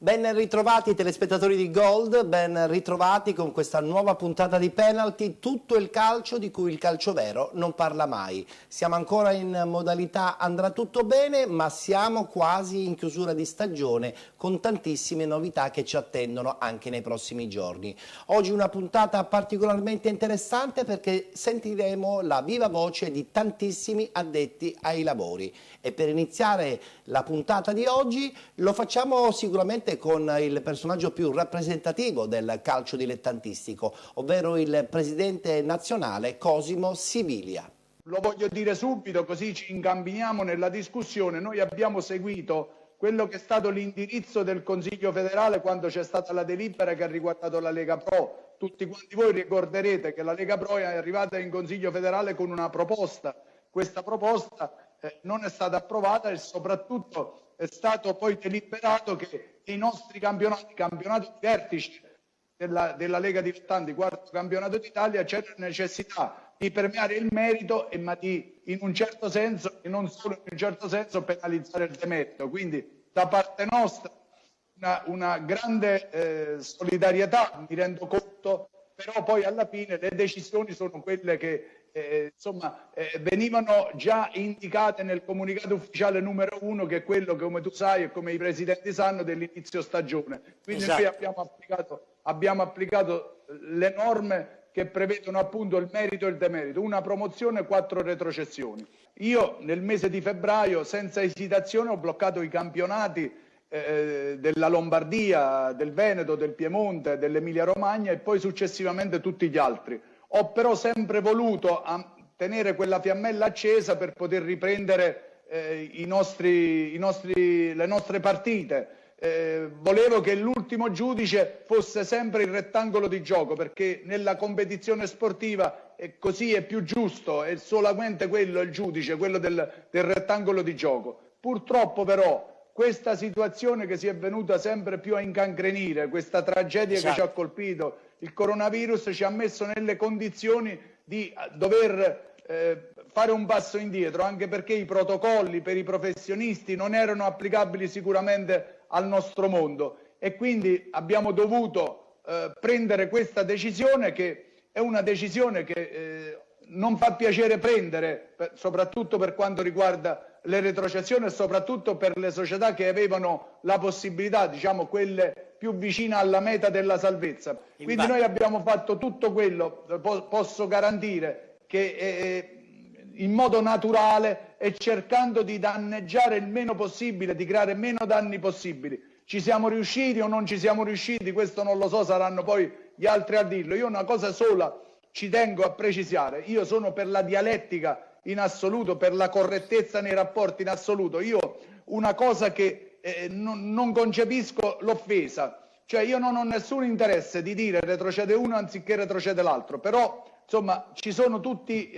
Ben ritrovati telespettatori di Gold, ben ritrovati con questa nuova puntata di Penalty, tutto il calcio di cui il calcio vero non parla mai. Siamo ancora in modalità andrà tutto bene, ma siamo quasi in chiusura di stagione con tantissime novità che ci attendono anche nei prossimi giorni. Oggi una puntata particolarmente interessante perché sentiremo la viva voce di tantissimi addetti ai lavori. E per iniziare la puntata di oggi lo facciamo sicuramente con il personaggio più rappresentativo del calcio dilettantistico, ovvero il presidente nazionale Cosimo Sibilia. Lo voglio dire subito, così ci incamminiamo nella discussione. Noi abbiamo seguito quello che è stato l'indirizzo del Consiglio federale quando c'è stata la delibera che ha riguardato la Lega Pro. Tutti quanti voi ricorderete che la Lega Pro è arrivata in Consiglio federale con una proposta. Questa proposta non è stata approvata e soprattutto è stato poi deliberato che i nostri campionati di vertice della Lega Dilettanti, quarto campionato d'Italia, c'è la necessità di premiare il merito ma di, in un certo senso, e non solo in un certo senso, penalizzare il demerito. Quindi da parte nostra una grande solidarietà, mi rendo conto, però poi alla fine le decisioni sono quelle che venivano già indicate nel comunicato ufficiale numero 1, che è quello che, come tu sai e come i presidenti sanno, dell'inizio stagione. Quindi esatto. Noi abbiamo applicato le norme che prevedono appunto il merito e il demerito, una promozione, 4 retrocessioni. Io nel mese di febbraio senza esitazione ho bloccato i campionati della Lombardia, del Veneto, del Piemonte, dell'Emilia Romagna e poi successivamente tutti gli altri. Ho però sempre voluto tenere quella fiammella accesa per poter riprendere le nostre partite. Volevo che l'ultimo giudice fosse sempre il rettangolo di gioco, perché nella competizione sportiva così è più giusto, è solamente quello il giudice, quello del rettangolo di gioco. Purtroppo però questa situazione che si è venuta sempre più a incancrenire, questa tragedia che ci ha colpito, il coronavirus, ci ha messo nelle condizioni di dover fare un passo indietro, anche perché i protocolli per i professionisti non erano applicabili sicuramente al nostro mondo e quindi abbiamo dovuto prendere questa decisione, che è una decisione che non fa piacere prendere, soprattutto per quanto riguarda le retrocessioni e soprattutto per le società che avevano la possibilità, diciamo quelle più vicine alla meta della salvezza. Quindi noi abbiamo fatto tutto quello, posso garantire, che in modo naturale e cercando di danneggiare il meno possibile, di creare meno danni possibili. Ci siamo riusciti o non ci siamo riusciti? Questo non lo so, saranno poi gli altri a dirlo. Io una cosa sola ci tengo a precisare: io sono per la dialettica in assoluto, per la correttezza nei rapporti in assoluto. Io una cosa che non concepisco l'offesa, cioè io non ho nessun interesse di dire retrocede uno anziché retrocede l'altro, però insomma ci sono tutti,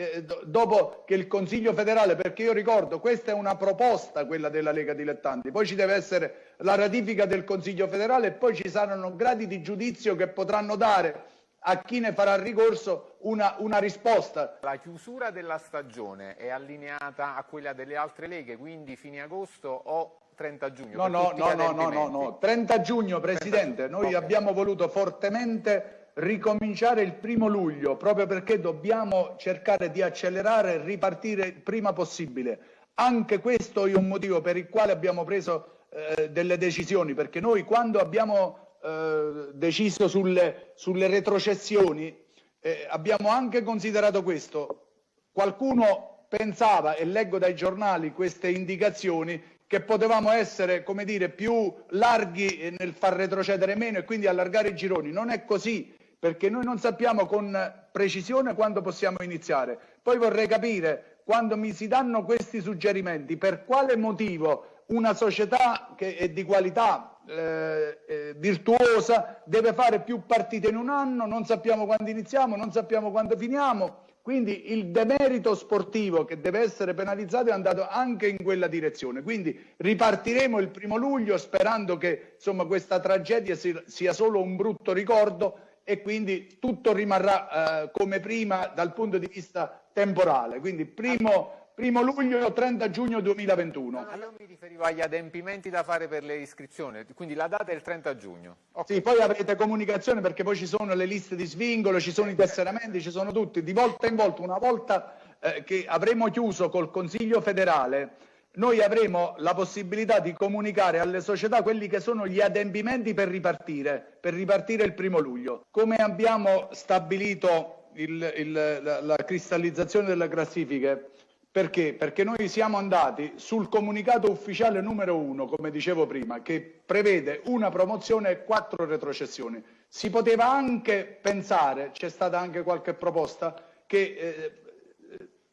dopo che il Consiglio federale, perché io ricordo questa è una proposta, quella della Lega Dilettanti, poi ci deve essere la ratifica del Consiglio federale e poi ci saranno gradi di giudizio che potranno dare a chi ne farà ricorso una risposta. La chiusura della stagione è allineata a quella delle altre leghe, quindi fine agosto o 30 giugno? No, 30 giugno, Presidente. Noi abbiamo voluto fortemente ricominciare il 1° luglio, proprio perché dobbiamo cercare di accelerare e ripartire il prima possibile. Anche questo è un motivo per il quale abbiamo preso delle decisioni, perché noi quando abbiamo deciso sulle retrocessioni abbiamo anche considerato questo. Qualcuno pensava, e leggo dai giornali queste indicazioni, che potevamo essere, come dire, più larghi nel far retrocedere meno e quindi allargare i gironi. Non è così, perché noi non sappiamo con precisione quando possiamo iniziare. Poi vorrei capire, quando mi si danno questi suggerimenti, per quale motivo una società che è di qualità virtuosa deve fare più partite in un anno, non sappiamo quando iniziamo, non sappiamo quando finiamo. Quindi il demerito sportivo che deve essere penalizzato è andato anche in quella direzione. Quindi ripartiremo il 1° luglio sperando che insomma questa tragedia sia solo un brutto ricordo e quindi tutto rimarrà come prima dal punto di vista temporale. Quindi 1° 1 luglio o 30 giugno 2021. Io mi riferivo agli adempimenti da fare per le iscrizioni, quindi la data è il 30 giugno. Sì, poi avrete comunicazione perché poi ci sono le liste di svincolo, ci sono i tesseramenti, ci sono tutti. Di volta in volta, una volta che avremo chiuso col Consiglio federale, noi avremo la possibilità di comunicare alle società quelli che sono gli adempimenti per ripartire il 1 luglio. Come abbiamo stabilito la cristallizzazione delle classifiche? Perché? Perché noi siamo andati sul comunicato ufficiale numero 1, come dicevo prima, che prevede una promozione e 4 retrocessioni. Si poteva anche pensare, c'è stata anche qualche proposta, che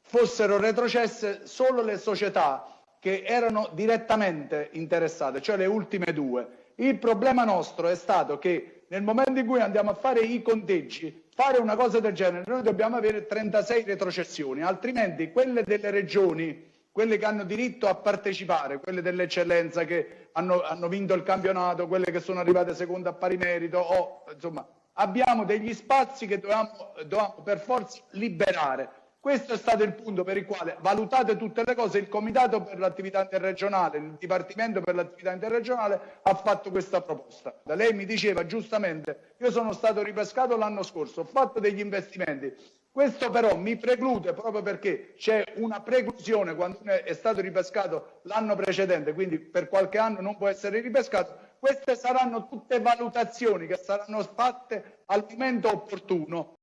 fossero retrocesse solo le società che erano direttamente interessate, cioè le ultime 2. Il problema nostro è stato che nel momento in cui andiamo a fare i conteggi, fare una cosa del genere, noi dobbiamo avere 36 retrocessioni, altrimenti quelle delle regioni, quelle che hanno diritto a partecipare, quelle dell'eccellenza che hanno vinto il campionato, quelle che sono arrivate seconde a pari merito, insomma, abbiamo degli spazi che dovevamo per forza liberare. Questo è stato il punto per il quale, valutate tutte le cose, il Comitato per l'attività interregionale, il Dipartimento per l'attività interregionale ha fatto questa proposta. Da lei mi diceva giustamente, io sono stato ripescato l'anno scorso, ho fatto degli investimenti. Questo però mi preclude, proprio perché c'è una preclusione quando uno è stato ripescato l'anno precedente, quindi per qualche anno non può essere ripescato. Queste saranno tutte valutazioni che saranno fatte al momento opportuno.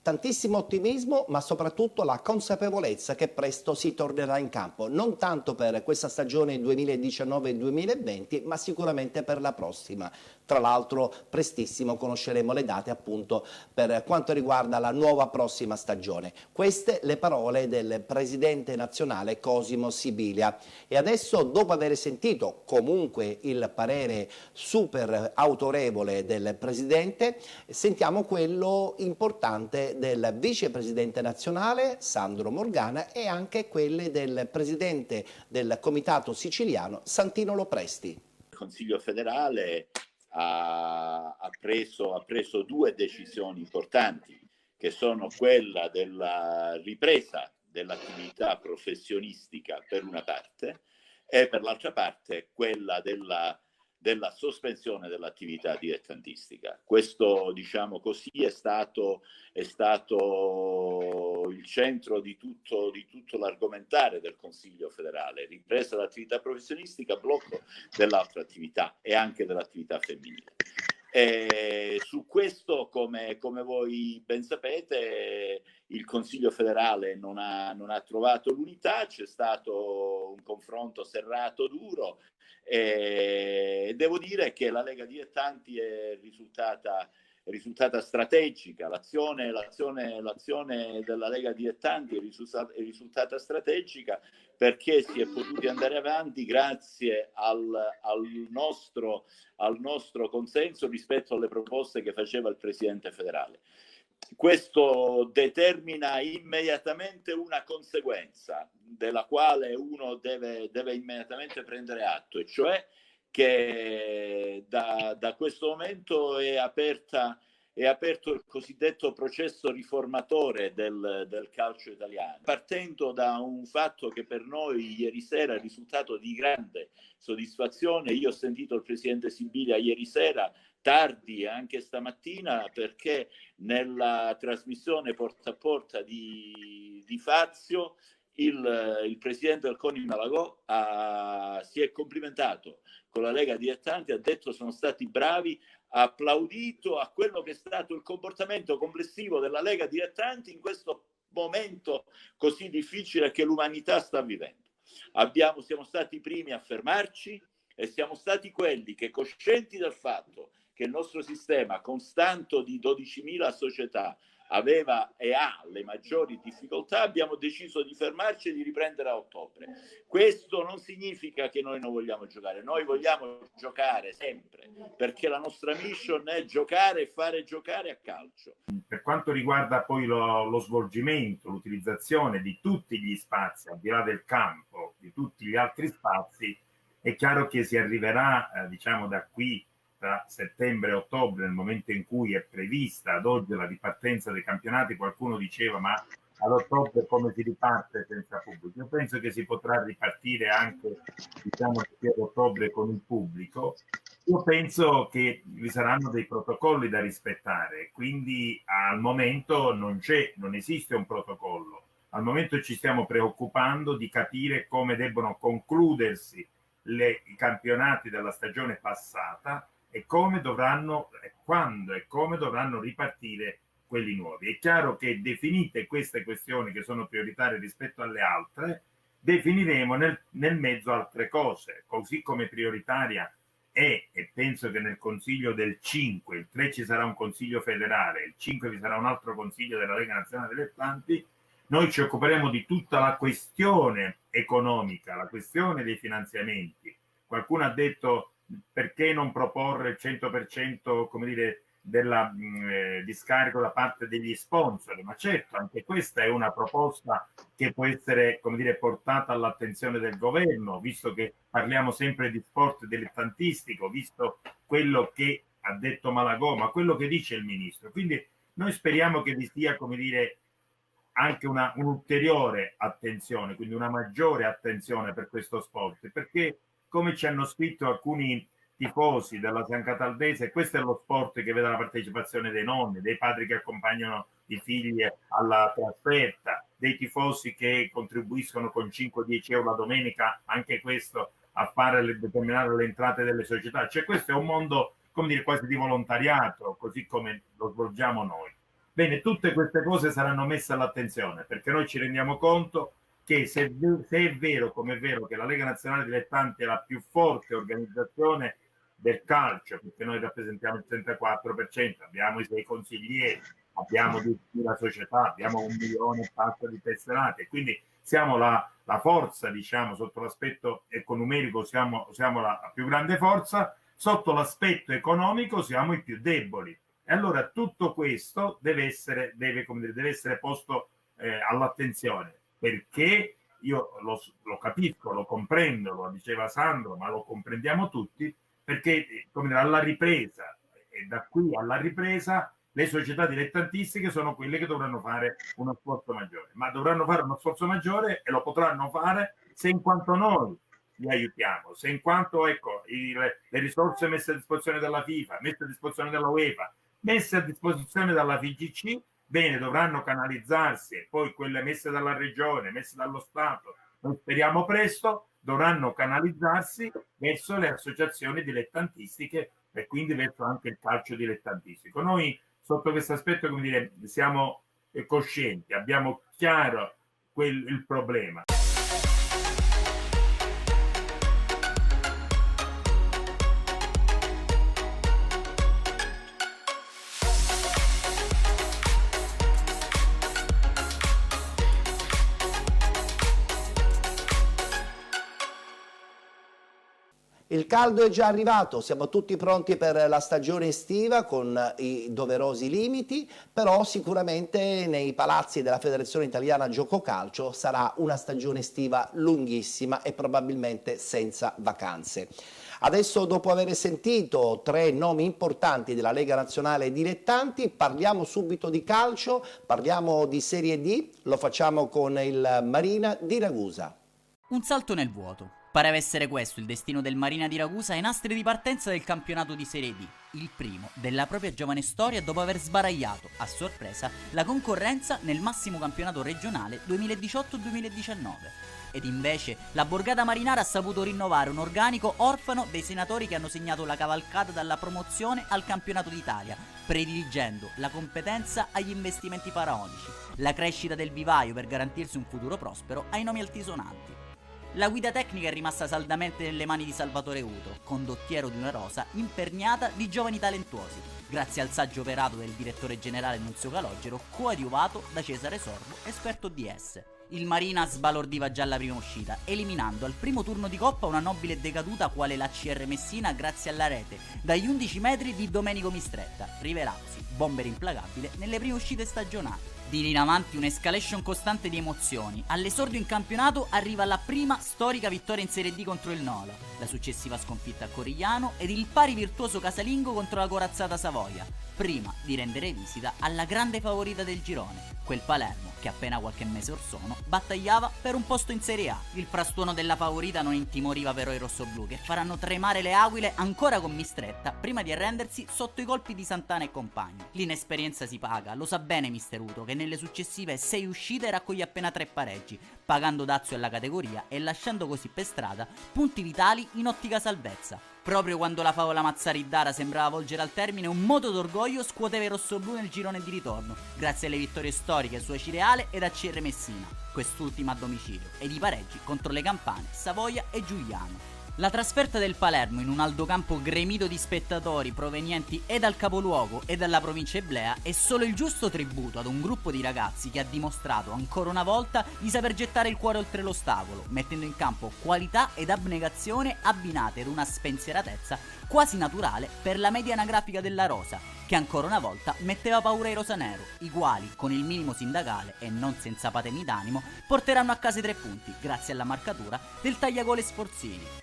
Tantissimo ottimismo, ma soprattutto la consapevolezza che presto si tornerà in campo, non tanto per questa stagione 2019-2020, ma sicuramente per la prossima. Tra l'altro prestissimo conosceremo le date appunto per quanto riguarda la nuova prossima stagione. Queste le parole del presidente nazionale Cosimo Sibilia. E adesso, dopo aver sentito comunque il parere super autorevole del presidente, sentiamo quello importante del vicepresidente nazionale Sandro Morgana e anche quelle del presidente del comitato siciliano Santino Lopresti. Il Consiglio federale ha preso 2 decisioni importanti, che sono quella della ripresa dell'attività professionistica per una parte e per l'altra parte quella della sospensione dell'attività dilettantistica. Questo, diciamo così, è stato il centro di tutto l'argomentare del Consiglio federale: ripresa dell'attività professionistica, blocco dell'altra attività e anche dell'attività femminile. E su questo, come voi ben sapete, il Consiglio federale non ha trovato l'unità, c'è stato un confronto serrato, duro, e devo dire che la Lega Dilettanti è risultata strategica. L'azione della Lega Dilettanti è risultata strategica perché si è potuti andare avanti grazie al nostro consenso rispetto alle proposte che faceva il Presidente federale. Questo determina immediatamente una conseguenza della quale uno deve immediatamente prendere atto, e cioè che da questo momento è aperto il cosiddetto processo riformatore del calcio italiano, partendo da un fatto che per noi ieri sera è risultato di grande soddisfazione. Io ho sentito il presidente Sibilia ieri sera tardi, anche stamattina, perché nella trasmissione Porta a Porta di Fazio il presidente del CONI Malagò si è complimentato con la Lega Dilettanti, ha detto sono stati bravi, ha applaudito a quello che è stato il comportamento complessivo della Lega Dilettanti in questo momento così difficile che l'umanità sta vivendo. Siamo stati i primi a fermarci e siamo stati quelli che, coscienti del fatto che il nostro sistema constanto di 12.000 società aveva e ha le maggiori difficoltà, abbiamo deciso di fermarci e di riprendere a ottobre. Questo non significa che noi non vogliamo giocare, noi vogliamo giocare sempre, perché la nostra mission è giocare e fare giocare a calcio. Per quanto riguarda poi lo svolgimento, l'utilizzazione di tutti gli spazi, al di là del campo, di tutti gli altri spazi, è chiaro che si arriverà, diciamo, da qui tra settembre e ottobre, nel momento in cui è prevista ad oggi la ripartenza dei campionati, qualcuno diceva ma ad ottobre come si riparte senza pubblico? Io penso che si potrà ripartire anche, diciamo, ad ottobre con il pubblico. Io penso che vi saranno dei protocolli da rispettare, quindi al momento non esiste un protocollo. Al momento ci stiamo preoccupando di capire come debbono concludersi i campionati della stagione passata e come dovranno, quando e come dovranno ripartire quelli nuovi. È chiaro che definite queste questioni che sono prioritarie rispetto alle altre, definiremo nel mezzo altre cose, così come prioritaria è, e penso che nel Consiglio del 5, il 3 ci sarà un Consiglio federale, il 5 vi sarà un altro Consiglio della Lega Nazionale Dilettanti, noi ci occuperemo di tutta la questione economica, la questione dei finanziamenti. Qualcuno ha detto perché non proporre il 100%, come dire, della discarico da parte degli sponsor, ma certo anche questa è una proposta che può essere, come dire, portata all'attenzione del governo, visto che parliamo sempre di sport dilettantistico, visto quello che ha detto Malagò, ma quello che dice il ministro. Quindi noi speriamo che vi sia, come dire, anche un'ulteriore attenzione, quindi una maggiore attenzione per questo sport, perché come ci hanno scritto alcuni tifosi della San Cataldese, questo è lo sport che vede la partecipazione dei nonni, dei padri che accompagnano i figli alla trasferta, dei tifosi che contribuiscono con 5-10 euro la domenica, anche questo a fare determinare le entrate delle società. Cioè questo è un mondo, come dire, quasi di volontariato, così come lo svolgiamo noi. Bene, tutte queste cose saranno messe all'attenzione, perché noi ci rendiamo conto che se è vero, come è vero, che la Lega Nazionale Dilettanti è la più forte organizzazione del calcio, perché noi rappresentiamo il 34%, abbiamo i 6 consiglieri, abbiamo la società, abbiamo 1 milione e passa di tesserati, quindi siamo la forza, diciamo, sotto l'aspetto economico siamo la più grande forza, sotto l'aspetto economico siamo i più deboli. E allora tutto questo deve essere posto all'attenzione, perché io lo capisco, lo comprendo, lo diceva Sandro, ma lo comprendiamo tutti, perché come dire, alla ripresa, e da qui alla ripresa, le società dilettantistiche sono quelle che dovranno fare uno sforzo maggiore, ma dovranno fare uno sforzo maggiore e lo potranno fare se in quanto noi li aiutiamo, se in quanto, ecco, le risorse messe a disposizione dalla FIFA, messe a disposizione dalla UEFA, messe a disposizione dalla FIGC, bene, dovranno canalizzarsi, e poi quelle messe dalla regione, messe dallo Stato, noi speriamo presto, dovranno canalizzarsi verso le associazioni dilettantistiche e quindi verso anche il calcio dilettantistico. Noi sotto questo aspetto, come dire, siamo coscienti, abbiamo chiaro il problema. Il caldo è già arrivato, siamo tutti pronti per la stagione estiva con i doverosi limiti, però sicuramente nei palazzi della Federazione Italiana Gioco Calcio sarà una stagione estiva lunghissima e probabilmente senza vacanze. Adesso, dopo aver sentito 3 nomi importanti della Lega Nazionale Dilettanti, parliamo subito di calcio, parliamo di Serie D, lo facciamo con il Marina di Ragusa. Un salto nel vuoto. Pareva essere questo il destino del Marina di Ragusa ai nastri di partenza del campionato di Serie D, il primo della propria giovane storia dopo aver sbaragliato, a sorpresa, la concorrenza nel massimo campionato regionale 2018-2019. Ed invece la borgata marinara ha saputo rinnovare un organico orfano dei senatori che hanno segnato la cavalcata dalla promozione al campionato d'Italia, prediligendo la competenza agli investimenti faraonici, la crescita del vivaio per garantirsi un futuro prospero ai nomi altisonanti. La guida tecnica è rimasta saldamente nelle mani di Salvatore Utro, condottiero di una rosa imperniata di giovani talentuosi, grazie al saggio operato del direttore generale Nunzio Calogero, coadiuvato da Cesare Sorbo, esperto DS. Il Marina sbalordiva già alla prima uscita, eliminando al primo turno di Coppa una nobile decaduta quale la CR Messina grazie alla rete dagli 11 metri di Domenico Mistretta, rivelatosi bomber implacabile nelle prime uscite stagionali. Di lì in avanti un'escalation costante di emozioni. All'esordio in campionato arriva la prima storica vittoria in Serie D contro il Nola, la successiva sconfitta a Corigliano ed il pari virtuoso casalingo contro la corazzata Savoia, prima di rendere visita alla grande favorita del girone, quel Palermo che appena qualche mese or sono battagliava per un posto in Serie A. Il frastuono della favorita non intimoriva però i rossoblù, che faranno tremare le aquile ancora con Mistretta prima di arrendersi sotto i colpi di Santana e compagni. L'inesperienza si paga, lo sa bene Mister Uto, che nelle successive 6 uscite raccoglie appena 3 pareggi, pagando dazio alla categoria e lasciando così per strada punti vitali in ottica salvezza. Proprio quando la favola Mazzariddara sembrava volgere al termine, un moto d'orgoglio scuoteva i rossoblù nel girone di ritorno, grazie alle vittorie storiche su Acireale ed ACR Messina, quest'ultima a domicilio, ed i pareggi contro le Campane, Savoia e Giuliano. La trasferta del Palermo in un aldocampo gremito di spettatori provenienti e dal capoluogo e dalla provincia eblea è solo il giusto tributo ad un gruppo di ragazzi che ha dimostrato ancora una volta di saper gettare il cuore oltre l'ostacolo, mettendo in campo qualità ed abnegazione abbinate ad una spensieratezza quasi naturale per la media anagrafica della rosa, che ancora una volta metteva paura ai rosanero, i quali, con il minimo sindacale e non senza patemi d'animo, porteranno a casa i 3 punti grazie alla marcatura del tagliagole Sforzini.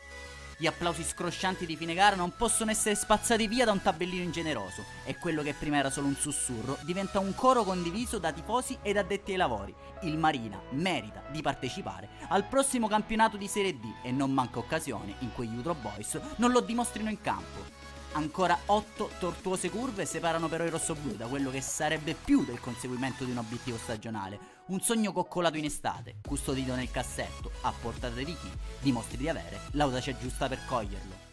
Gli applausi scroscianti di fine gara non possono essere spazzati via da un tabellino ingeneroso e quello che prima era solo un sussurro diventa un coro condiviso da tifosi ed addetti ai lavori. Il Marina merita di partecipare al prossimo campionato di Serie D e non manca occasione in cui gli Utro Boys non lo dimostrino in campo. Ancora 8 tortuose curve separano però i rossoblù da quello che sarebbe più del conseguimento di un obiettivo stagionale, un sogno coccolato in estate, custodito nel cassetto, a portata di chi dimostri di avere l'audacia giusta per coglierlo.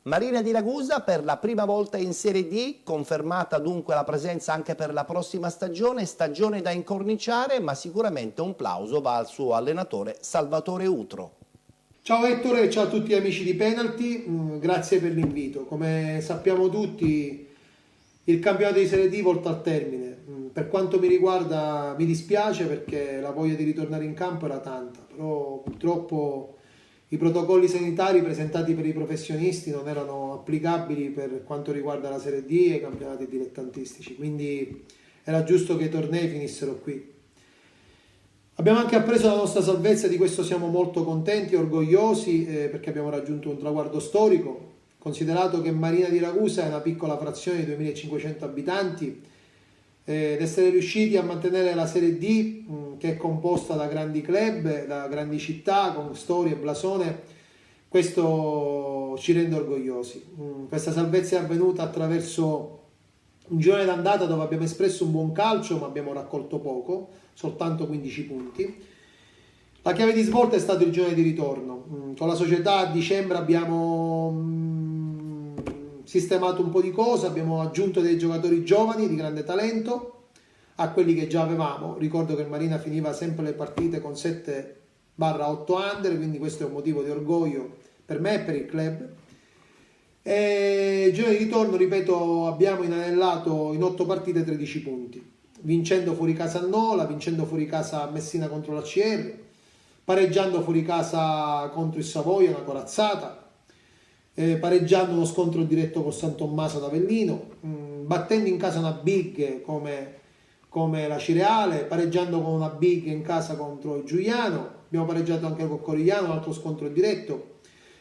Marina di Ragusa per la prima volta in Serie D, confermata dunque la presenza anche per la prossima stagione da incorniciare, ma sicuramente un plauso va al suo allenatore Salvatore Utro. Ciao Ettore, ciao a tutti gli amici di Penalty, grazie per l'invito. Come sappiamo tutti il campionato di Serie D volta al termine. Per quanto mi riguarda mi dispiace perché la voglia di ritornare in campo era tanta, però purtroppo i protocolli sanitari presentati per i professionisti non erano applicabili per quanto riguarda la Serie D e i campionati dilettantistici, quindi era giusto che i tornei finissero qui. Abbiamo anche appreso la nostra salvezza, di questo siamo molto contenti e orgogliosi perché abbiamo raggiunto un traguardo storico, considerato che Marina di Ragusa è una piccola frazione di 2500 abitanti ed essere riusciti a mantenere la Serie D che è composta da grandi club, da grandi città con storia e blasone, questo ci rende orgogliosi. Questa salvezza è avvenuta attraverso un girone d'andata dove abbiamo espresso un buon calcio ma abbiamo raccolto poco, soltanto 15 punti. La chiave di svolta è stato il girone di ritorno. Con la società a dicembre abbiamo sistemato un po' di cose, abbiamo aggiunto dei giocatori giovani di grande talento a quelli che già avevamo. Ricordo che il Marina finiva sempre le partite con 7/8 under, quindi questo è un motivo di orgoglio per me e per il club. E il girone di ritorno, ripeto, abbiamo inanellato in 8 partite 13 punti, vincendo fuori casa a Nola, vincendo fuori casa a Messina contro la CR, pareggiando fuori casa contro il Savoia, una corazzata, pareggiando uno scontro diretto con San Tommaso ad Avellino, battendo in casa una big come la Cireale, pareggiando con una big in casa contro il Giuliano, abbiamo pareggiato anche con Corigliano, un altro scontro diretto.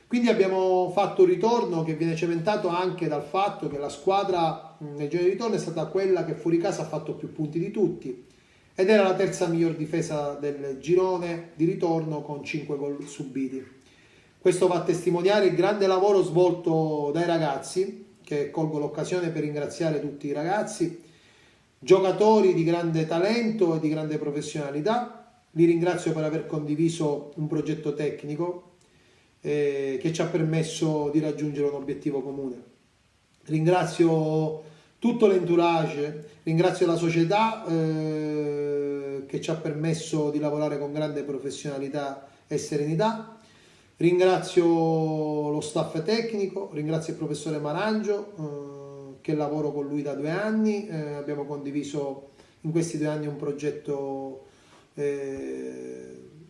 Quindi abbiamo fatto un ritorno che viene cementato anche dal fatto che la squadra nel girone di ritorno è stata quella che fuori casa ha fatto più punti di tutti ed era la terza miglior difesa del girone di ritorno con 5 gol subiti. Questo va a testimoniare il grande lavoro svolto dai ragazzi, che colgo l'occasione per ringraziare tutti i ragazzi, giocatori di grande talento e di grande professionalità. Li ringrazio per aver condiviso un progetto tecnico che ci ha permesso di raggiungere un obiettivo comune. Ringrazio tutto l'entourage, ringrazio la società che ci ha permesso di lavorare con grande professionalità e serenità. Ringrazio lo staff tecnico, ringrazio il professore Marangio che lavoro con lui da 2 anni, abbiamo condiviso in questi 2 anni un progetto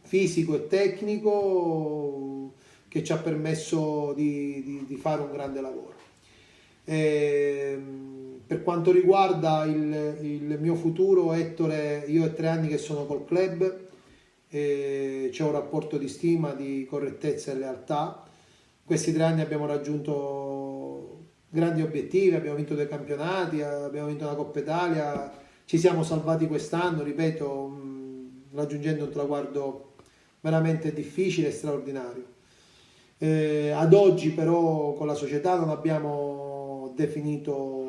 fisico e tecnico che ci ha permesso di fare un grande lavoro. Per quanto riguarda il mio futuro, Ettore, io ho 3 anni che sono col club, c'è un rapporto di stima, di correttezza e lealtà. Questi 3 anni abbiamo raggiunto grandi obiettivi, abbiamo vinto 2 campionati, abbiamo vinto una Coppa Italia, ci siamo salvati quest'anno, ripeto, raggiungendo un traguardo veramente difficile e straordinario. Ad oggi però con la società non abbiamo definito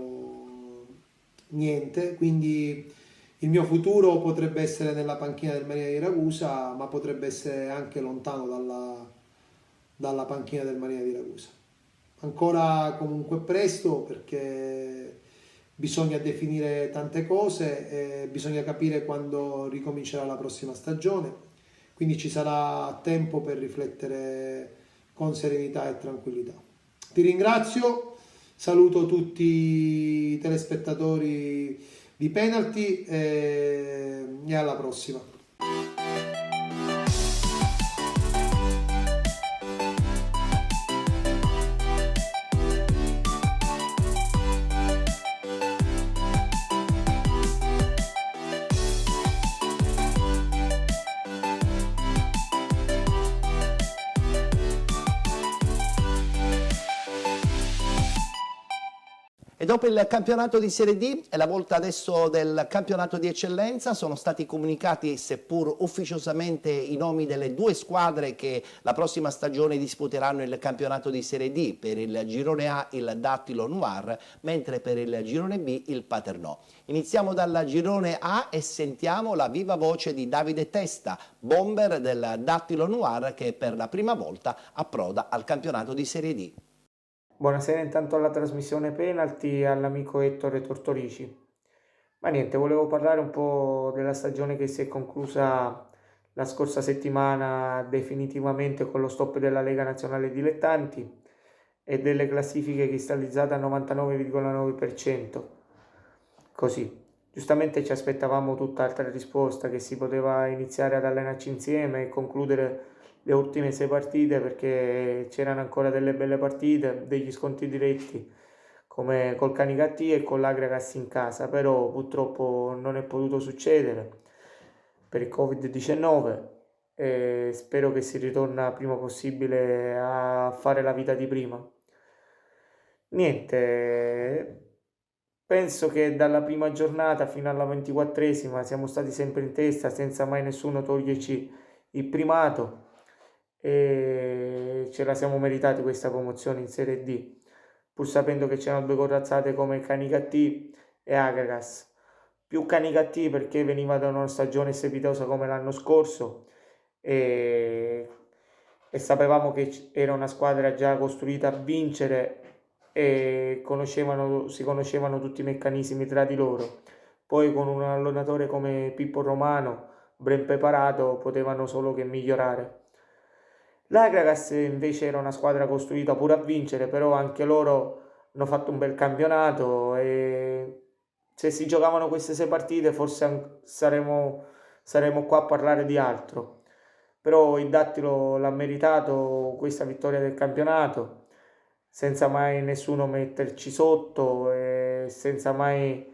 niente, quindi il mio futuro potrebbe essere nella panchina del Marina di Ragusa, ma potrebbe essere anche lontano dalla panchina del Marina di Ragusa. Ancora comunque presto, perché bisogna definire tante cose e bisogna capire quando ricomincerà la prossima stagione, quindi ci sarà tempo per riflettere con serenità e tranquillità. Ti ringrazio, saluto tutti i telespettatori di Penalty e alla prossima. E dopo il campionato di Serie D è la volta adesso del campionato di eccellenza. Sono stati comunicati, seppur ufficiosamente, i nomi delle 2 squadre che la prossima stagione disputeranno il campionato di Serie D. Per il girone A il Dattilo Noir, mentre per il girone B il Paternò. Iniziamo dal girone A e sentiamo la viva voce di Davide Testa, bomber del Dattilo Noir, che per la prima volta approda al campionato di Serie D. Buonasera intanto alla trasmissione Penalty e all'amico Ettore Tortorici. Ma niente, volevo parlare un po' della stagione che si è conclusa la scorsa settimana definitivamente con lo stop della Lega Nazionale Dilettanti e delle classifiche cristallizzate al 99,9%. Così, giustamente ci aspettavamo tutt'altra risposta, che si poteva iniziare ad allenarci insieme e concludere le ultime 6 partite, perché c'erano ancora delle belle partite, degli scontri diretti come col Canicattì e con l'Agragas in casa, però purtroppo non è potuto succedere per il Covid-19 e spero che si ritorna prima possibile a fare la vita di prima. Niente, penso che dalla prima giornata fino alla 24esima siamo stati sempre in testa senza mai nessuno toglierci il primato e ce la siamo meritati questa promozione in Serie D, pur sapendo che c'erano 2 corazzate come Canicattì e Agragas. Più Canicattì perché veniva da una stagione strepitosa come l'anno scorso e sapevamo che era una squadra già costruita a vincere e si conoscevano tutti i meccanismi tra di loro. Poi con un allenatore come Pippo Romano, ben preparato, potevano solo che migliorare. L'Agragas invece era una squadra costruita pure a vincere, però anche loro hanno fatto un bel campionato e se si giocavano queste 6 partite forse saremo qua a parlare di altro. Però il Dattilo l'ha meritato questa vittoria del campionato, senza mai nessuno metterci sotto e senza mai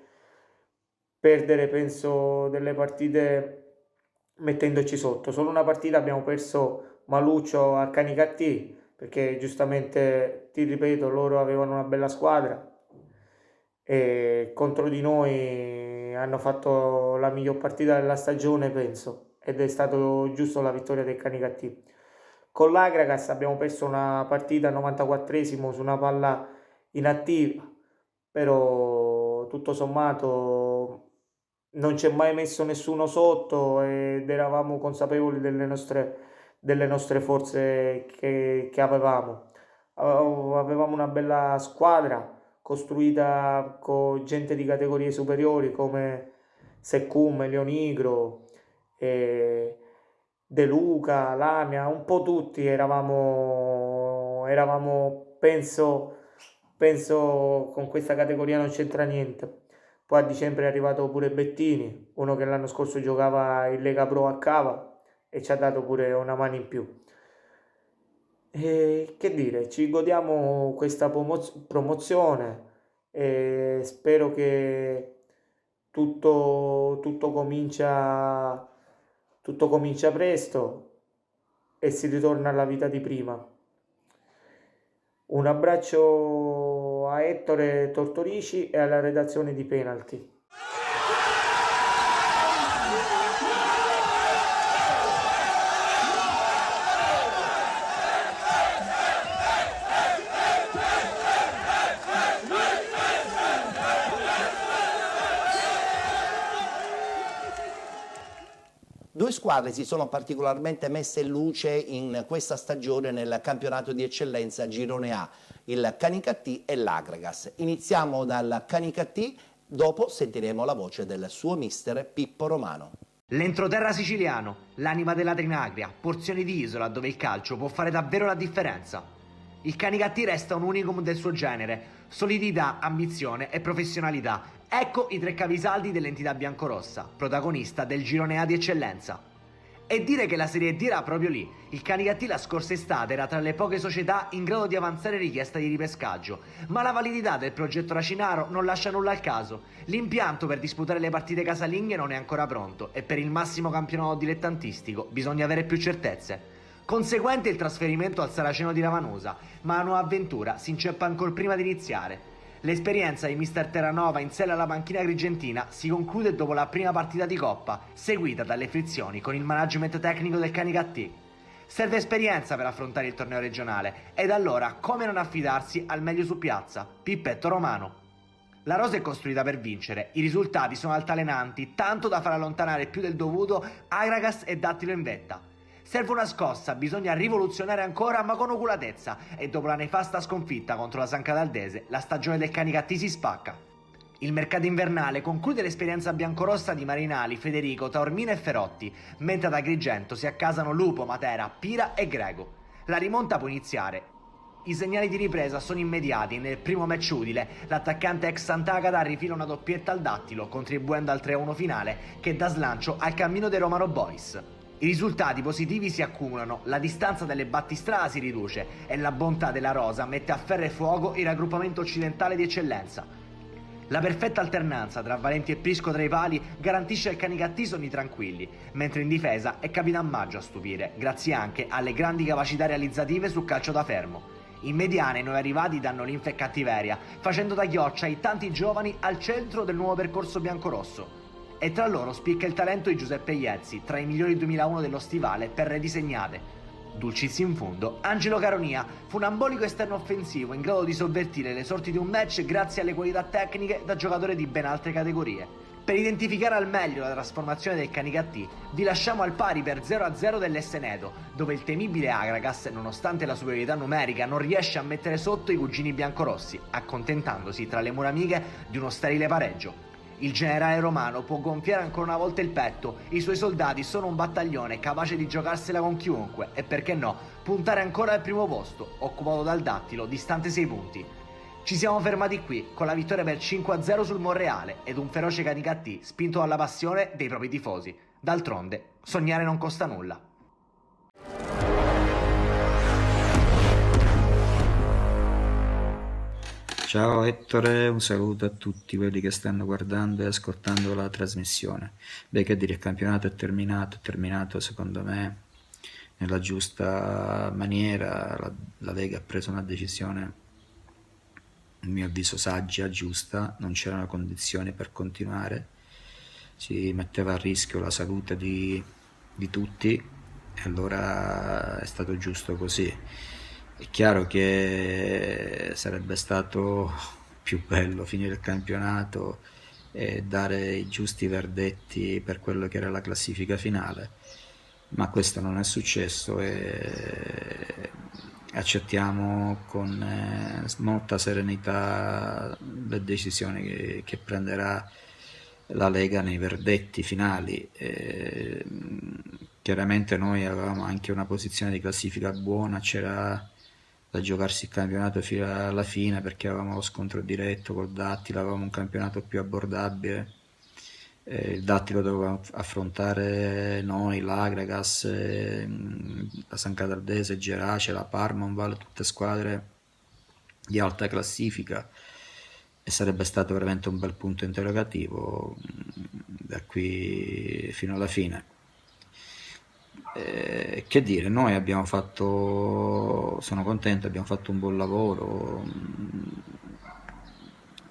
perdere, penso, delle partite mettendoci sotto. Solo una partita abbiamo perso Maluccio a Canicattì, perché giustamente, ti ripeto, loro avevano una bella squadra e contro di noi hanno fatto la miglior partita della stagione, penso, ed è stato giusto la vittoria del Canicattì. Con l'Agragas abbiamo perso una partita al 94esimo su una palla inattiva, però tutto sommato non c'è mai messo nessuno sotto ed eravamo consapevoli delle nostre forze che avevamo. Avevamo una bella squadra costruita con gente di categorie superiori come Seccum, Leonigro, De Luca, Lamia, un po' tutti eravamo penso penso con questa categoria non c'entra niente. Poi a dicembre è arrivato pure Bettini, uno che l'anno scorso giocava in Lega Pro a Cava e ci ha dato pure una mano in più. E che dire, ci godiamo questa promozione e spero che tutto comincia presto e si ritorna alla vita di prima. Un abbraccio a Ettore Tortorici e alla redazione di Penalty. Due squadre si sono particolarmente messe in luce in questa stagione nel campionato di eccellenza Girone A, il Canicattì e l'Agragas. Iniziamo dal Canicattì, dopo sentiremo la voce del suo mister Pippo Romano. L'entroterra siciliano, l'anima della Trinagria, porzioni di isola dove il calcio può fare davvero la differenza. Il Canicattì resta un unicum del suo genere, solidità, ambizione e professionalità. Ecco i tre capisaldi dell'entità biancorossa, protagonista del girone A di eccellenza. E dire che la Serie D era proprio lì. Il Canicattì la scorsa estate era tra le poche società in grado di avanzare richiesta di ripescaggio, ma la validità del progetto Racinaro non lascia nulla al caso. L'impianto per disputare le partite casalinghe non è ancora pronto e per il massimo campionato dilettantistico bisogna avere più certezze. Conseguente il trasferimento al Saraceno di Ravanosa, ma la nuova avventura si inceppa ancora prima di iniziare. L'esperienza di Mister Terranova in sella alla panchina agrigentina si conclude dopo la prima partita di Coppa, seguita dalle frizioni con il management tecnico del Canicattì. Serve esperienza per affrontare il torneo regionale ed allora come non affidarsi al meglio su piazza, Pippetto Romano. La rosa è costruita per vincere, i risultati sono altalenanti, tanto da far allontanare più del dovuto Agragas e Dattilo in vetta. Serve una scossa, bisogna rivoluzionare ancora ma con oculatezza e dopo la nefasta sconfitta contro la San Cataldese la stagione del Canicattì si spacca. Il mercato invernale conclude l'esperienza biancorossa di Marinali, Federico, Taormina e Ferotti, mentre ad Agrigento si accasano Lupo, Matera, Pira e Grego. La rimonta può iniziare. I segnali di ripresa sono immediati e nel primo match utile l'attaccante ex Sant'Agata rifila una doppietta al Dattilo, contribuendo al 3-1 finale che dà slancio al cammino dei Romano Boys. I risultati positivi si accumulano, la distanza delle battistrada si riduce e la bontà della rosa mette a ferro e fuoco il raggruppamento occidentale di eccellenza. La perfetta alternanza tra Valenti e Prisco tra i pali garantisce al Canicattì sonni tranquilli, mentre in difesa è Capitan Maggio a stupire, grazie anche alle grandi capacità realizzative sul calcio da fermo. In mediana i nuovi arrivati danno linfa e cattiveria, facendo da ghioccia i tanti giovani al centro del nuovo percorso biancorosso. E tra loro spicca il talento di Giuseppe Iezzi, tra i migliori 2001 dello stivale per reti segnate. Dulcis in fondo, Angelo Caronia fu un ambolico esterno offensivo in grado di sovvertire le sorti di un match grazie alle qualità tecniche da giocatore di ben altre categorie. Per identificare al meglio la trasformazione del Canicattì, vi lasciamo al pari per 0-0 dell'Essenedo, dove il temibile Agragas, nonostante la superiorità numerica, non riesce a mettere sotto i cugini biancorossi, accontentandosi tra le mura amiche di uno sterile pareggio. Il generale romano può gonfiare ancora una volta il petto, i suoi soldati sono un battaglione capace di giocarsela con chiunque e perché no, puntare ancora al primo posto, occupato dal Dattilo, distante 6 punti. Ci siamo fermati qui, con la vittoria per 5-0 sul Monreale ed un feroce Canicattì spinto dalla passione dei propri tifosi. D'altronde, sognare non costa nulla. Ciao Ettore, un saluto a tutti quelli che stanno guardando e ascoltando la trasmissione. Beh, che dire, il campionato è terminato secondo me nella giusta maniera. La Lega ha preso una decisione, a mio avviso saggia, giusta, non c'erano condizioni per continuare, si metteva a rischio la salute di tutti e allora è stato giusto così. È chiaro che sarebbe stato più bello finire il campionato e dare i giusti verdetti per quello che era la classifica finale, ma questo non è successo e accettiamo con molta serenità le decisioni che prenderà la Lega nei verdetti finali. Chiaramente noi avevamo anche una posizione di classifica buona, c'era da giocarsi il campionato fino alla fine, perché avevamo lo scontro diretto col Dattilo, avevamo un campionato più abbordabile. Il Dattilo doveva affrontare noi, l'Agragas, la San Cataldese, il Gerace, la Parma, un Valle, tutte squadre di alta classifica, e sarebbe stato veramente un bel punto interrogativo da qui fino alla fine. Che dire, noi abbiamo fatto, sono contento, abbiamo fatto un buon lavoro,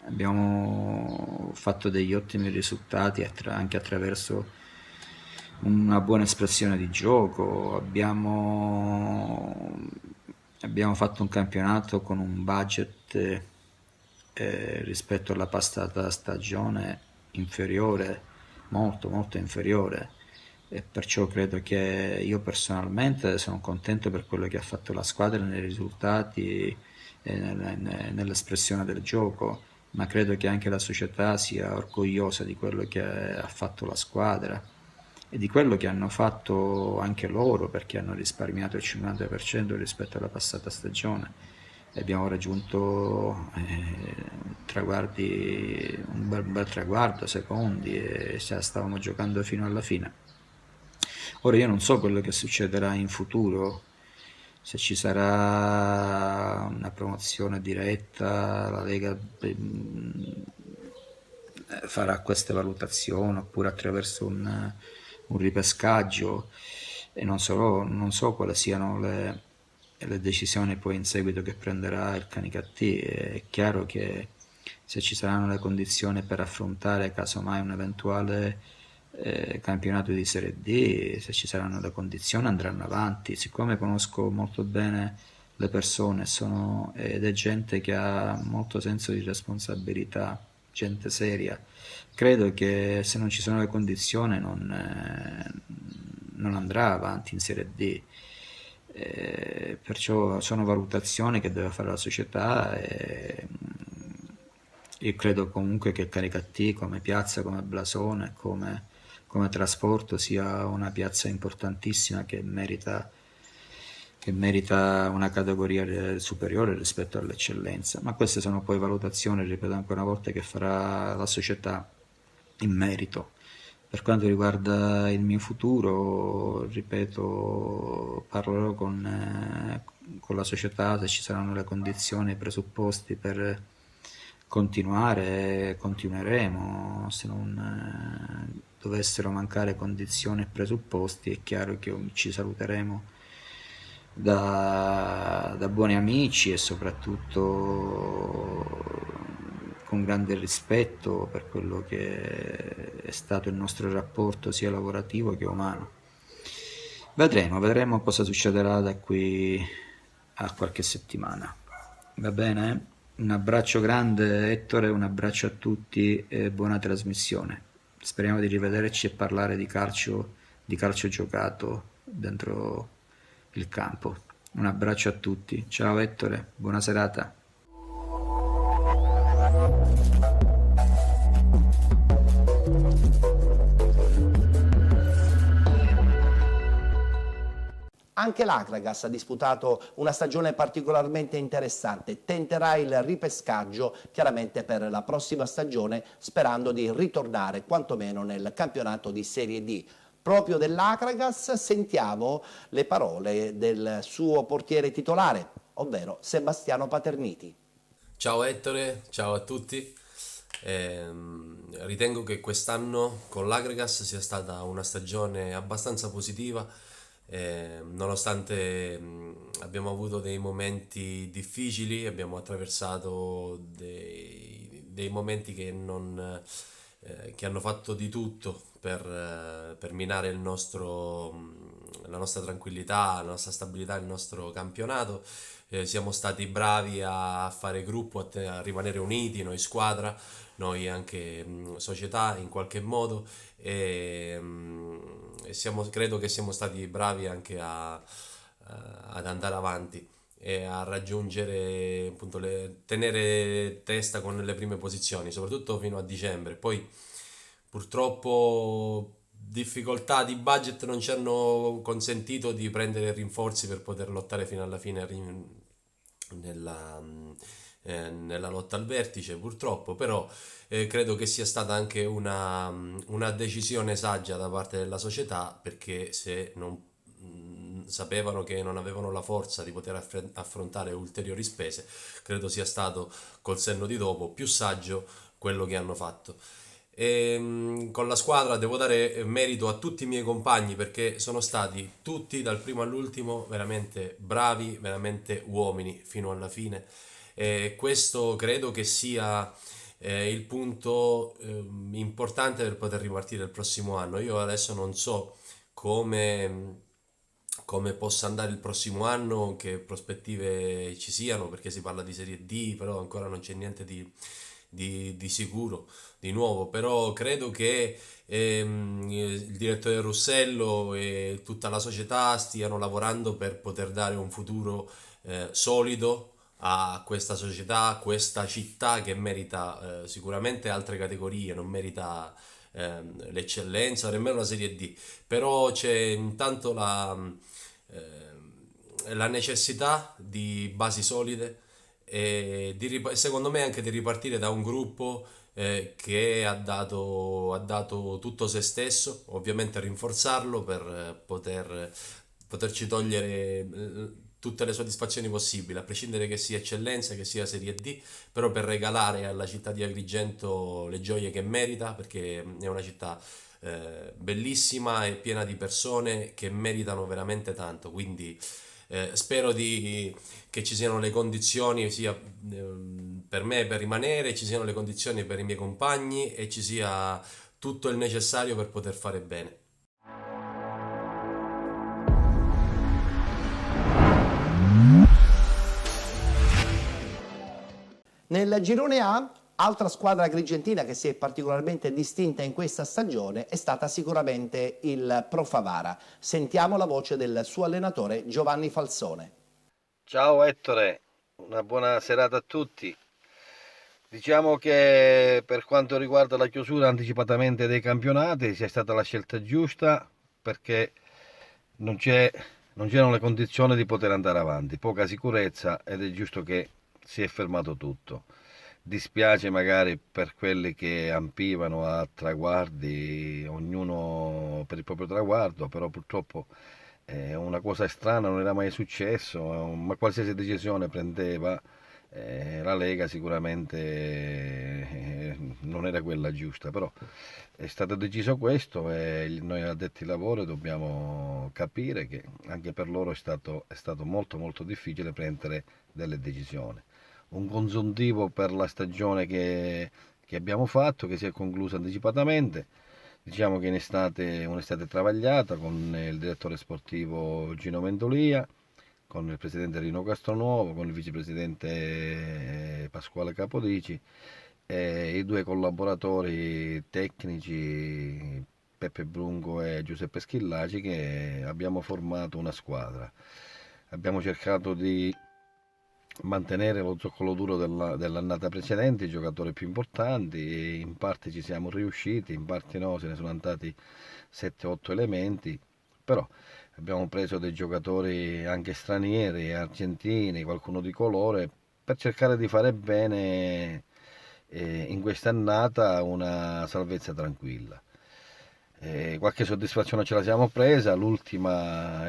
abbiamo fatto degli ottimi risultati anche attraverso una buona espressione di gioco, abbiamo fatto un campionato con un budget rispetto alla passata stagione inferiore, molto molto inferiore, e perciò credo che io personalmente sono contento per quello che ha fatto la squadra nei risultati e nell'espressione del gioco, ma credo che anche la società sia orgogliosa di quello che ha fatto la squadra e di quello che hanno fatto anche loro, perché hanno risparmiato il 50% rispetto alla passata stagione. Abbiamo raggiunto traguardi, un bel traguardo, secondi, e stavamo giocando fino alla fine. Ora io non so quello che succederà in futuro, se ci sarà una promozione diretta, la Lega farà queste valutazioni oppure attraverso un ripescaggio, e non so quali siano le decisioni poi in seguito che prenderà il Canicattì. È chiaro che se ci saranno le condizioni per affrontare casomai un eventuale campionato di Serie D, se ci saranno le condizioni andranno avanti. Siccome conosco molto bene le persone ed è gente che ha molto senso di responsabilità, gente seria, credo che se non ci sono le condizioni non andrà avanti in Serie D. Perciò sono valutazioni che deve fare la società, e io credo comunque che Canicattì come piazza, come blasone, come trasporto sia una piazza importantissima che merita una categoria superiore rispetto all'eccellenza, ma queste sono poi valutazioni, ripeto ancora una volta, che farà la società in merito. Per quanto riguarda il mio futuro, ripeto, parlerò con la società, se ci saranno le condizioni e i presupposti per continuare, continueremo. Se non dovessero mancare condizioni e presupposti, è chiaro che ci saluteremo da buoni amici, e soprattutto con grande rispetto per quello che è stato il nostro rapporto sia lavorativo che umano. Vedremo cosa succederà da qui a qualche settimana. Va bene? Un abbraccio grande, Ettore, un abbraccio a tutti e buona trasmissione. Speriamo di rivederci e parlare di calcio giocato dentro il campo. Un abbraccio a tutti. Ciao Ettore, buona serata. Anche l'Akragas ha disputato una stagione particolarmente interessante, tenterà il ripescaggio chiaramente per la prossima stagione, sperando di ritornare quantomeno nel campionato di Serie D. Proprio dell'Akragas sentiamo le parole del suo portiere titolare, ovvero Sebastiano Paterniti. Ciao Ettore, ciao a tutti. Ritengo che quest'anno con l'Agragas sia stata una stagione abbastanza positiva, nonostante abbiamo avuto dei momenti difficili, abbiamo attraversato dei momenti che hanno fatto di tutto per minare la nostra tranquillità, la nostra stabilità, il nostro campionato. Siamo stati bravi a fare gruppo, a rimanere uniti, noi squadra, noi anche società in qualche modo, e credo che siamo stati bravi anche ad andare avanti e a raggiungere, appunto, tenere testa con le prime posizioni, soprattutto fino a dicembre. Poi purtroppo difficoltà di budget non ci hanno consentito di prendere rinforzi per poter lottare fino alla fine nella lotta al vertice, purtroppo, però credo che sia stata anche una decisione saggia da parte della società, perché se non sapevano che non avevano la forza di poter affrontare ulteriori spese, credo sia stato col senno di dopo più saggio quello che hanno fatto. Con la squadra devo dare merito a tutti i miei compagni, perché sono stati tutti dal primo all'ultimo veramente bravi, veramente uomini fino alla fine, e questo credo che sia il punto importante per poter ripartire il prossimo anno. Io adesso non so come possa andare il prossimo anno, che prospettive ci siano, perché si parla di Serie D, però ancora non c'è niente di sicuro, di nuovo. Però credo che il direttore Russello e tutta la società stiano lavorando per poter dare un futuro solido a questa società, a questa città che merita sicuramente altre categorie, non merita l'eccellenza, nemmeno la Serie D, però c'è intanto la necessità di basi solide e secondo me anche di ripartire da un gruppo che ha dato tutto se stesso, ovviamente rinforzarlo per poterci togliere tutte le soddisfazioni possibili, a prescindere che sia eccellenza, che sia Serie D, però per regalare alla città di Agrigento le gioie che merita, perché è una città bellissima e piena di persone che meritano veramente tanto. Quindi spero che ci siano le condizioni sia per me per rimanere, ci siano le condizioni per i miei compagni e ci sia tutto il necessario per poter fare bene. Nel girone A, altra squadra agrigentina che si è particolarmente distinta in questa stagione è stata sicuramente il Pro Favara. Sentiamo la voce del suo allenatore Giovanni Falsone. Ciao Ettore, una buona serata a tutti. Diciamo che per quanto riguarda la chiusura anticipatamente dei campionati sia stata la scelta giusta, perché non c'erano le condizioni di poter andare avanti, poca sicurezza, ed è giusto che si è fermato tutto. Dispiace magari per quelli che ampivano a traguardi, ognuno per il proprio traguardo, però purtroppo è una cosa strana, non era mai successo, ma qualsiasi decisione prendeva la Lega sicuramente non era quella giusta, però è stato deciso questo e noi addetti ai lavori dobbiamo capire che anche per loro è stato molto molto difficile prendere delle decisioni. Un consuntivo per la stagione che abbiamo fatto, che si è conclusa anticipatamente. Diciamo che un'estate travagliata con il direttore sportivo Gino Mendolia, con il presidente Rino Castronuovo, con il vicepresidente Pasquale Capodici e i due collaboratori tecnici Peppe Brungo e Giuseppe Schillaci, che abbiamo formato una squadra. Abbiamo cercato di mantenere lo zoccolo duro dell'annata precedente, i giocatori più importanti, e in parte ci siamo riusciti, in parte no, se ne sono andati 7-8 elementi, però abbiamo preso dei giocatori anche stranieri, argentini, qualcuno di colore, per cercare di fare bene in quest'annata una salvezza tranquilla. Qualche soddisfazione ce la siamo presa, l'ultima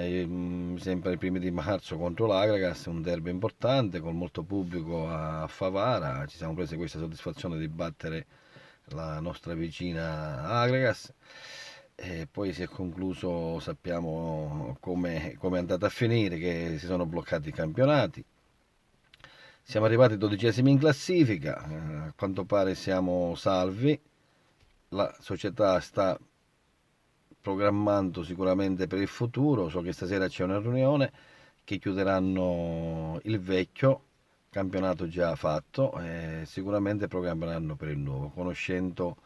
sempre ai primi di marzo contro l'Agragas, un derby importante con molto pubblico a Favara. Ci siamo presi questa soddisfazione di battere la nostra vicina Agragas e poi si è concluso, sappiamo come è andata a finire, che si sono bloccati i campionati. Siamo arrivati 12esimi in classifica, a quanto pare siamo salvi, la società sta programmando sicuramente per il futuro. So che stasera c'è una riunione che chiuderanno il vecchio campionato già fatto e sicuramente programmeranno per il nuovo, conoscendo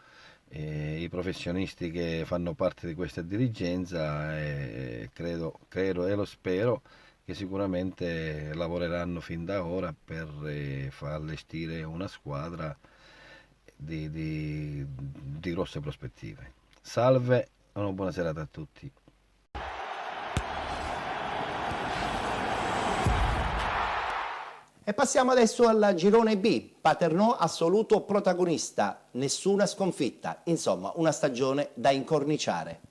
i professionisti che fanno parte di questa dirigenza, e credo e lo spero che sicuramente lavoreranno fin da ora per far allestire una squadra di grosse prospettive. Salve. Una buona serata a tutti. E passiamo adesso al girone B, Paternò assoluto protagonista, nessuna sconfitta, insomma una stagione da incorniciare.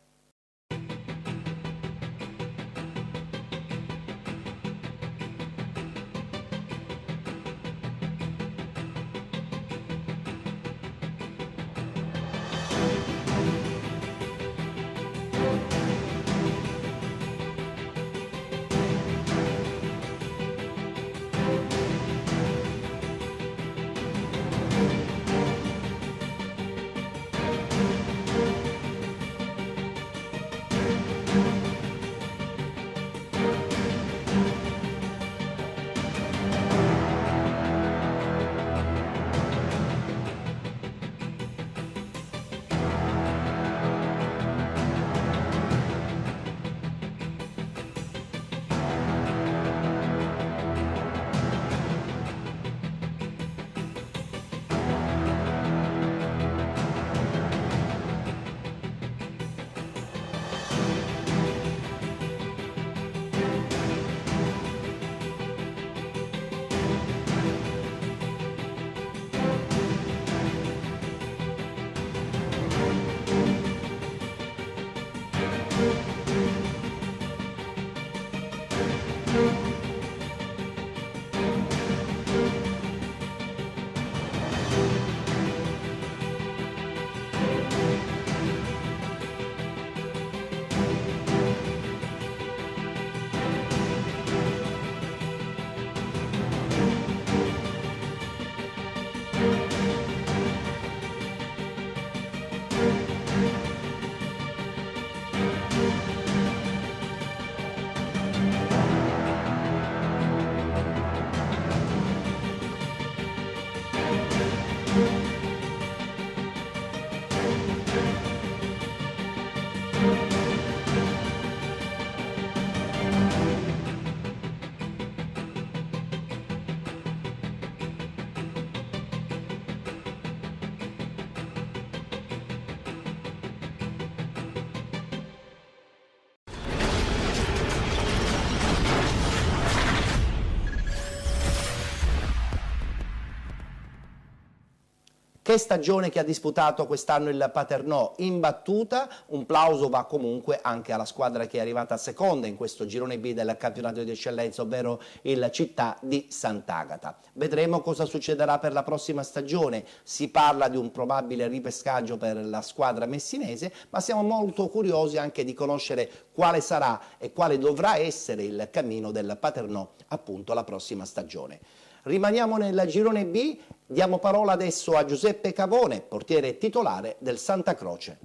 Che stagione che ha disputato quest'anno il Paternò, imbattuta, un plauso va comunque anche alla squadra che è arrivata seconda in questo girone B del campionato di eccellenza, ovvero il Città di Sant'Agata. Vedremo cosa succederà per la prossima stagione, si parla di un probabile ripescaggio per la squadra messinese, ma siamo molto curiosi anche di conoscere quale sarà e quale dovrà essere il cammino del Paternò appunto la prossima stagione. Rimaniamo nel girone B, diamo parola adesso a Giuseppe Cavone, portiere titolare del Santa Croce.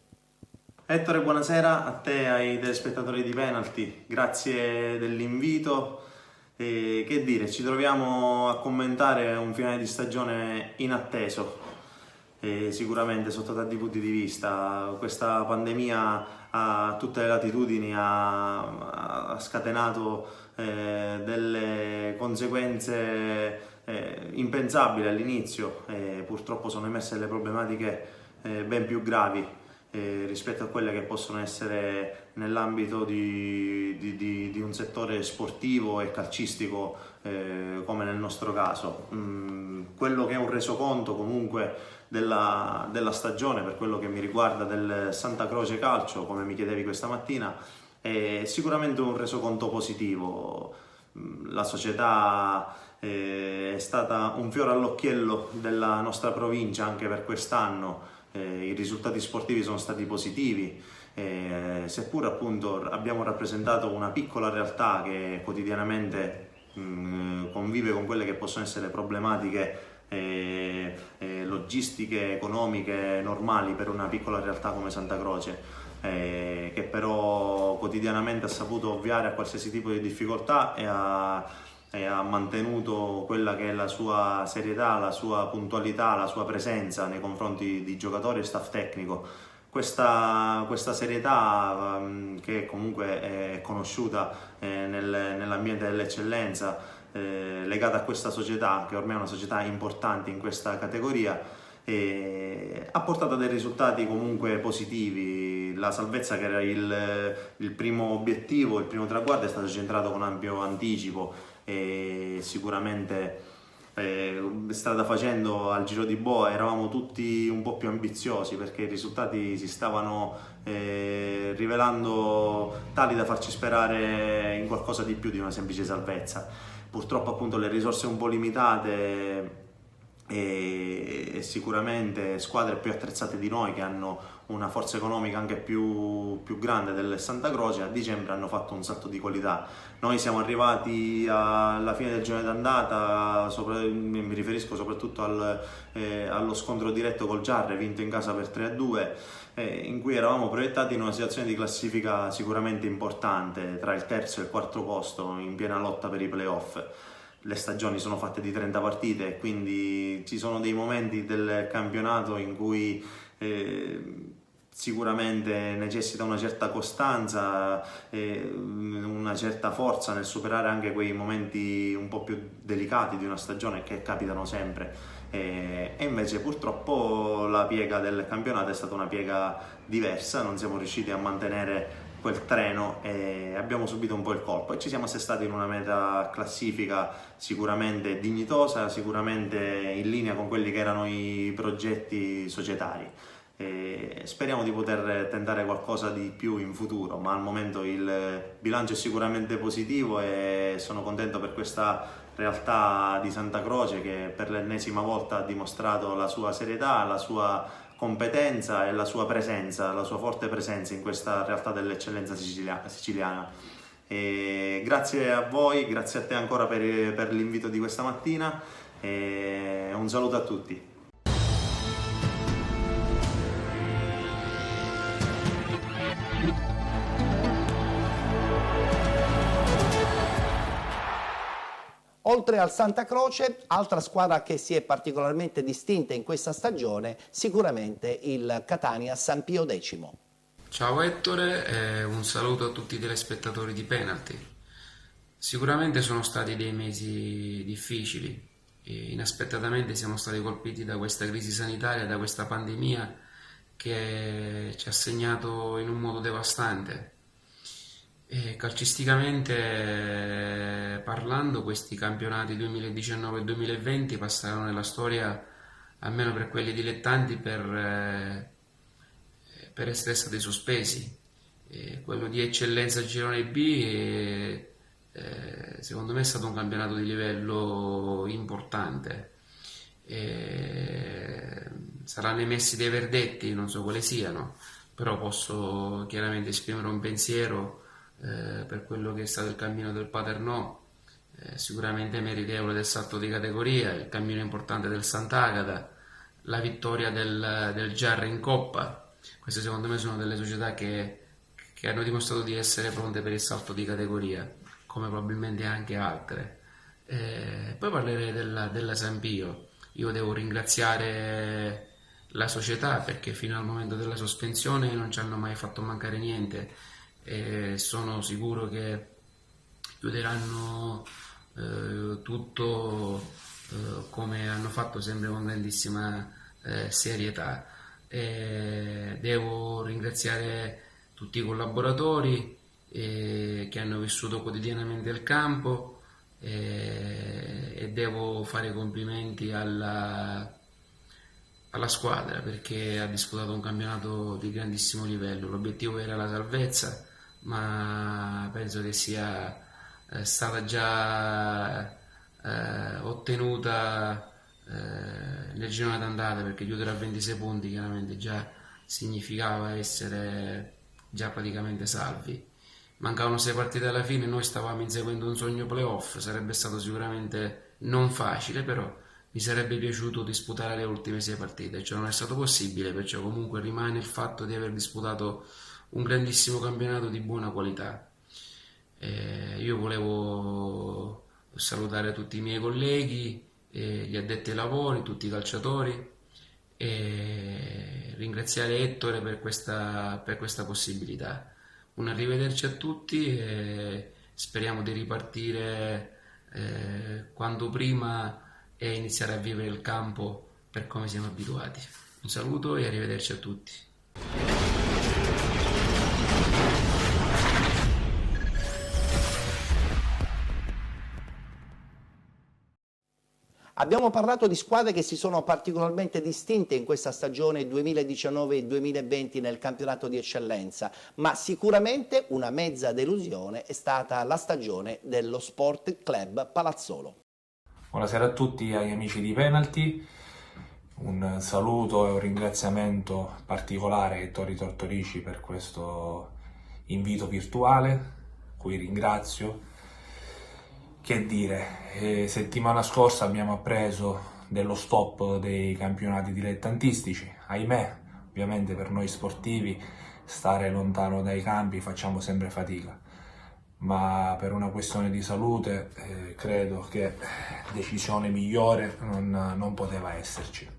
Ettore, buonasera a te e ai telespettatori di Penalty, grazie dell'invito. Che dire, ci troviamo a commentare un finale di stagione inatteso, sicuramente sotto tanti punti di vista. Questa pandemia a tutte le latitudini ha scatenato delle conseguenze impensabili all'inizio, purtroppo sono emerse delle problematiche ben più gravi rispetto a quelle che possono essere nell'ambito di un settore sportivo e calcistico come nel nostro caso. Quello che è un resoconto comunque della stagione, per quello che mi riguarda, del Santa Croce Calcio, come mi chiedevi questa mattina, è sicuramente un resoconto positivo. La società è stata un fiore all'occhiello della nostra provincia anche per quest'anno. I risultati sportivi sono stati positivi, seppur appunto abbiamo rappresentato una piccola realtà che quotidianamente convive con quelle che possono essere problematiche logistiche, economiche normali per una piccola realtà come Santa Croce, che però quotidianamente ha saputo ovviare a qualsiasi tipo di difficoltà e ha mantenuto quella che è la sua serietà, la sua puntualità, la sua presenza nei confronti di giocatori e staff tecnico. Questa serietà che comunque è conosciuta nell'ambiente dell'eccellenza, legata a questa società, che ormai è una società importante in questa categoria, ha portato a dei risultati comunque positivi. La salvezza, che era il primo obiettivo, il primo traguardo, è stato centrato con ampio anticipo e sicuramente strada facendo al Giro di Boa eravamo tutti un po' più ambiziosi perché i risultati si stavano rivelando tali da farci sperare in qualcosa di più di una semplice salvezza. Purtroppo appunto le risorse un po' limitate e sicuramente squadre più attrezzate di noi che hanno una forza economica anche più grande del Santa Croce a dicembre hanno fatto un salto di qualità. Noi siamo arrivati alla fine del girone d'andata, mi riferisco soprattutto allo scontro diretto col Giarre vinto in casa per 3-2, in cui eravamo proiettati in una situazione di classifica sicuramente importante tra il terzo e il quarto posto in piena lotta per i playoff. Le stagioni sono fatte di 30 partite e quindi ci sono dei momenti del campionato in cui sicuramente necessita una certa costanza e una certa forza nel superare anche quei momenti un po' più delicati di una stagione che capitano sempre. E invece purtroppo la piega del campionato è stata una piega diversa, non siamo riusciti a mantenere quel treno e abbiamo subito un po' il colpo e ci siamo assestati in una meta classifica sicuramente dignitosa, sicuramente in linea con quelli che erano i progetti societari. E speriamo di poter tentare qualcosa di più in futuro, ma al momento il bilancio è sicuramente positivo e sono contento per questa realtà di Santa Croce che per l'ennesima volta ha dimostrato la sua serietà, la sua competenza e la sua presenza, la sua forte presenza in questa realtà dell'eccellenza siciliana. E grazie a voi, grazie a te ancora per l'invito di questa mattina e un saluto a tutti. Oltre al Santa Croce, altra squadra che si è particolarmente distinta in questa stagione, sicuramente il Catania San Pio X. Ciao Ettore e un saluto a tutti i telespettatori di Penalty. Sicuramente sono stati dei mesi difficili e inaspettatamente siamo stati colpiti da questa crisi sanitaria, da questa pandemia che ci ha segnato in un modo devastante. E calcisticamente parlando, questi campionati 2019 e 2020 passarono nella storia, almeno per quelli dilettanti, per essere stati sospesi. Quello di eccellenza girone B secondo me è stato un campionato di livello importante. Saranno emessi dei verdetti, non so quali siano, però posso chiaramente esprimere un pensiero per quello che è stato il cammino del Paternò, sicuramente meritevole del salto di categoria, il cammino importante del Sant'Agata, la vittoria del Giarre in Coppa. Queste secondo me sono delle società che hanno dimostrato di essere pronte per il salto di categoria, come probabilmente anche altre. Poi parlerei della San Pio. Io devo ringraziare la società perché fino al momento della sospensione non ci hanno mai fatto mancare niente. E sono sicuro che chiuderanno tutto come hanno fatto sempre con grandissima serietà. Devo ringraziare tutti i collaboratori che hanno vissuto quotidianamente il campo e devo fare complimenti alla squadra perché ha disputato un campionato di grandissimo livello. L'obiettivo era la salvezza, ma penso che sia stata già ottenuta nel girone d'andata, perché chiudere a 26 punti chiaramente già significava essere già praticamente salvi. Mancavano 6 partite alla fine, noi stavamo inseguendo un sogno playoff, sarebbe stato sicuramente non facile, però mi sarebbe piaciuto disputare le ultime 6 partite, cioè non è stato possibile, perciò comunque rimane il fatto di aver disputato un grandissimo campionato di buona qualità. Io volevo salutare tutti i miei colleghi, gli addetti ai lavori, tutti i calciatori e ringraziare Ettore per questa possibilità. Un arrivederci a tutti e speriamo di ripartire quanto prima e iniziare a vivere il campo per come siamo abituati. Un saluto e arrivederci a tutti. Abbiamo parlato di squadre che si sono particolarmente distinte in questa stagione 2019-2020 nel campionato di eccellenza, ma sicuramente una mezza delusione è stata la stagione dello Sport Club Palazzolo. Buonasera a tutti, agli amici di Penalty. Un saluto e un ringraziamento particolare a Ettore Tortorici per questo invito virtuale, cui ringrazio. Che dire, settimana scorsa abbiamo appreso dello stop dei campionati dilettantistici. Ahimè, ovviamente per noi sportivi stare lontano dai campi facciamo sempre fatica, ma per una questione di salute credo che decisione migliore non poteva esserci.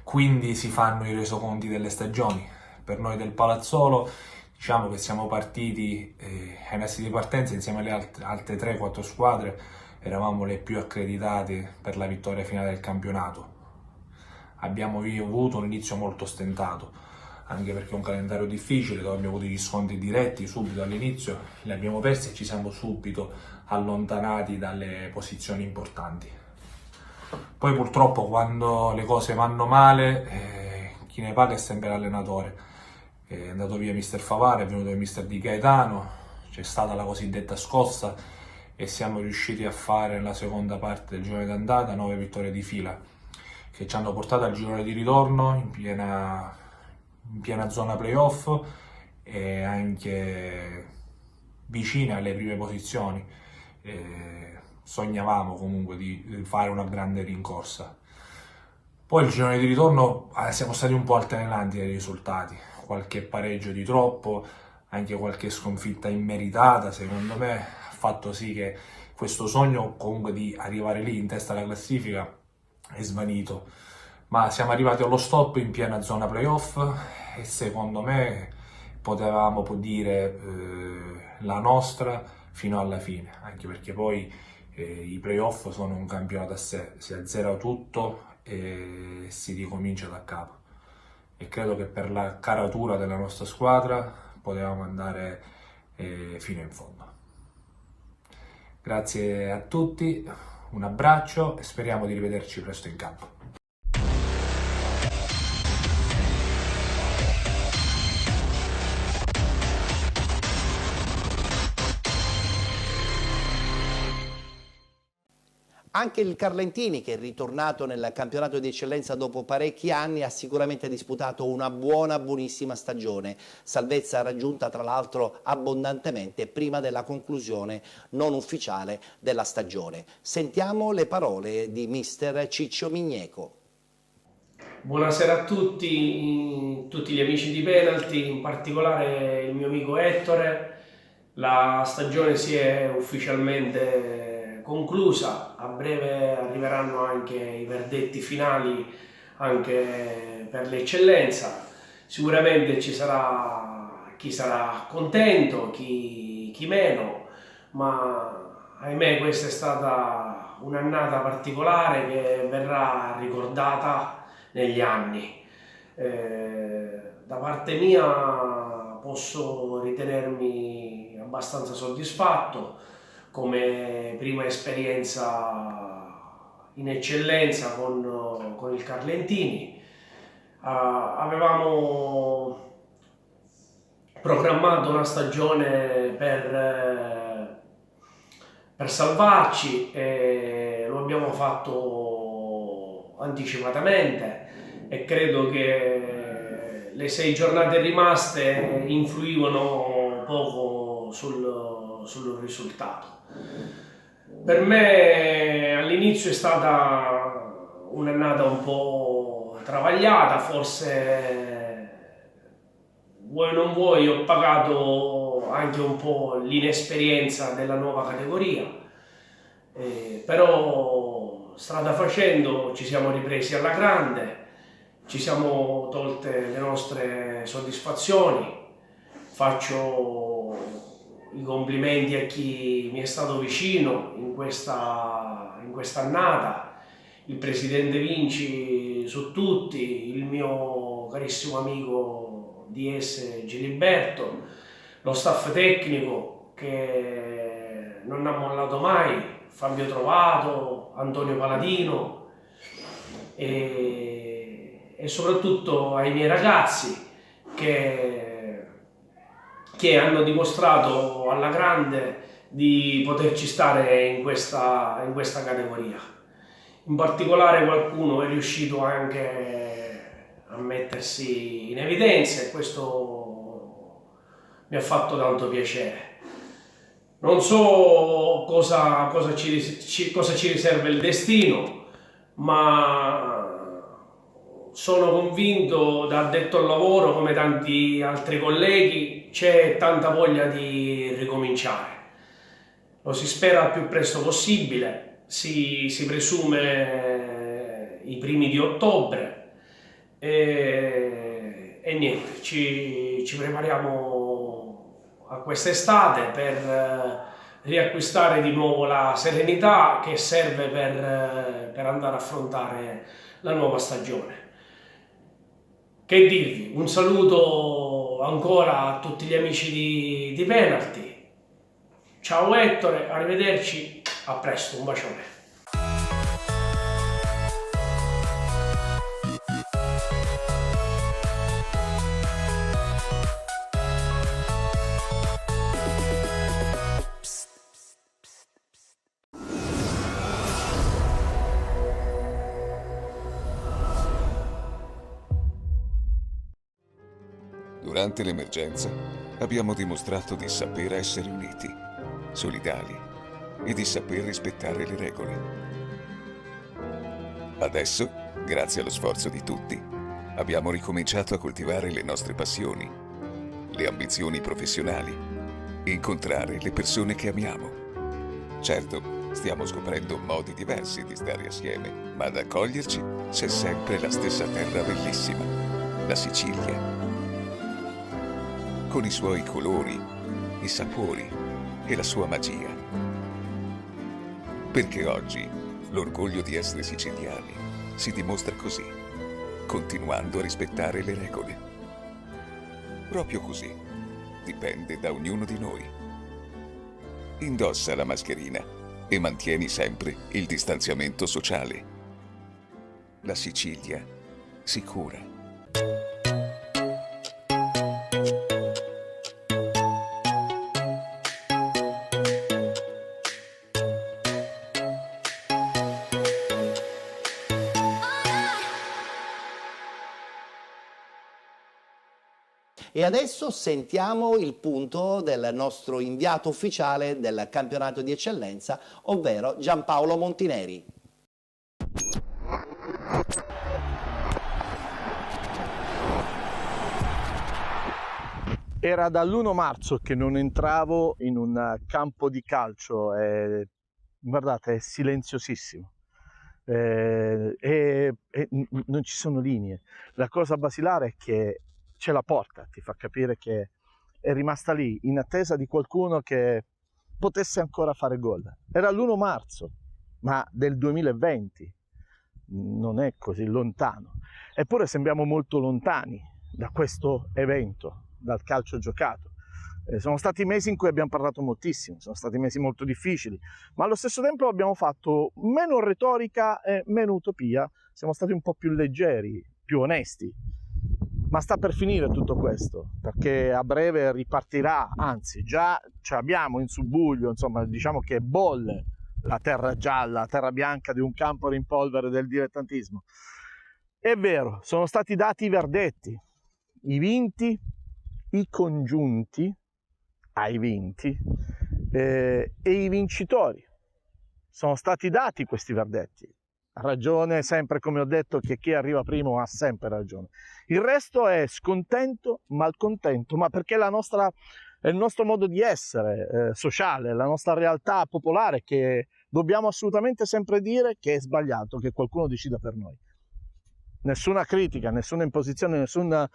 Quindi si fanno i resoconti delle stagioni. Per noi del Palazzolo diciamo che siamo partiti ai nastri di partenza insieme alle altre 3-4 squadre, eravamo le più accreditate per la vittoria finale del campionato. Abbiamo avuto un inizio molto stentato, anche perché è un calendario difficile dove abbiamo avuto gli scontri diretti subito all'inizio, li abbiamo persi e ci siamo subito allontanati dalle posizioni importanti. Poi purtroppo quando le cose vanno male chi ne paga è sempre l'allenatore. È andato via mister Favara, è venuto il mister Di Gaetano, c'è stata la cosiddetta scossa e siamo riusciti a fare nella seconda parte del girone d'andata 9 vittorie di fila che ci hanno portato al girone di ritorno in piena zona playoff e anche vicine alle prime posizioni. Sognavamo comunque di fare una grande rincorsa. Poi il girone di ritorno siamo stati un po' altalenanti nei risultati, qualche pareggio di troppo, anche qualche sconfitta immeritata secondo me ha fatto sì che questo sogno comunque di arrivare lì in testa alla classifica è svanito, ma siamo arrivati allo stop in piena zona playoff e secondo me potevamo dire la nostra fino alla fine, anche perché poi i playoff sono un campionato a sé, si azzera tutto e si ricomincia da capo e credo che per la caratura della nostra squadra potevamo andare fino in fondo. Grazie a tutti, un abbraccio e speriamo di rivederci presto in campo. Anche il Carlentini, che è ritornato nel campionato di eccellenza dopo parecchi anni, ha sicuramente disputato una buonissima stagione, salvezza raggiunta tra l'altro abbondantemente prima della conclusione non ufficiale della stagione. Sentiamo le parole di mister Ciccio Migneco. Buonasera a tutti gli amici di Penalty, in particolare il mio amico Ettore. La stagione si è ufficialmente conclusa, a breve arriveranno anche i verdetti finali anche per l'eccellenza. Sicuramente ci sarà chi sarà contento, chi meno, ma ahimè questa è stata un'annata particolare che verrà ricordata negli anni. Da parte mia posso ritenermi abbastanza soddisfatto come prima esperienza in eccellenza con il Carlentini. Avevamo programmato una stagione per salvarci e lo abbiamo fatto anticipatamente e credo che le 6 giornate rimaste influivano poco sul risultato. Per me all'inizio è stata un'annata un po' travagliata, forse vuoi non vuoi ho pagato anche un po' l'inesperienza della nuova categoria, però strada facendo ci siamo ripresi alla grande, ci siamo tolte le nostre soddisfazioni, faccio i complimenti a chi mi è stato vicino in questa annata, il presidente Vinci su tutti, il mio carissimo amico DS Giliberto, lo staff tecnico che non ha mollato mai, Fabio Trovato, Antonio Paladino e soprattutto ai miei ragazzi che hanno dimostrato alla grande di poterci stare in questa categoria. In particolare qualcuno è riuscito anche a mettersi in evidenza e questo mi ha fatto tanto piacere. Non so cosa ci riserva il destino, ma sono convinto, da addetto al lavoro come tanti altri colleghi, c'è tanta voglia di ricominciare. Lo si spera il più presto possibile, si presume i primi di ottobre e niente, ci prepariamo a quest'estate per riacquistare di nuovo la serenità che serve per andare a affrontare la nuova stagione. Che dirvi, un saluto ancora a tutti gli amici di Penalty. Ciao Ettore, arrivederci, a presto, un bacione. Durante l'emergenza abbiamo dimostrato di saper essere uniti, solidali e di saper rispettare le regole. Adesso, grazie allo sforzo di tutti, abbiamo ricominciato a coltivare le nostre passioni, le ambizioni professionali, e incontrare le persone che amiamo. Certo, stiamo scoprendo modi diversi di stare assieme, ma ad accoglierci c'è sempre la stessa terra bellissima, la Sicilia. Con i suoi colori, i sapori e la sua magia. Perché oggi l'orgoglio di essere siciliani si dimostra così, continuando a rispettare le regole. Proprio così, dipende da ognuno di noi. Indossa la mascherina e mantieni sempre il distanziamento sociale. La Sicilia sicura. E adesso sentiamo il punto del nostro inviato ufficiale del campionato di eccellenza, ovvero Giampaolo Montineri. Era dall'1 marzo che non entravo in un campo di calcio e guardate, è silenziosissimo. E non ci sono linee. La cosa basilare è che c'è la porta, ti fa capire che è rimasta lì in attesa di qualcuno che potesse ancora fare gol. Era l'1 marzo, ma del 2020, non è così lontano. Eppure sembriamo molto lontani da questo evento, dal calcio giocato. Sono stati mesi in cui abbiamo parlato moltissimo, sono stati mesi molto difficili, ma allo stesso tempo abbiamo fatto meno retorica e meno utopia, siamo stati un po' più leggeri, più onesti. Ma sta per finire tutto questo, perché a breve ripartirà, anzi già abbiamo in subbuglio, insomma diciamo che bolle la terra gialla, la terra bianca di un campo in polvere del dilettantismo. È vero, sono stati dati i verdetti, i vinti, i congiunti ai vinti e i vincitori. Sono stati dati questi verdetti. Ragione sempre, come ho detto, che chi arriva primo ha sempre ragione. Il resto è scontento, malcontento, ma perché è il nostro modo di essere sociale, la nostra realtà popolare, che dobbiamo assolutamente sempre dire che è sbagliato, che qualcuno decida per noi. Nessuna critica, nessuna imposizione, nessun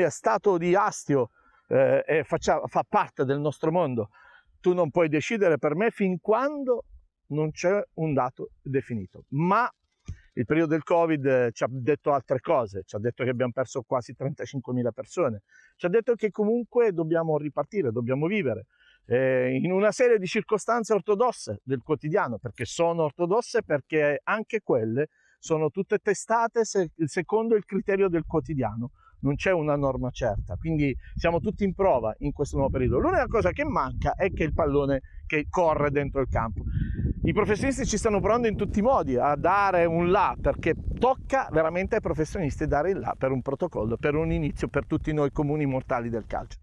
stato di astio fa parte del nostro mondo. Tu non puoi decidere per me fin quando non c'è un dato definito. Ma il periodo del Covid ci ha detto altre cose, ci ha detto che abbiamo perso quasi 35.000 persone, ci ha detto che comunque dobbiamo ripartire, dobbiamo vivere. in una serie di circostanze ortodosse del quotidiano, perché sono ortodosse, perché anche quelle sono tutte testate secondo il criterio del quotidiano, non c'è una norma certa, quindi siamo tutti in prova in questo nuovo periodo. L'unica cosa che manca è che il pallone che corre dentro il campo. I professionisti ci stanno provando in tutti i modi a dare un là, perché tocca veramente ai professionisti dare il là per un protocollo, per un inizio per tutti noi comuni mortali del calcio.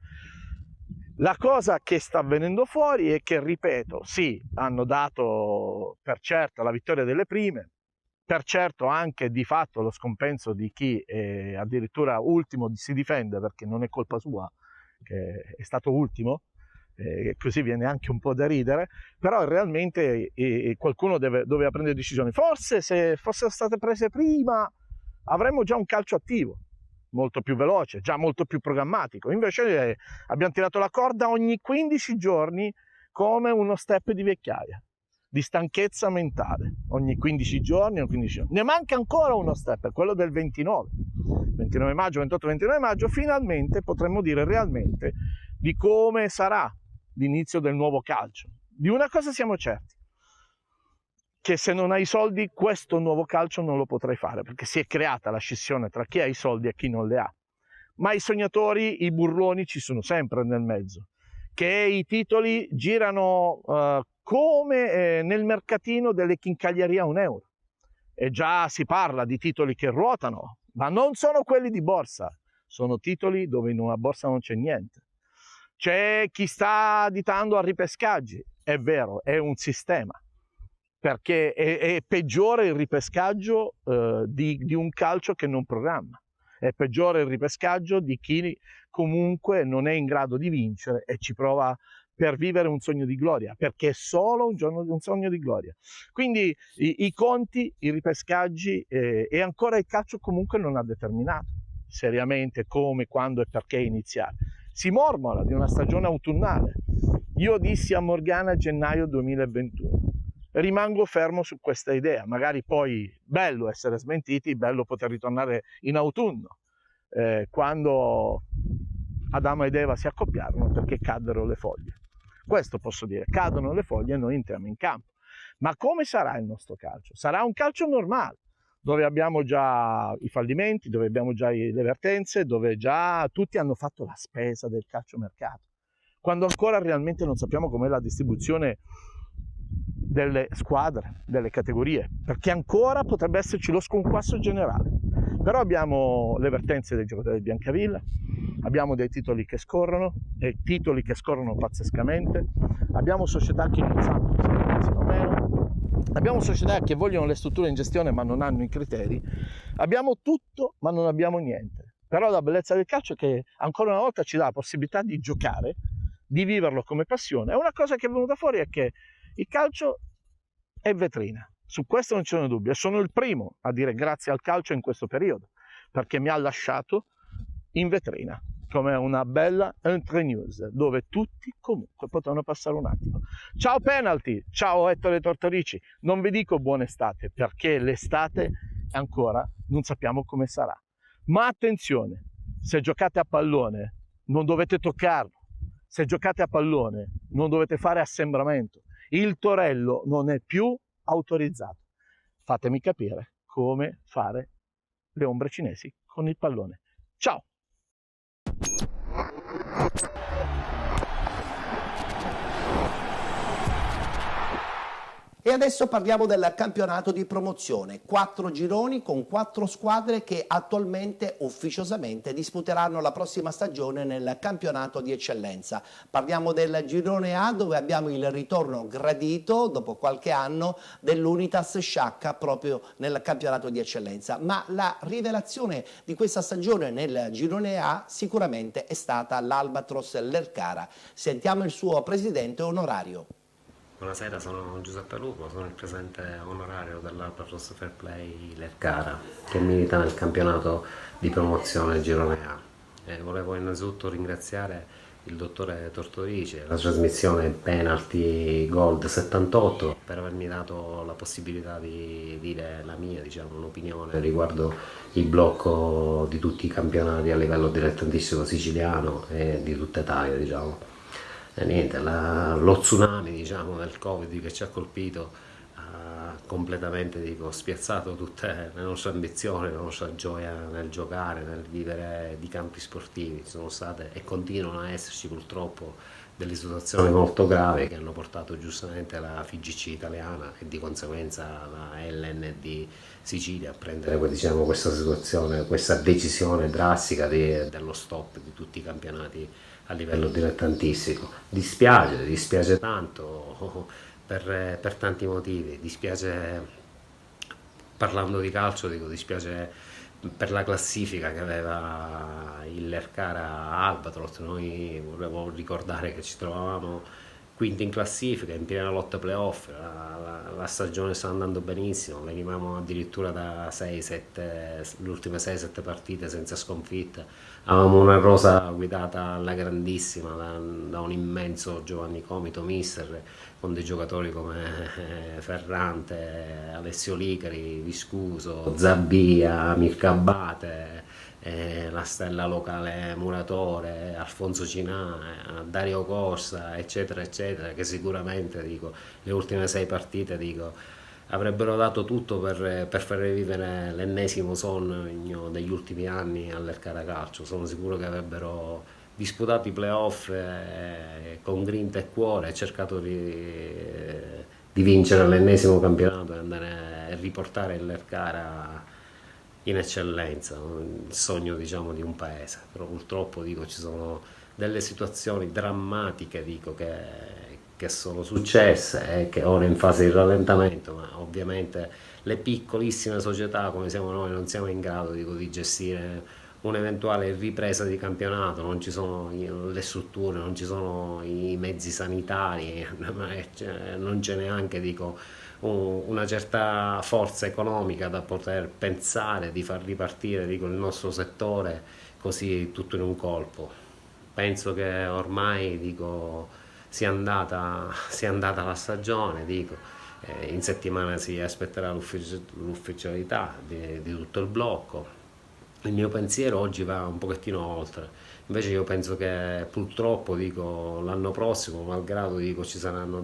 La cosa che sta venendo fuori è che, ripeto, sì, hanno dato per certo la vittoria delle prime, per certo anche di fatto lo scompenso di chi addirittura ultimo si difende, perché non è colpa sua che è stato ultimo, così viene anche un po' da ridere, però realmente qualcuno doveva prendere decisioni. Forse se fossero state prese prima avremmo già un calcio attivo, molto più veloce, già molto più programmatico. Invece abbiamo tirato la corda ogni 15 giorni come uno step di vecchiaia, di stanchezza mentale, ogni 15 giorni. Ne manca ancora uno step, quello del 29 maggio, 28-29 maggio, finalmente potremmo dire realmente di come sarà l'inizio del nuovo calcio. Di una cosa siamo certi, che se non hai i soldi questo nuovo calcio non lo potrai fare, perché si è creata la scissione tra chi ha i soldi e chi non li ha. Ma i sognatori, i burloni ci sono sempre nel mezzo, che i titoli girano come nel mercatino delle chincaglierie a €1. E già si parla di titoli che ruotano, ma non sono quelli di borsa, sono titoli dove in una borsa non c'è niente. C'è chi sta additando a ripescaggi, è vero, è un sistema, perché è peggiore il ripescaggio di un calcio che non programma, è peggiore il ripescaggio di chi comunque non è in grado di vincere e ci prova per vivere un sogno di gloria, perché è solo un sogno di gloria. Quindi i conti, i ripescaggi e ancora il calcio comunque non ha determinato seriamente come, quando e perché iniziare. Si mormola di una stagione autunnale. Io dissi a Morgana gennaio 2021. Rimango fermo su questa idea. Magari poi bello essere smentiti, bello poter ritornare in autunno, quando Adamo ed Eva si accoppiarono, perché caddero le foglie. Questo posso dire, cadono le foglie e noi entriamo in campo. Ma come sarà il nostro calcio? Sarà un calcio normale, dove abbiamo già i fallimenti, dove abbiamo già le vertenze, dove già tutti hanno fatto la spesa del calciomercato, quando ancora realmente non sappiamo com'è la distribuzione delle squadre, delle categorie, perché ancora potrebbe esserci lo sconquasso generale. Però abbiamo le vertenze dei giocatori del Biancavilla, abbiamo dei titoli che scorrono, e titoli che scorrono pazzescamente, abbiamo società che non sanno se iniziano o meno, abbiamo società che vogliono le strutture in gestione ma non hanno i criteri, abbiamo tutto ma non abbiamo niente. Però la bellezza del calcio è che ancora una volta ci dà la possibilità di giocare, di viverlo come passione. E una cosa che è venuta fuori è che il calcio è vetrina, su questo non c'è dubbio, e sono il primo a dire grazie al calcio in questo periodo, perché mi ha lasciato in vetrina come una bella entry news dove tutti comunque potranno passare un attimo. Ciao Penalty, ciao Ettore Tortorici, non vi dico buona estate perché l'estate ancora non sappiamo come sarà, ma attenzione, se giocate a pallone non dovete toccarlo, se giocate a pallone non dovete fare assembramento, il torello non è più autorizzato. Fatemi capire come fare le ombre cinesi con il pallone. Ciao! E adesso parliamo del campionato di promozione, 4 gironi con 4 squadre che attualmente ufficiosamente disputeranno la prossima stagione nel campionato di eccellenza. Parliamo del girone A dove abbiamo il ritorno gradito dopo qualche anno dell'Unitas Sciacca proprio nel campionato di eccellenza, ma la rivelazione di questa stagione nel girone A sicuramente è stata l'Albatros Lercara. Sentiamo il suo presidente onorario. Buonasera, sono Giuseppe Lupo, sono il presidente onorario dell'Albatros Fair Play Lercara che milita nel campionato di promozione Girone A. Volevo innanzitutto ringraziare il dottore Tortorici e la trasmissione Penalty Gold 78 per avermi dato la possibilità di dire la mia, un'opinione riguardo il blocco di tutti i campionati a livello dilettantistico siciliano e di tutta Italia, E niente, lo tsunami, diciamo, del Covid che ci ha colpito ha completamente, dico, spiazzato tutte le nostre ambizioni, la nostra gioia nel giocare, nel vivere di campi sportivi. Ci sono state e continuano a esserci purtroppo delle situazioni molto gravi che hanno portato giustamente la FIGC italiana e di conseguenza la LND Sicilia a prendere, diciamo, questa situazione, questa decisione drastica dello stop di tutti i campionati a livello dilettantistico. Dispiace tanto per tanti motivi, dispiace, parlando di calcio, dico, dispiace per la classifica che aveva il Lercara Albatros. Noi volevo ricordare che ci trovavamo quinti in classifica, in piena lotta playoff, la stagione sta andando benissimo, venivamo addirittura da le ultime 6-7 partite senza sconfitta, avevamo una rosa guidata alla grandissima da un immenso Giovanni Comito, mister, con dei giocatori come Ferrante, Alessio Licari, Viscuso, Zabbia, Mirka Abate, la stella locale Muratore, Alfonso Cinà, Dario Corsa, eccetera eccetera, che sicuramente, dico, le ultime 6 partite, dico, avrebbero dato tutto per far rivivere l'ennesimo sogno degli ultimi anni all'Ercara Calcio. Sono sicuro che avrebbero disputato i playoff con grinta e cuore e cercato di vincere l'ennesimo campionato e andare a riportare l'Ercara in eccellenza, il sogno, diciamo, di un paese. Però purtroppo, dico, ci sono delle situazioni drammatiche, dico, che sono successe e che ora in fase di rallentamento, ma ovviamente le piccolissime società come siamo noi non siamo in grado, dico, di gestire un'eventuale ripresa di campionato. Non ci sono le strutture, non ci sono i mezzi sanitari, non c'è neanche, dico, una certa forza economica da poter pensare di far ripartire, dico, il nostro settore così tutto in un colpo. Penso che ormai, dico, sia andata la stagione, dico, in settimana si aspetterà l'ufficialità di tutto il blocco. Il mio pensiero oggi va un pochettino oltre, invece io penso che purtroppo, dico, l'anno prossimo, malgrado, dico, ci saranno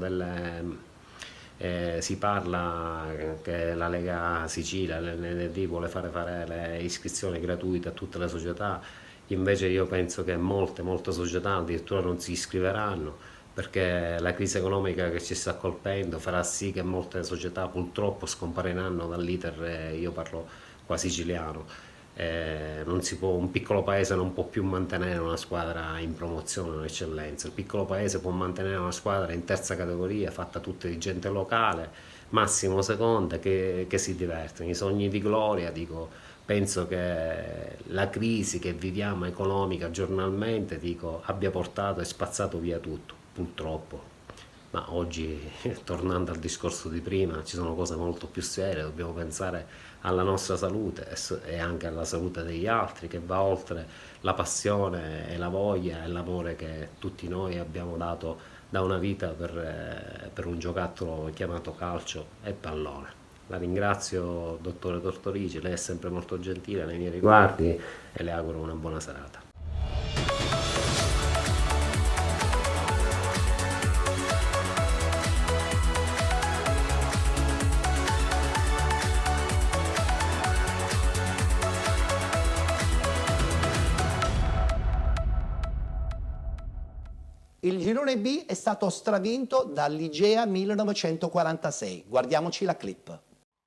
si parla che la Lega Sicilia, l'NLD, vuole fare le iscrizioni gratuite a tutte le società, invece io penso che molte società addirittura non si iscriveranno, perché la crisi economica che ci sta colpendo farà sì che molte società purtroppo scompariranno dall'iter, io parlo qua siciliano. Un piccolo paese non può più mantenere una squadra in promozione, in eccellenza. Il piccolo paese può mantenere una squadra in terza categoria fatta tutta di gente locale, massimo seconda, che si diverte. I sogni di gloria, dico, penso che la crisi che viviamo economica giornalmente, dico, abbia portato e spazzato via tutto, purtroppo. Ma oggi, tornando al discorso di prima, ci sono cose molto più serie, dobbiamo pensare alla nostra salute e anche alla salute degli altri, che va oltre la passione e la voglia e l'amore che tutti noi abbiamo dato da una vita per un giocattolo chiamato calcio e pallone. La ringrazio, dottore Tortorici, lei è sempre molto gentile nei miei riguardi e le auguro una buona serata. Il girone B è stato stravinto dall'Igea 1946. Guardiamoci la clip.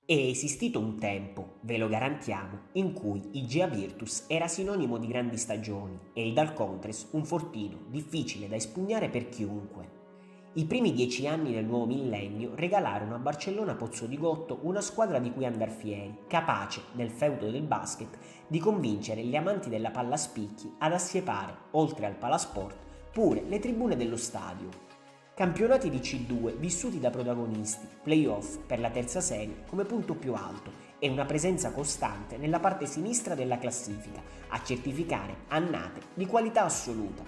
È esistito un tempo, ve lo garantiamo, in cui Igea Virtus era sinonimo di grandi stagioni e il Dal Contres un fortino difficile da espugnare per chiunque. I primi 10 anni del nuovo millennio regalarono a Barcellona Pozzo di Gotto una squadra di cui andar fieri, capace, nel feudo del basket, di convincere gli amanti della palla a spicchi ad assiepare, oltre al palasport, pure le tribune dello stadio. Campionati di C2 vissuti da protagonisti, playoff per la terza serie come punto più alto e una presenza costante nella parte sinistra della classifica a certificare annate di qualità assoluta.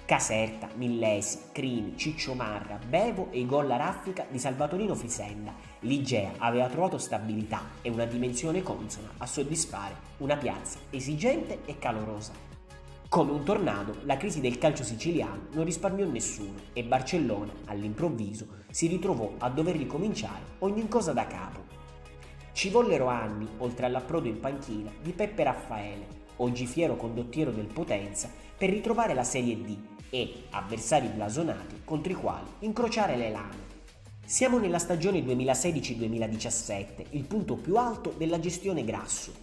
Caserta, Millesi, Crimi, Ciccio Marra, Bevo e i gol a raffica di Salvatorino Fisenda. L'Igea aveva trovato stabilità e una dimensione consona a soddisfare una piazza esigente e calorosa. Come un tornado, la crisi del calcio siciliano non risparmiò nessuno e Barcellona, all'improvviso, si ritrovò a dover ricominciare ogni cosa da capo. Ci vollero anni, oltre all'approdo in panchina di Peppe Raffaele, oggi fiero condottiero del Potenza, per ritrovare la Serie D e avversari blasonati contro i quali incrociare le lame. Siamo nella stagione 2016-2017, il punto più alto della gestione Grasso.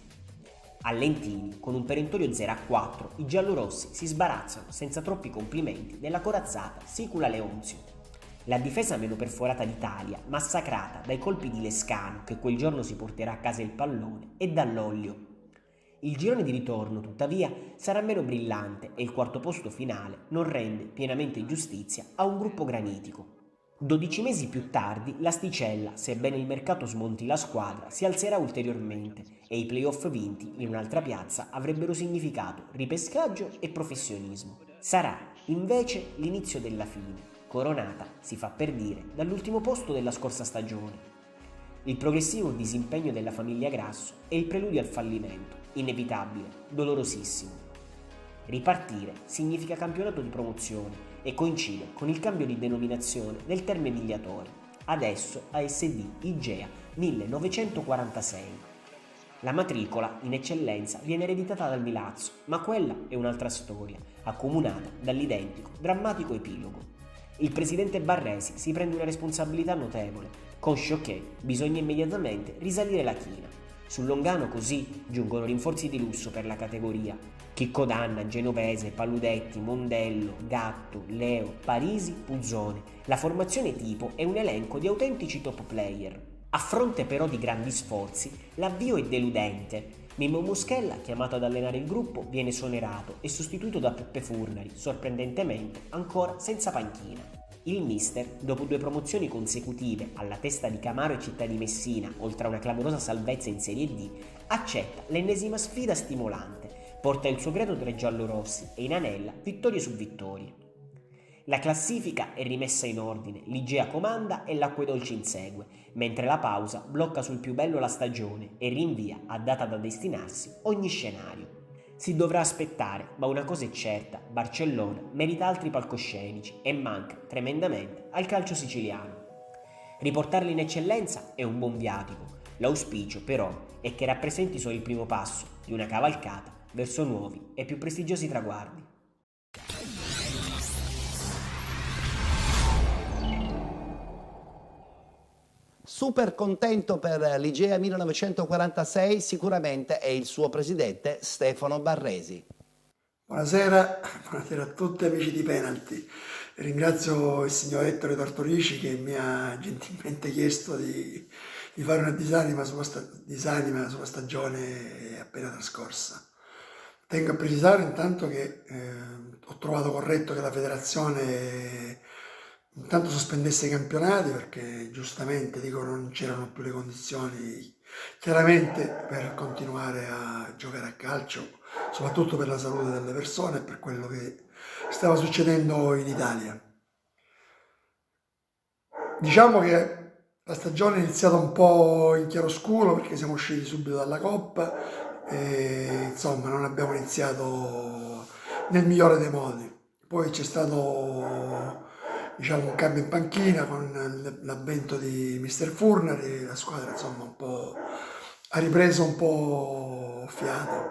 A Lentini, con un perentorio 0-4, i giallorossi si sbarazzano senza troppi complimenti della corazzata Sicula Leonzio. La difesa meno perforata d'Italia, massacrata dai colpi di Lescano che quel giorno si porterà a casa il pallone e dall'Oglio. Il girone di ritorno, tuttavia, sarà meno brillante e il quarto posto finale non rende pienamente giustizia a un gruppo granitico. 12 mesi più tardi l'asticella, sebbene il mercato smonti la squadra, si alzerà ulteriormente e i playoff vinti in un'altra piazza avrebbero significato ripescaggio e professionismo. Sarà invece l'inizio della fine, coronata, si fa per dire, dall'ultimo posto della scorsa stagione. Il progressivo disimpegno della famiglia Grasso è il preludio al fallimento, inevitabile, dolorosissimo. Ripartire significa campionato di promozione e coincide con il cambio di denominazione del Terme Migliatore, adesso ASD Igea 1946. La matricola in eccellenza viene ereditata dal Milazzo, ma quella è un'altra storia, accomunata dall'identico, drammatico epilogo. Il presidente Barresi si prende una responsabilità notevole, conscio che bisogna immediatamente risalire la china. Sul Longano così giungono rinforzi di lusso per la categoria. Chicco Danna, Genovese, Paludetti, Mondello, Gatto, Leo, Parisi, Puzzone. La formazione tipo è un elenco di autentici top player. A fronte però di grandi sforzi, l'avvio è deludente. Mimmo Muschella, chiamato ad allenare il gruppo, viene esonerato e sostituito da Peppe Furnari, sorprendentemente ancora senza panchina. Il mister, dopo 2 promozioni consecutive alla testa di Camaro e Città di Messina, oltre a una clamorosa salvezza in Serie D, accetta l'ennesima sfida stimolante, porta il suo credo tra i giallorossi e inanella vittorie su vittorie. La classifica è rimessa in ordine, l'Igea comanda e l'Acquedolci insegue, mentre la pausa blocca sul più bello la stagione e rinvia a data da destinarsi ogni scenario. Si dovrà aspettare, ma una cosa è certa, Barcellona merita altri palcoscenici e manca tremendamente al calcio siciliano. Riportarli in eccellenza è un buon viatico, l'auspicio però è che rappresenti solo il primo passo di una cavalcata verso nuovi e più prestigiosi traguardi. Super contento per l'Igea 1946 sicuramente è il suo presidente Stefano Barresi. Buonasera a tutti amici di Penalty. Ringrazio il signor Ettore Tortorici che mi ha gentilmente chiesto di fare una disanima sulla stagione appena trascorsa. Tengo a precisare intanto che ho trovato corretto che la federazione intanto sospendesse i campionati perché giustamente dico non c'erano più le condizioni chiaramente per continuare a giocare a calcio, soprattutto per la salute delle persone e per quello che stava succedendo in Italia. Diciamo che la stagione è iniziata un po' in chiaroscuro perché siamo usciti subito dalla Coppa e insomma non abbiamo iniziato nel migliore dei modi. Poi c'è stato un cambio in panchina con l'avvento di Mister Furnari, la squadra insomma un po' ha ripreso un po' fiato.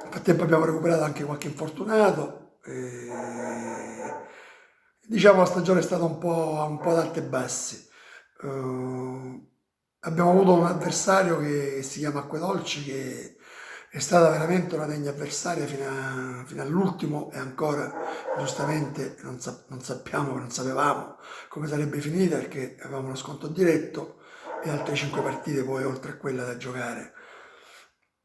Nel frattempo abbiamo recuperato anche qualche infortunato e la stagione è stata un po' ad alti e bassi. Abbiamo avuto un avversario che si chiama Acquedolci che è stata veramente una degna avversaria fino all'ultimo e ancora giustamente non sapevamo come sarebbe finita perché avevamo uno sconto diretto e altre 5 partite poi oltre a quella da giocare.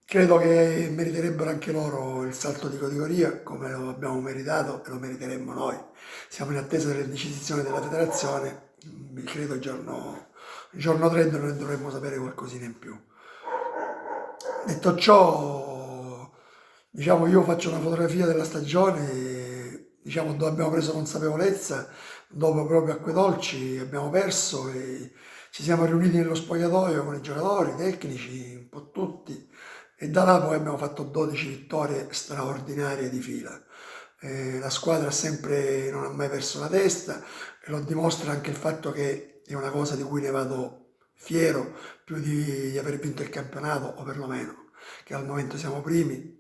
Credo che meriterebbero anche loro il salto di categoria come lo abbiamo meritato e lo meriteremmo noi. Siamo in attesa delle decisioni della federazione, credo il giorno 30 noi dovremmo sapere qualcosina in più. Detto ciò, io faccio una fotografia della stagione e dove abbiamo preso consapevolezza, dopo proprio Acquedolci abbiamo perso e ci siamo riuniti nello spogliatoio con i giocatori, i tecnici, un po' tutti e da là poi abbiamo fatto 12 vittorie straordinarie di fila. La squadra non ha mai perso la testa, e lo dimostra anche il fatto che è una cosa di cui ne vado fiero, più di aver vinto il campionato, o perlomeno che al momento siamo primi,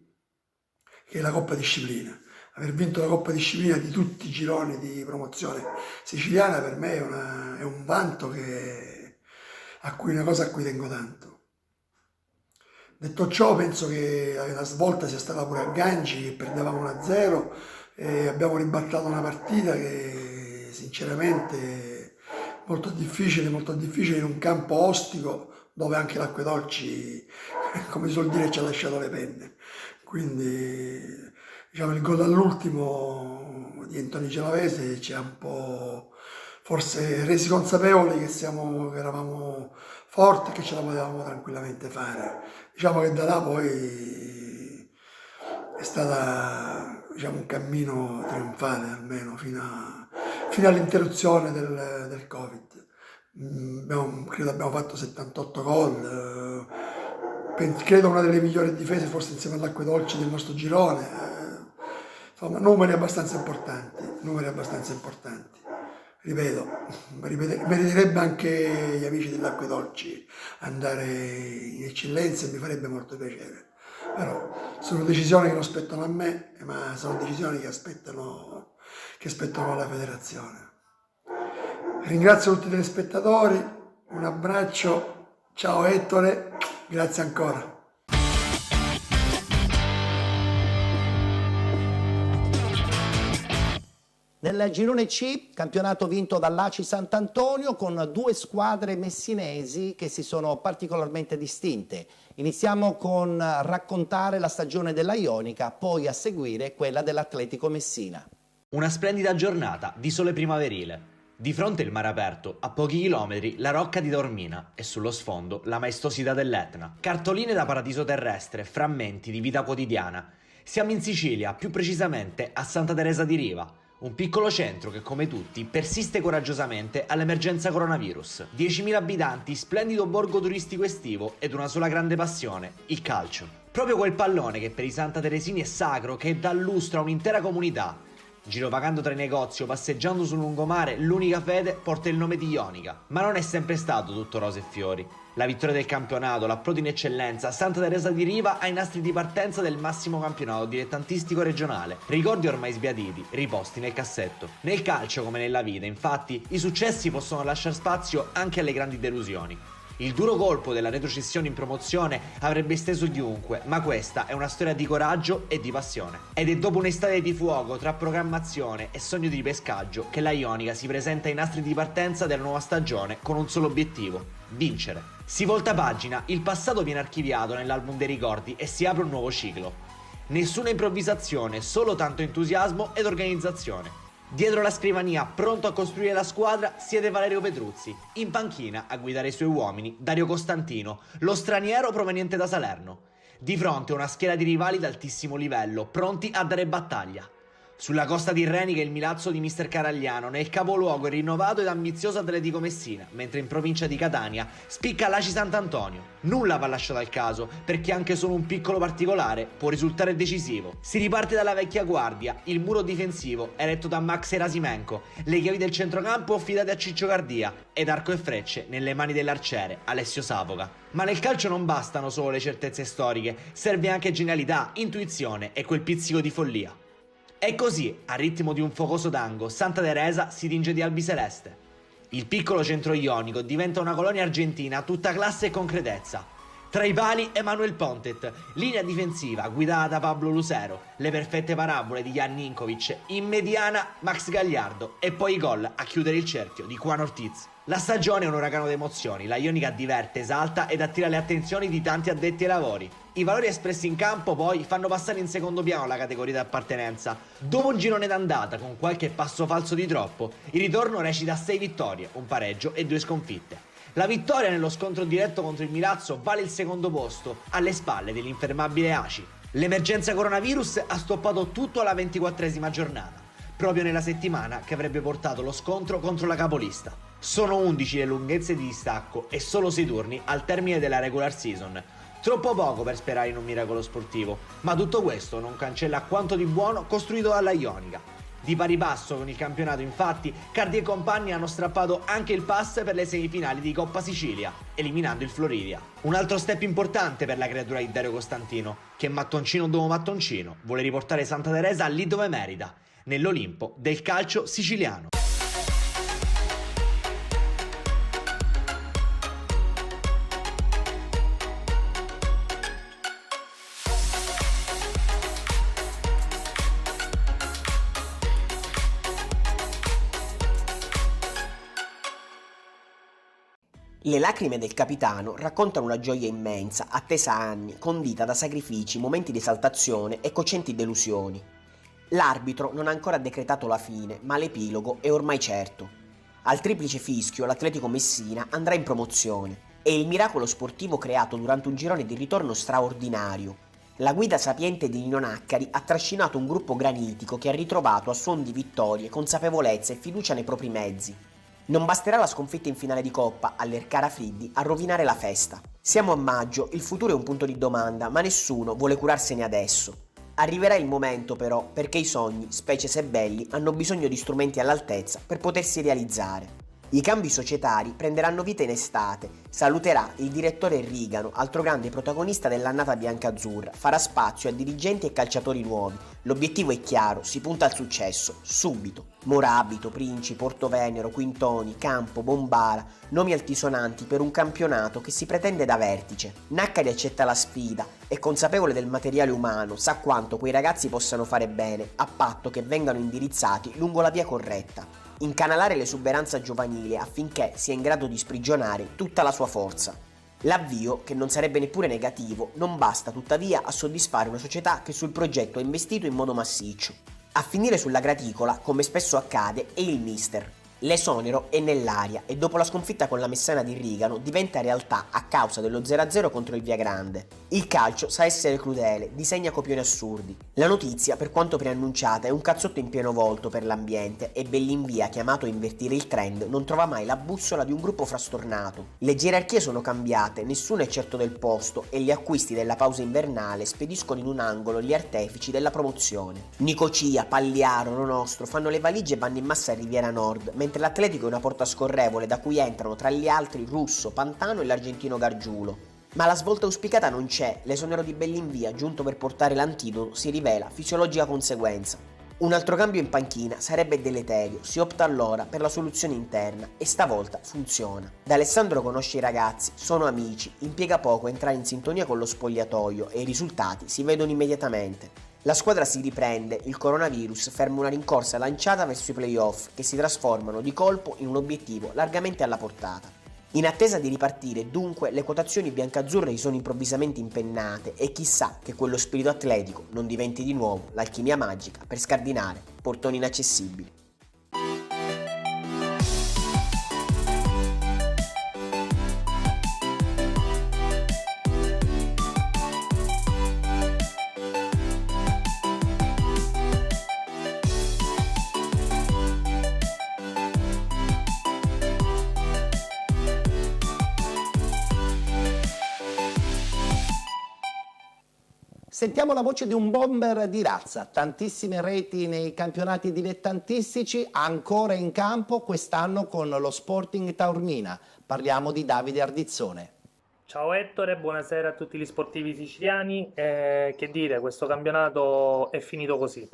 che è la Coppa Disciplina. Aver vinto la Coppa Disciplina di tutti i gironi di promozione siciliana per me è un vanto, una cosa a cui tengo tanto. Detto ciò, penso che la svolta sia stata pure a Gangi, che perdevamo 1-0 e abbiamo ribaltato una partita che sinceramente molto difficile in un campo ostico, dove anche l'Acquedolci, come si suol dire, ci ha lasciato le penne. Quindi diciamo, il gol all'ultimo di Anthony Genovese ci ha un po' forse resi consapevoli che eravamo forti e che ce la potevamo tranquillamente fare. Diciamo che da là poi è stato un cammino trionfale, almeno fino all'interruzione del Covid. Credo abbiamo fatto 78 gol, credo una delle migliori difese, forse insieme all'Acquedolci del nostro girone. Insomma, numeri abbastanza importanti. Ripeto, meriterebbe anche gli amici dell'Acquedolci andare in eccellenza e mi farebbe molto piacere. Però sono decisioni che non spettano a me, ma sono decisioni che aspettano la federazione. Ringrazio tutti i telespettatori, un abbraccio, ciao Ettore, grazie ancora. Nel girone C, campionato vinto dall'Aci Sant'Antonio con 2 squadre messinesi che si sono particolarmente distinte. Iniziamo con raccontare la stagione della Ionica, poi a seguire quella dell'Atletico Messina. Una splendida giornata di sole primaverile. Di fronte il mare aperto, a pochi chilometri la rocca di Taormina e sullo sfondo la maestosità dell'Etna. Cartoline da paradiso terrestre, frammenti di vita quotidiana. Siamo in Sicilia, più precisamente a Santa Teresa di Riva. Un piccolo centro che, come tutti, persiste coraggiosamente all'emergenza coronavirus. 10.000 abitanti, splendido borgo turistico estivo ed una sola grande passione, il calcio. Proprio quel pallone che per i Santa Teresini è sacro, che dà lustro a un'intera comunità. Girovagando tra i negozi o passeggiando sul lungomare, l'unica fede porta il nome di Ionica. Ma non è sempre stato tutto rose e fiori. La vittoria del campionato, l'approdo in eccellenza, Santa Teresa di Riva ai nastri di partenza del massimo campionato dilettantistico regionale. Ricordi ormai sbiaditi, riposti nel cassetto. Nel calcio, come nella vita, infatti, i successi possono lasciare spazio anche alle grandi delusioni. Il duro colpo della retrocessione in promozione avrebbe esteso chiunque, ma questa è una storia di coraggio e di passione. Ed è dopo un'estate di fuoco tra programmazione e sogno di pescaggio che la Ionica si presenta ai nastri di partenza della nuova stagione con un solo obiettivo: vincere. Si volta pagina, il passato viene archiviato nell'album dei ricordi e si apre un nuovo ciclo. Nessuna improvvisazione, solo tanto entusiasmo ed organizzazione. Dietro la scrivania, pronto a costruire la squadra, siede Valerio Petruzzi. In panchina, a guidare i suoi uomini, Dario Costantino, lo straniero proveniente da Salerno. Di fronte una schiera di rivali d'altissimo livello, pronti a dare battaglia. Sulla costa tirrenica il Milazzo di Mister Caragliano, nel capoluogo il rinnovato ed ambizioso Atletico Messina, mentre in provincia di Catania spicca l'Aci Sant'Antonio. Nulla va lasciato al caso, perché anche solo un piccolo particolare può risultare decisivo. Si riparte dalla vecchia guardia, il muro difensivo eretto da Max Erasimenko, le chiavi del centrocampo affidate a Ciccio Cardia ed arco e frecce nelle mani dell'arciere Alessio Savoca. Ma nel calcio non bastano solo le certezze storiche, serve anche genialità, intuizione e quel pizzico di follia. E così, a ritmo di un focoso tango, Santa Teresa si tinge di albiceleste. Il piccolo centro ionico diventa una colonia argentina tutta classe e concretezza. Tra i pali Emanuel Pontet, linea difensiva guidata da Pablo Lucero, le perfette parabole di Jan Ninkovic, in mediana Max Gagliardo e poi i gol a chiudere il cerchio di Juan Ortiz. La stagione è un uragano di emozioni, la Ionica diverte, esalta ed attira le attenzioni di tanti addetti ai lavori. I valori espressi in campo poi fanno passare in secondo piano la categoria di appartenenza. Dopo un girone d'andata con qualche passo falso di troppo, il ritorno recita 6 vittorie, un pareggio e 2 sconfitte. La vittoria nello scontro diretto contro il Milazzo vale il secondo posto, alle spalle dell'infermabile Aci. L'emergenza coronavirus ha stoppato tutto alla 24esima giornata, proprio nella settimana che avrebbe portato lo scontro contro la capolista. Sono 11 le lunghezze di distacco e solo 6 turni al termine della regular season. Troppo poco per sperare in un miracolo sportivo, ma tutto questo non cancella quanto di buono costruito dalla Ionica. Di pari passo con il campionato, infatti, Cardi e compagni hanno strappato anche il pass per le semifinali di Coppa Sicilia, eliminando il Floridia. Un altro step importante per la creatura di Dario Costantino, che mattoncino dopo mattoncino vuole riportare Santa Teresa lì dove merita, nell'Olimpo del calcio siciliano. Le lacrime del capitano raccontano una gioia immensa, attesa anni, condita da sacrifici, momenti di esaltazione e cocenti delusioni. L'arbitro non ha ancora decretato la fine, ma l'epilogo è ormai certo. Al triplice fischio l'Atletico Messina andrà in promozione e il miracolo sportivo creato durante un girone di ritorno straordinario. La guida sapiente di Nino Naccari ha trascinato un gruppo granitico che ha ritrovato a suon di vittorie, consapevolezza e fiducia nei propri mezzi. Non basterà la sconfitta in finale di Coppa all'Ercara Friddi a rovinare la festa. Siamo a maggio, il futuro è un punto di domanda, ma nessuno vuole curarsene adesso. Arriverà il momento però, perché i sogni, specie se belli, hanno bisogno di strumenti all'altezza per potersi realizzare. I cambi societari prenderanno vita in estate, saluterà il direttore Rigano, altro grande protagonista dell'annata biancazzurra, farà spazio a dirigenti e calciatori nuovi. L'obiettivo è chiaro, si punta al successo, subito. Morabito, Princi, Portovenero, Quintoni, Campo, Bombara, nomi altisonanti per un campionato che si pretende da vertice. Naccari accetta la sfida, è consapevole del materiale umano, sa quanto quei ragazzi possano fare bene, a patto che vengano indirizzati lungo la via corretta. Incanalare l'esuberanza giovanile affinché sia in grado di sprigionare tutta la sua forza. L'avvio, che non sarebbe neppure negativo, non basta tuttavia a soddisfare una società che sul progetto ha investito in modo massiccio. A finire sulla graticola, come spesso accade, è il mister. L'esonero è nell'aria e dopo la sconfitta con la Messana di Rigano diventa realtà a causa dello 0-0 contro il Viagrande. Il calcio sa essere crudele, disegna copioni assurdi. La notizia, per quanto preannunciata, è un cazzotto in pieno volto per l'ambiente e Bellinvia, chiamato a invertire il trend, non trova mai la bussola di un gruppo frastornato. Le gerarchie sono cambiate, nessuno è certo del posto e gli acquisti della pausa invernale spediscono in un angolo gli artefici della promozione. Nicocia, Pagliaro, Nonostro fanno le valigie e vanno in massa a Riviera Nord, mentre l'Atletico è una porta scorrevole da cui entrano tra gli altri Russo, Pantano e l'argentino Gargiulo. Ma la svolta auspicata non c'è, l'esonero di Bellinvia, giunto per portare l'antidoto, si rivela fisiologica conseguenza. Un altro cambio in panchina sarebbe deleterio, si opta allora per la soluzione interna e stavolta funziona. D'Alessandro conosce i ragazzi, sono amici, impiega poco entrare in sintonia con lo spogliatoio e i risultati si vedono immediatamente. La squadra si riprende, il coronavirus ferma una rincorsa lanciata verso i playoff che si trasformano di colpo in un obiettivo largamente alla portata. In attesa di ripartire, dunque, le quotazioni biancazzurre si sono improvvisamente impennate e chissà che quello spirito atletico non diventi di nuovo l'alchimia magica per scardinare portoni inaccessibili. Sentiamo la voce di un bomber di razza, tantissime reti nei campionati dilettantistici, ancora in campo quest'anno con lo Sporting Taormina. Parliamo di Davide Ardizzone. Ciao Ettore, buonasera a tutti gli sportivi siciliani. Che dire, questo campionato è finito così.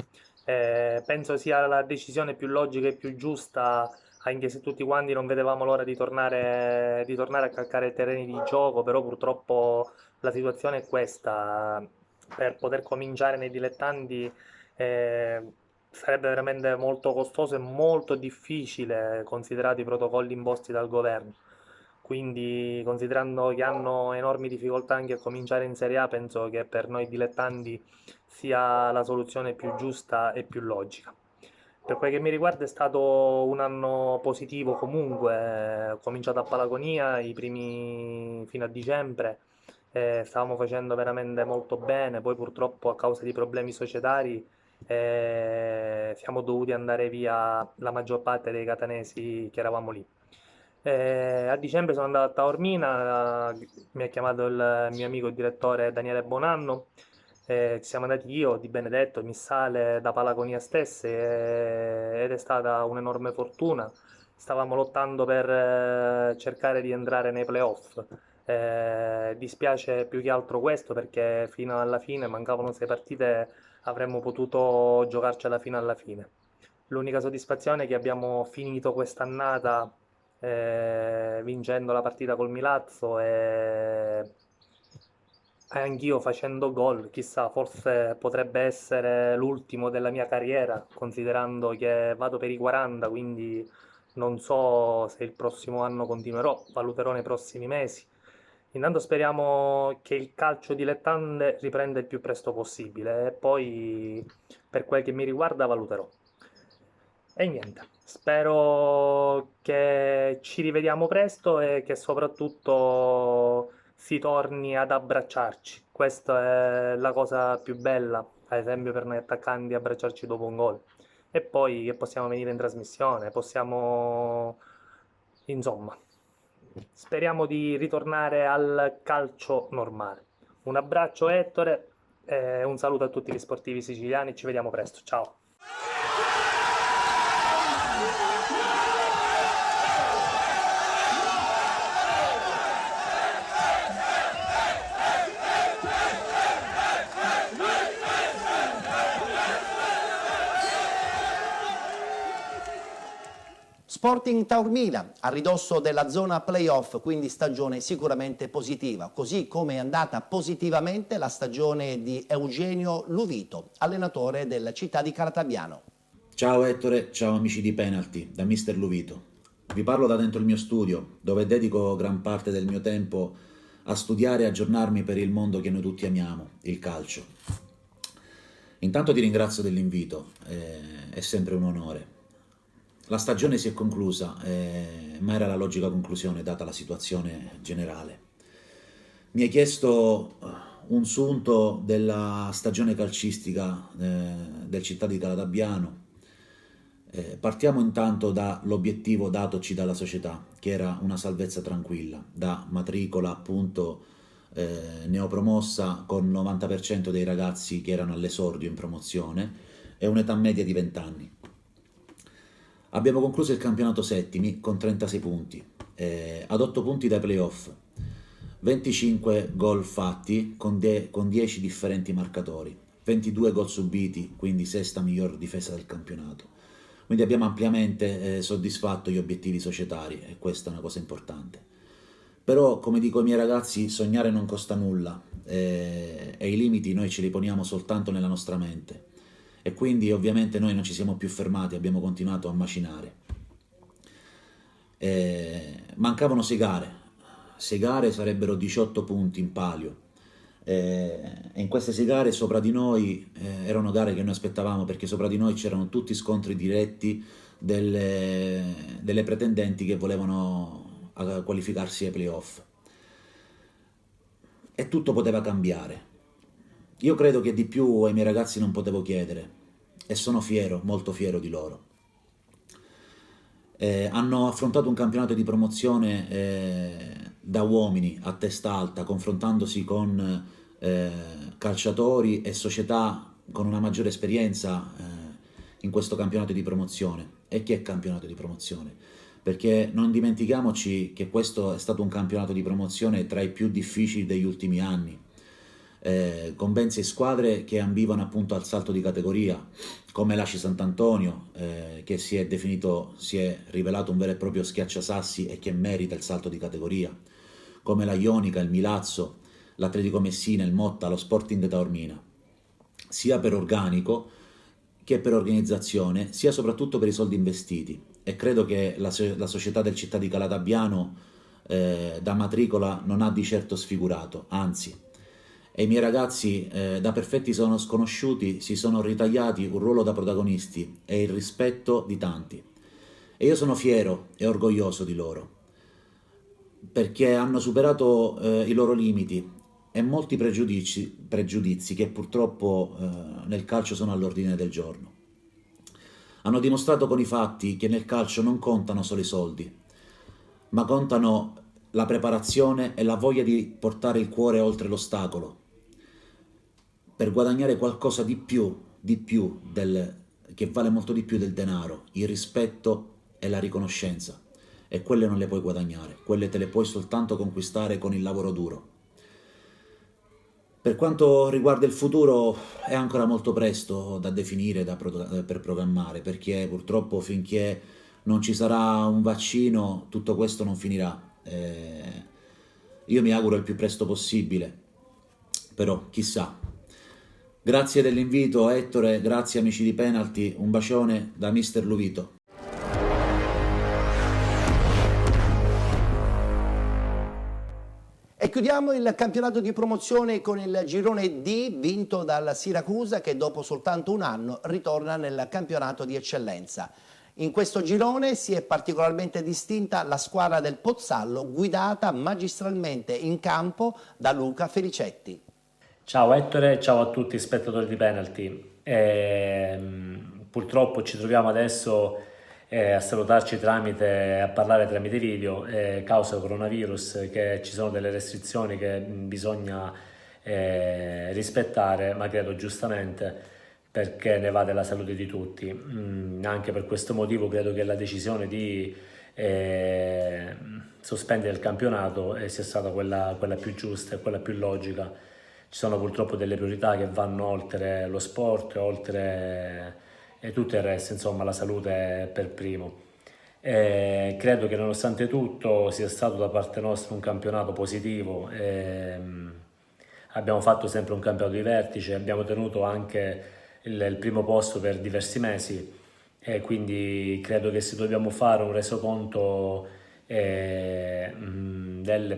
Penso sia la decisione più logica e più giusta, anche se tutti quanti non vedevamo l'ora di tornare a calcare i terreni di gioco, però purtroppo la situazione è questa. Per poter cominciare nei dilettanti sarebbe veramente molto costoso e molto difficile considerati i protocolli imposti dal governo. Quindi, considerando che hanno enormi difficoltà anche a cominciare in Serie A, penso che per noi dilettanti sia la soluzione più giusta e più logica. Per quel che mi riguarda è stato un anno positivo comunque, ho cominciato a Palagonia i primi fino a dicembre. Stavamo facendo veramente molto bene, poi purtroppo a causa di problemi societari siamo dovuti andare via la maggior parte dei catanesi che eravamo lì. A dicembre sono andato a Taormina, mi ha chiamato il mio amico il direttore Daniele Bonanno, ci siamo andati io, Di Benedetto, Missale, da Palagonia stesse, ed è stata un'enorme fortuna. Stavamo lottando per cercare di entrare nei playoff. Dispiace più che altro questo perché fino alla fine mancavano 6 partite, avremmo potuto giocarcela fino alla fine. L'unica soddisfazione è che abbiamo finito quest'annata vincendo la partita col Milazzo e anch'io facendo gol, chissà, forse potrebbe essere l'ultimo della mia carriera, considerando che vado per i 40, quindi non so se il prossimo anno continuerò, valuterò nei prossimi mesi. Intanto speriamo che il calcio dilettante riprenda il più presto possibile e poi per quel che mi riguarda valuterò. E niente, spero che ci rivediamo presto e che soprattutto si torni ad abbracciarci. Questa è la cosa più bella, ad esempio per noi attaccanti, abbracciarci dopo un gol. E poi che possiamo venire in trasmissione, possiamo... insomma, speriamo di ritornare al calcio normale. Un abbraccio Ettore e un saluto a tutti gli sportivi siciliani, ci vediamo presto, ciao! Sporting Taormina, a ridosso della zona playoff, quindi stagione sicuramente positiva, così come è andata positivamente la stagione di Eugenio Luvito, allenatore del Città di Calatabbiano. Ciao Ettore, ciao amici di Penalty, da Mister Luvito. Vi parlo da dentro il mio studio, dove dedico gran parte del mio tempo a studiare e aggiornarmi per il mondo che noi tutti amiamo, il calcio. Intanto ti ringrazio dell'invito, è sempre un onore. La stagione si è conclusa, ma era la logica conclusione data la situazione generale. Mi hai chiesto un sunto della stagione calcistica del Città di Calatabbiano. Partiamo intanto dall'obiettivo datoci dalla società, che era una salvezza tranquilla, da matricola appunto neopromossa con il 90% dei ragazzi che erano all'esordio in promozione e un'età media di 20 anni. Abbiamo concluso il campionato settimi con 36 punti, ad 8 punti dai playoff, 25 gol fatti con 10 differenti marcatori, 22 gol subiti, quindi sesta miglior difesa del campionato. Quindi abbiamo ampiamente soddisfatto gli obiettivi societari e questa è una cosa importante. Però, come dico ai miei ragazzi, sognare non costa nulla e i limiti noi ce li poniamo soltanto nella nostra mente. E quindi ovviamente noi non ci siamo più fermati, abbiamo continuato a macinare. Mancavano 6 gare sarebbero 18 punti in palio. E in queste 6 gare sopra di noi erano gare che noi aspettavamo perché sopra di noi c'erano tutti scontri diretti delle pretendenti che volevano qualificarsi ai playoff. E tutto poteva cambiare. Io credo che di più ai miei ragazzi non potevo chiedere e sono fiero, molto fiero di loro. Hanno affrontato un campionato di promozione da uomini a testa alta, confrontandosi con calciatori e società con una maggiore esperienza in questo campionato di promozione. E che è campionato di promozione? Perché non dimentichiamoci che questo è stato un campionato di promozione tra i più difficili degli ultimi anni. Con ben 6 squadre che ambivano appunto al salto di categoria, come l'Aci Sant'Antonio che si è rivelato un vero e proprio schiacciasassi e che merita il salto di categoria, come la Ionica, il Milazzo, l'Atletico Messina, il Motta, lo Sporting Taormina, sia per organico che per organizzazione, sia soprattutto per i soldi investiti. E credo che la società del Città di Calatabbiano da matricola non ha di certo sfigurato, anzi. E i miei ragazzi, da perfetti sono sconosciuti, si sono ritagliati un ruolo da protagonisti e il rispetto di tanti. E io sono fiero e orgoglioso di loro, perché hanno superato i loro limiti e molti pregiudizi che purtroppo nel calcio sono all'ordine del giorno. Hanno dimostrato con i fatti che nel calcio non contano solo i soldi, ma contano la preparazione e la voglia di portare il cuore oltre l'ostacolo, per guadagnare qualcosa di più che vale molto di più del denaro, il rispetto e la riconoscenza. E quelle non le puoi guadagnare, quelle te le puoi soltanto conquistare con il lavoro duro. Per quanto riguarda il futuro è ancora molto presto da definire, per programmare, perché purtroppo finché non ci sarà un vaccino tutto questo non finirà. Io mi auguro il più presto possibile, però chissà. Grazie dell'invito Ettore, grazie amici di Penalty, un bacione da Mister Luvito. E chiudiamo il campionato di promozione con il girone D vinto dal Siracusa che dopo soltanto un anno ritorna nel campionato di eccellenza. In questo girone si è particolarmente distinta la squadra del Pozzallo guidata magistralmente in campo da Luca Felicetti. Ciao Ettore, ciao a tutti spettatori di Penalty. Purtroppo ci troviamo adesso a salutarci a parlare tramite video, causa coronavirus, che ci sono delle restrizioni che bisogna rispettare, ma credo giustamente, perché ne va della salute di tutti. Anche per questo motivo credo che la decisione di sospendere il campionato sia stata quella più giusta e quella più logica. Ci sono purtroppo delle priorità che vanno oltre lo sport, oltre e tutto il resto, insomma la salute per primo. Credo che nonostante tutto sia stato da parte nostra un campionato positivo. Abbiamo fatto sempre un campionato di vertice, abbiamo tenuto anche il primo posto per diversi mesi e quindi credo che se dobbiamo fare un resoconto del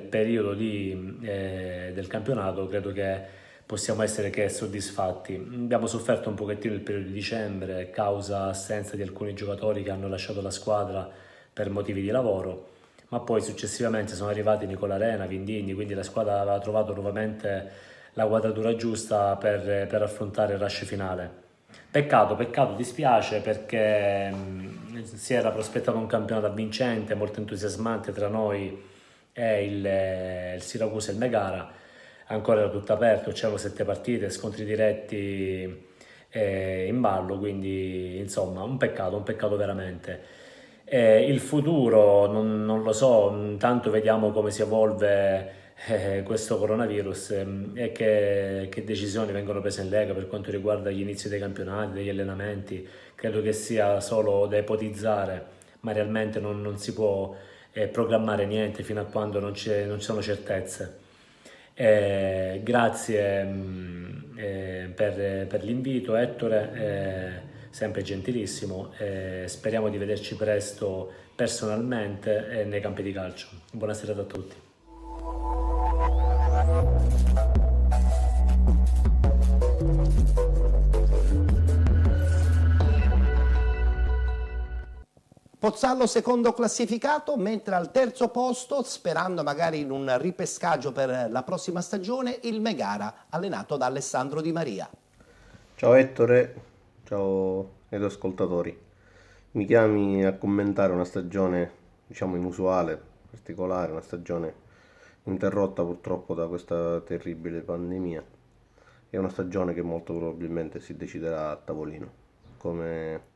periodo del campionato, credo che possiamo essere che soddisfatti. Abbiamo sofferto un pochettino il periodo di dicembre causa assenza di alcuni giocatori che hanno lasciato la squadra per motivi di lavoro, ma poi successivamente sono arrivati Nicola Arena, Vindigni, quindi la squadra aveva trovato nuovamente la quadratura giusta per affrontare il rush finale. Peccato, dispiace perché si era prospettato un campionato avvincente, molto entusiasmante tra noi e il Siracusa e il Megara. Ancora era tutto aperto, c'erano 7 partite, scontri diretti in ballo, quindi insomma un peccato veramente. Il futuro non lo so, intanto vediamo come si evolve questo coronavirus e che decisioni vengono prese in Lega per quanto riguarda gli inizi dei campionati, degli allenamenti. Credo che sia solo da ipotizzare, ma realmente non si può programmare niente fino a quando non ci sono certezze. Grazie per l'invito Ettore, sempre gentilissimo, speriamo di vederci presto personalmente nei campi di calcio. Buonasera a tutti. Pozzallo secondo classificato, mentre al terzo posto, sperando magari in un ripescaggio per la prossima stagione, il Megara, allenato da Alessandro Di Maria. Ciao Ettore, ciao ed ascoltatori. Mi chiami a commentare una stagione, diciamo, inusuale, particolare, una stagione interrotta purtroppo da questa terribile pandemia. È una stagione che molto probabilmente si deciderà a tavolino, come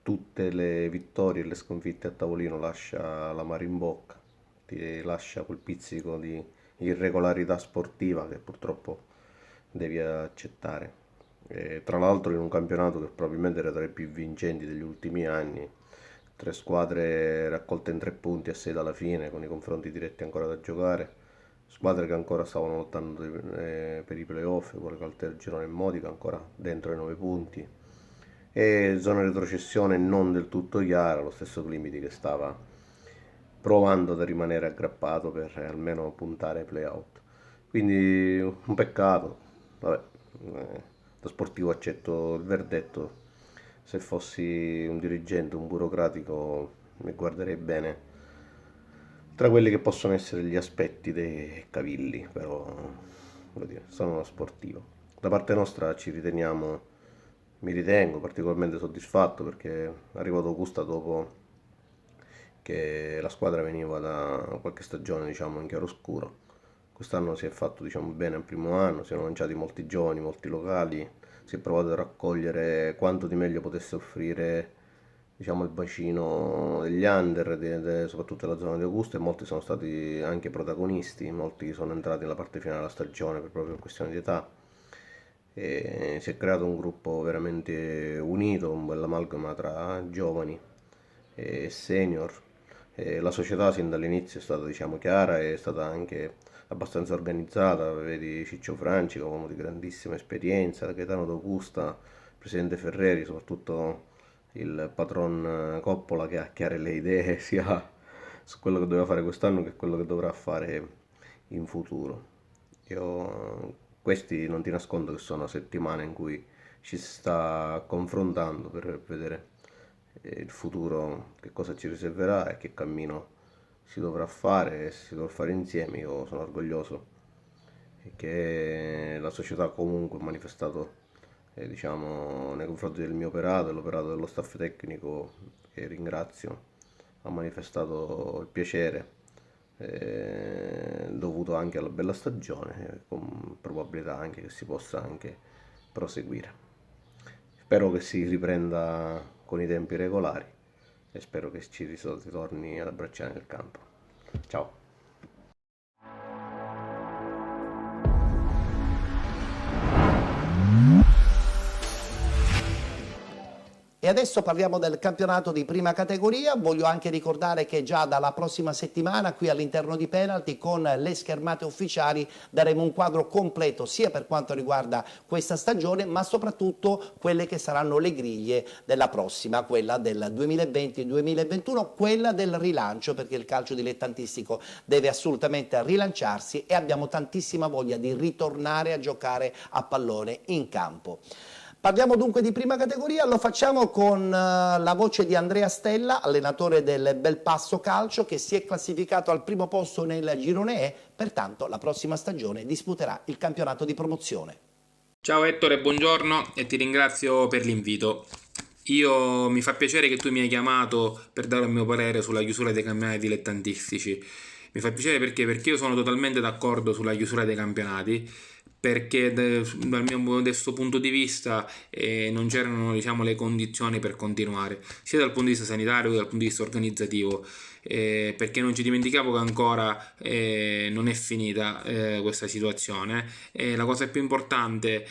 tutte le vittorie e le sconfitte a tavolino lascia l'amaro in bocca, ti lascia quel pizzico di irregolarità sportiva che purtroppo devi accettare. Tra l'altro in un campionato che probabilmente era tra i più vincenti degli ultimi anni, 3 squadre raccolte in 3 punti a 6 dalla fine, con i confronti diretti ancora da giocare, squadre che ancora stavano lottando per i playoff, qualche altro girone in Modica ancora dentro i 9 punti. E zona retrocessione non del tutto chiara, lo stesso Climiti che stava provando ad rimanere aggrappato per almeno puntare ai play-out. Quindi un peccato, vabbè, da sportivo accetto il verdetto, se fossi un dirigente, un burocratico mi guarderei bene tra quelli che possono essere gli aspetti dei cavilli, però voglio dire, sono uno sportivo. Da parte nostra mi ritengo particolarmente soddisfatto perché è arrivato Augusta dopo perché la squadra veniva da qualche stagione diciamo in chiaroscuro. Quest'anno si è fatto diciamo bene il primo anno, si sono lanciati molti giovani, molti locali, si è provato a raccogliere quanto di meglio potesse offrire diciamo il bacino degli under, soprattutto della zona di Augusta, e molti sono stati anche protagonisti, molti sono entrati nella parte finale della stagione proprio per questione di età, e si è creato un gruppo veramente unito, un bel amalgama tra giovani e senior. E la società sin dall'inizio è stata diciamo chiara e è stata anche abbastanza organizzata, vedi Ciccio Franci, un uomo di grandissima esperienza, Gaetano D'Augusta, il presidente Ferreri, soprattutto il patron Coppola, che ha chiare le idee sia su quello che doveva fare quest'anno che quello che dovrà fare in futuro. Questi non ti nascondo che sono settimane in cui ci si sta confrontando per vedere il futuro, che cosa ci riserverà e che cammino si dovrà fare, e si dovrà fare insieme. Io sono orgoglioso che la società comunque ha manifestato diciamo nei confronti del mio operato, dell'operato dello staff tecnico, che ringrazio, ha manifestato il piacere dovuto anche alla bella stagione, con probabilità anche che si possa anche proseguire. Spero che si riprenda con i tempi regolari e spero che ci ritorni ad abbracciare nel campo. Ciao. E adesso parliamo del campionato di prima categoria. Voglio anche ricordare che già dalla prossima settimana qui all'interno di Penalty, con le schermate ufficiali, daremo un quadro completo sia per quanto riguarda questa stagione, ma soprattutto quelle che saranno le griglie della prossima, quella del 2020-2021, quella del rilancio, perché il calcio dilettantistico deve assolutamente rilanciarsi e abbiamo tantissima voglia di ritornare a giocare a pallone in campo. Parliamo dunque di prima categoria, lo facciamo con la voce di Andrea Stella, allenatore del Belpasso Calcio, che si è classificato al primo posto nel girone E, pertanto la prossima stagione disputerà il campionato di promozione. Ciao Ettore, buongiorno e ti ringrazio per l'invito. Mi fa piacere che tu mi hai chiamato per dare il mio parere sulla chiusura dei campionati dilettantistici. Mi fa piacere perché io sono totalmente d'accordo sulla chiusura dei campionati, perché dal mio modesto punto di vista non c'erano diciamo, le condizioni per continuare, sia dal punto di vista sanitario che dal punto di vista organizzativo, perché non ci dimentichiamo che ancora non è finita questa situazione. La cosa più importante,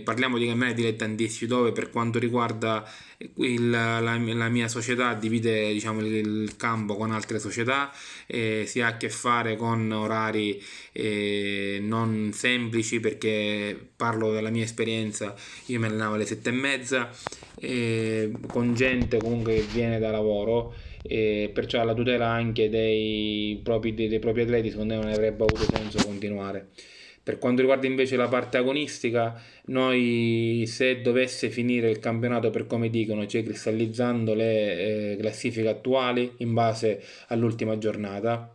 parliamo di campionati dilettantistici dove per quanto riguarda la mia società divide diciamo, il campo con altre società, si ha a che fare con orari non semplici, perché parlo della mia esperienza, io mi allenavo alle 7:30 con gente comunque che viene da lavoro, perciò la tutela anche dei propri atleti secondo me non avrebbe avuto senso continuare. Per quanto riguarda invece la parte agonistica, noi se dovesse finire il campionato per come dicono, cioè cristallizzando le classifiche attuali in base all'ultima giornata,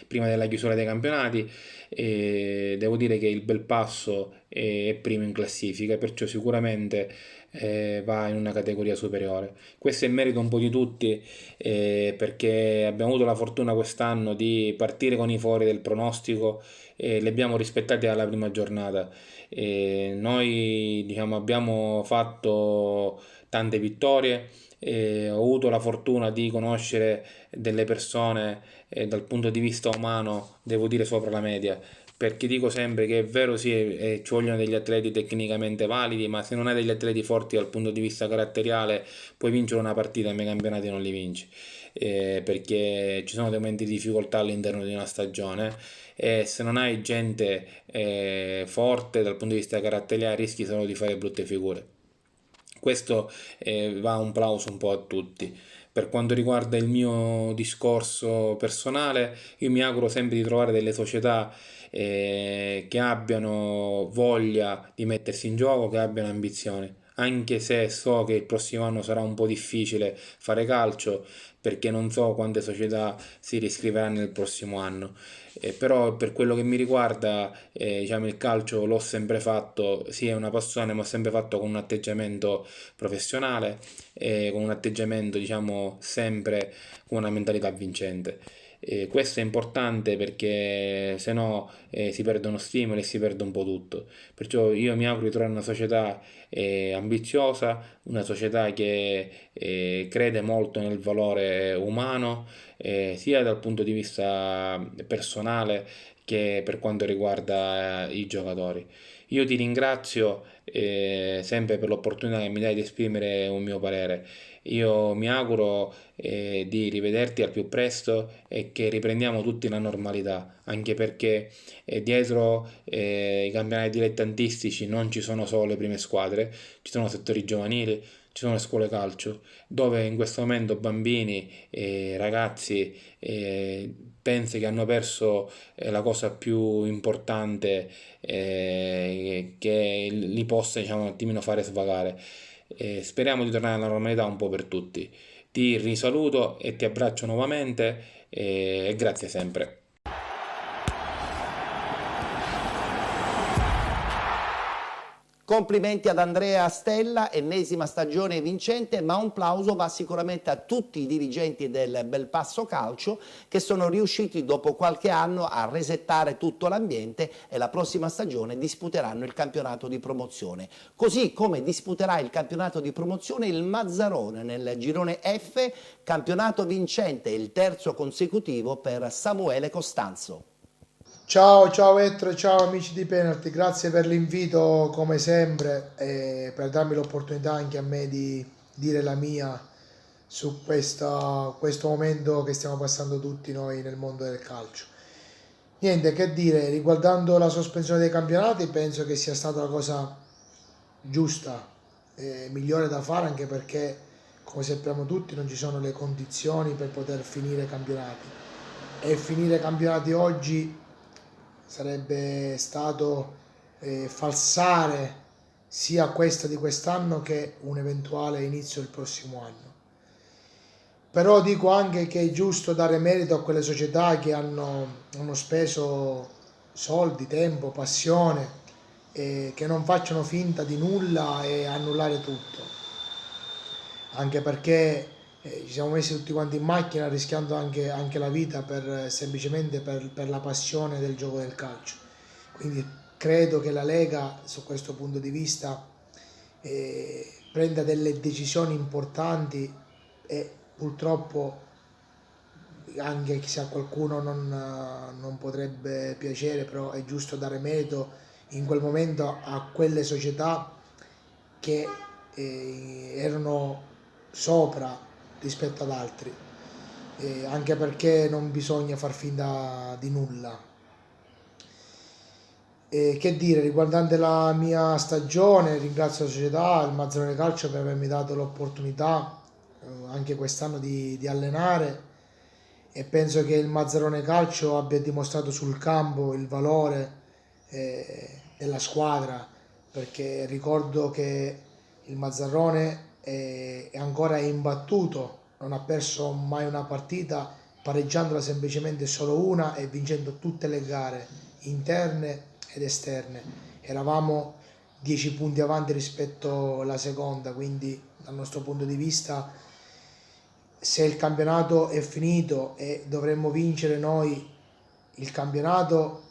prima della chiusura dei campionati, devo dire che il Belpasso è primo in classifica, perciò sicuramente va in una categoria superiore. Questo è il merito un po' di tutti, perché abbiamo avuto la fortuna quest'anno di partire con i fori del pronostico e li abbiamo rispettati alla prima giornata. Noi diciamo, abbiamo fatto tante vittorie, ho avuto la fortuna di conoscere delle persone dal punto di vista umano, devo dire sopra la media, perché dico sempre che è vero sì, ci vogliono degli atleti tecnicamente validi, ma se non hai degli atleti forti dal punto di vista caratteriale puoi vincere una partita, ma i campionati non li vinci, perché ci sono dei momenti di difficoltà all'interno di una stagione, e se non hai gente forte dal punto di vista caratteriale rischi solo di fare brutte figure. Questo va un plauso un po' a tutti. Per quanto riguarda il mio discorso personale, io mi auguro sempre di trovare delle società che abbiano voglia di mettersi in gioco, che abbiano ambizioni. anche se so che il prossimo anno sarà un po' difficile fare calcio, perché non so quante società si riscriveranno nel prossimo anno. Però per quello che mi riguarda, diciamo, il calcio l'ho sempre fatto, sì è una passione, ma ho sempre fatto con un atteggiamento professionale, con un atteggiamento, diciamo, sempre con una mentalità vincente. Questo è importante perché se no si perdono stimoli e si perde un po' tutto. Perciò io mi auguro di trovare una società ambiziosa, una società che crede molto nel valore umano, sia dal punto di vista personale che per quanto riguarda i giocatori. Io ti ringrazio sempre per l'opportunità che mi dai di esprimere un mio parere. Io mi auguro di rivederti al più presto e che riprendiamo tutti la normalità, anche perché dietro i campionati dilettantistici non ci sono solo le prime squadre, ci sono settori giovanili, ci sono le scuole calcio, dove in questo momento bambini e ragazzi pensi che hanno perso la cosa più importante che li possa, diciamo, un attimino fare svagare. Speriamo di tornare alla normalità un po' per tutti. Ti risaluto e ti abbraccio nuovamente e grazie sempre. Complimenti ad Andrea Stella, ennesima stagione vincente, ma un plauso va sicuramente a tutti i dirigenti del Belpasso Calcio che sono riusciti dopo qualche anno a resettare tutto l'ambiente e la prossima stagione disputeranno il campionato di promozione. Così come disputerà il campionato di promozione il Mazzarone nel girone F, campionato vincente, il terzo consecutivo per Samuele Costanzo. Ciao Ettore, ciao amici di Penalty, grazie per l'invito come sempre e per darmi l'opportunità anche a me di dire la mia su questo momento che stiamo passando tutti noi nel mondo del calcio. Niente che dire, riguardando la sospensione dei campionati penso che sia stata la cosa giusta e migliore da fare, anche perché come sappiamo tutti non ci sono le condizioni per poter finire i campionati e finire i campionati oggi sarebbe stato falsare sia questa di quest'anno che un eventuale inizio del prossimo anno. Però dico anche che è giusto dare merito a quelle società che hanno speso soldi, tempo, passione e che non facciano finta di nulla e annullare tutto. Anche perché ci siamo messi tutti quanti in macchina rischiando anche la vita semplicemente per la passione del gioco del calcio. Quindi credo che la Lega su questo punto di vista prenda delle decisioni importanti e purtroppo, anche se a qualcuno non potrebbe piacere, però è giusto dare merito in quel momento a quelle società che erano sopra rispetto ad altri, anche perché non bisogna far finta di nulla. Che dire, riguardante la mia stagione, ringrazio la società, il Mazzarone Calcio, per avermi dato l'opportunità anche quest'anno di allenare, e penso che il Mazzarone Calcio abbia dimostrato sul campo il valore della squadra, perché ricordo che il Mazzarone è ancora imbattuto, non ha perso mai una partita, pareggiandola semplicemente solo una e vincendo tutte le gare interne ed esterne. Eravamo 10 punti avanti rispetto alla seconda, quindi dal nostro punto di vista, se il campionato è finito e dovremmo vincere noi il campionato,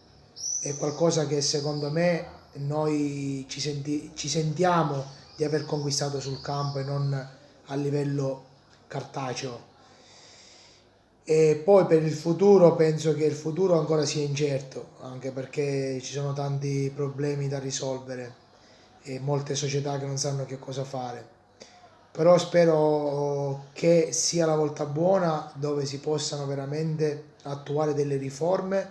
è qualcosa che secondo me noi ci sentiamo di aver conquistato sul campo e non a livello cartaceo. E poi per il futuro penso che il futuro ancora sia incerto, anche perché ci sono tanti problemi da risolvere e molte società che non sanno che cosa fare. Però spero che sia la volta buona, dove si possano veramente attuare delle riforme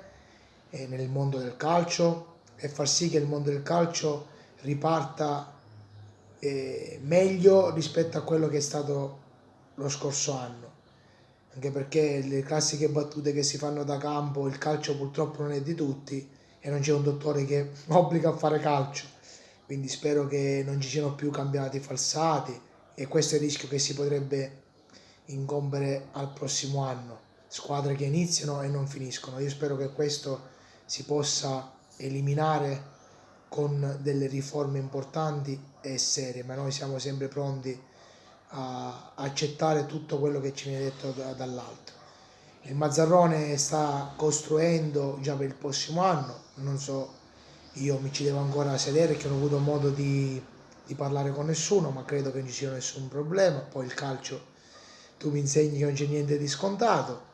nel mondo del calcio e far sì che il mondo del calcio riparta meglio rispetto a quello che è stato lo scorso anno, anche perché le classiche battute che si fanno da campo, il calcio purtroppo non è di tutti e non c'è un dottore che obbliga a fare calcio, quindi spero che non ci siano più campionati falsati, e questo è il rischio che si potrebbe incombere al prossimo anno, squadre che iniziano e non finiscono. Io spero che questo si possa eliminare con delle riforme importanti e serie, ma noi siamo sempre pronti a accettare tutto quello che ci viene detto dall'alto. Il Mazzarrone sta costruendo già per il prossimo anno, non so, io mi ci devo ancora sedere, che non ho avuto modo di parlare con nessuno, ma credo che non ci sia nessun problema. Poi il calcio, tu mi insegni che non c'è niente di scontato,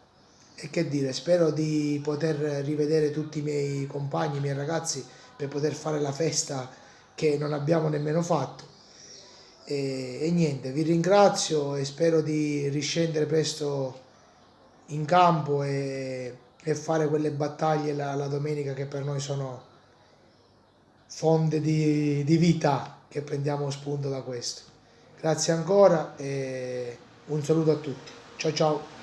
e che dire, spero di poter rivedere tutti i miei compagni, i miei ragazzi, per poter fare la festa che non abbiamo nemmeno fatto. E niente, vi ringrazio e spero di riscendere presto in campo e fare quelle battaglie la domenica, che per noi sono fonte di vita, che prendiamo spunto da questo. Grazie ancora e un saluto a tutti. Ciao ciao.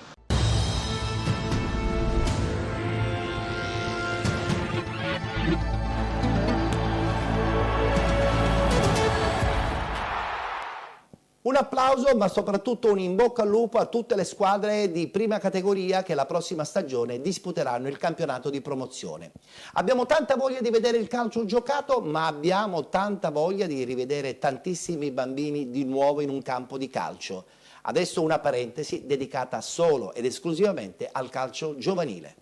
Un applauso, ma soprattutto un in bocca al lupo a tutte le squadre di prima categoria che la prossima stagione disputeranno il campionato di promozione. Abbiamo tanta voglia di vedere il calcio giocato, ma abbiamo tanta voglia di rivedere tantissimi bambini di nuovo in un campo di calcio. Adesso una parentesi dedicata solo ed esclusivamente al calcio giovanile.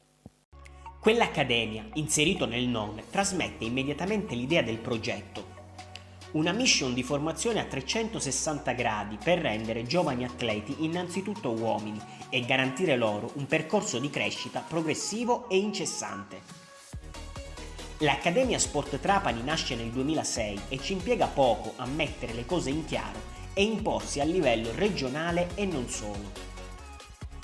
Quell'accademia, inserito nel nome, trasmette immediatamente l'idea del progetto. Una mission di formazione a 360 gradi per rendere giovani atleti innanzitutto uomini e garantire loro un percorso di crescita progressivo e incessante. L'Accademia Sport Trapani nasce nel 2006 e ci impiega poco a mettere le cose in chiaro e imporsi a livello regionale e non solo.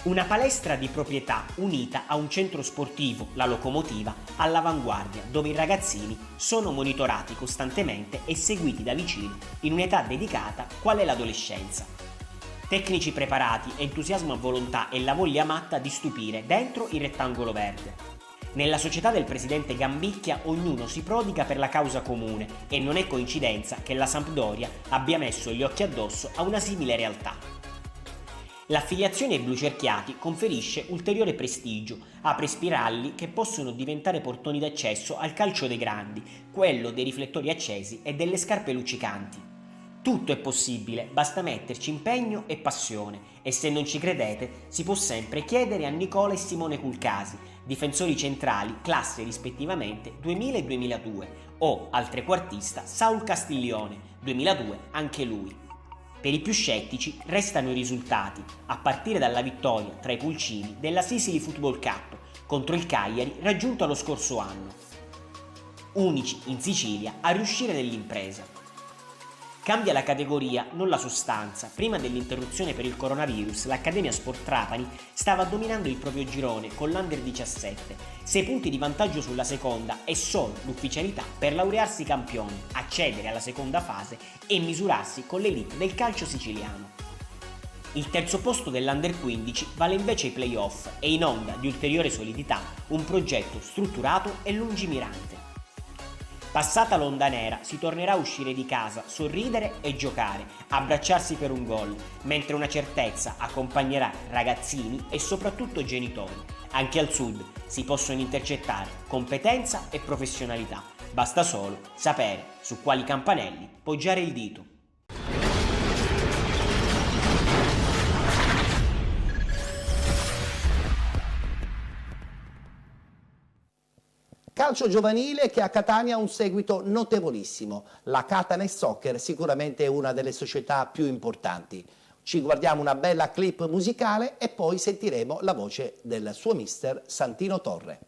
Una palestra di proprietà unita a un centro sportivo, la Locomotiva, all'avanguardia, dove i ragazzini sono monitorati costantemente e seguiti da vicino in un'età dedicata qual è l'adolescenza. Tecnici preparati, entusiasmo a volontà e la voglia matta di stupire dentro il rettangolo verde. Nella società del presidente Gambicchia ognuno si prodiga per la causa comune e non è coincidenza che la Sampdoria abbia messo gli occhi addosso a una simile realtà. L'affiliazione ai blucerchiati conferisce ulteriore prestigio, apre spiragli che possono diventare portoni d'accesso al calcio dei grandi, quello dei riflettori accesi e delle scarpe luccicanti. Tutto è possibile, basta metterci impegno e passione, e se non ci credete si può sempre chiedere a Nicola e Simone Culcasi, difensori centrali classe rispettivamente 2000 e 2002, o al trequartista Saul Castiglione, 2002 anche lui. Per i più scettici restano i risultati, a partire dalla vittoria tra i pulcini della Sicily Football Cup contro il Cagliari raggiunta lo scorso anno. Unici in Sicilia a riuscire nell'impresa. Cambia la categoria, non la sostanza. Prima dell'interruzione per il coronavirus, l'Accademia Sport Trapani stava dominando il proprio girone con l'Under 17, 6 punti di vantaggio sulla seconda e solo l'ufficialità per laurearsi campioni, accedere alla seconda fase e misurarsi con l'elite del calcio siciliano. Il terzo posto dell'Under 15 vale invece i play-off e in onda di ulteriore solidità un progetto strutturato e lungimirante. Passata l'onda nera si tornerà a uscire di casa, sorridere e giocare, abbracciarsi per un gol, mentre una certezza accompagnerà ragazzini e soprattutto genitori. Anche al sud si possono intercettare competenza e professionalità, basta solo sapere su quali campanelli poggiare il dito. Calcio giovanile che a Catania ha un seguito notevolissimo. La Catania Soccer sicuramente è una delle società più importanti. Ci guardiamo una bella clip musicale e poi sentiremo la voce del suo mister Santino Torre.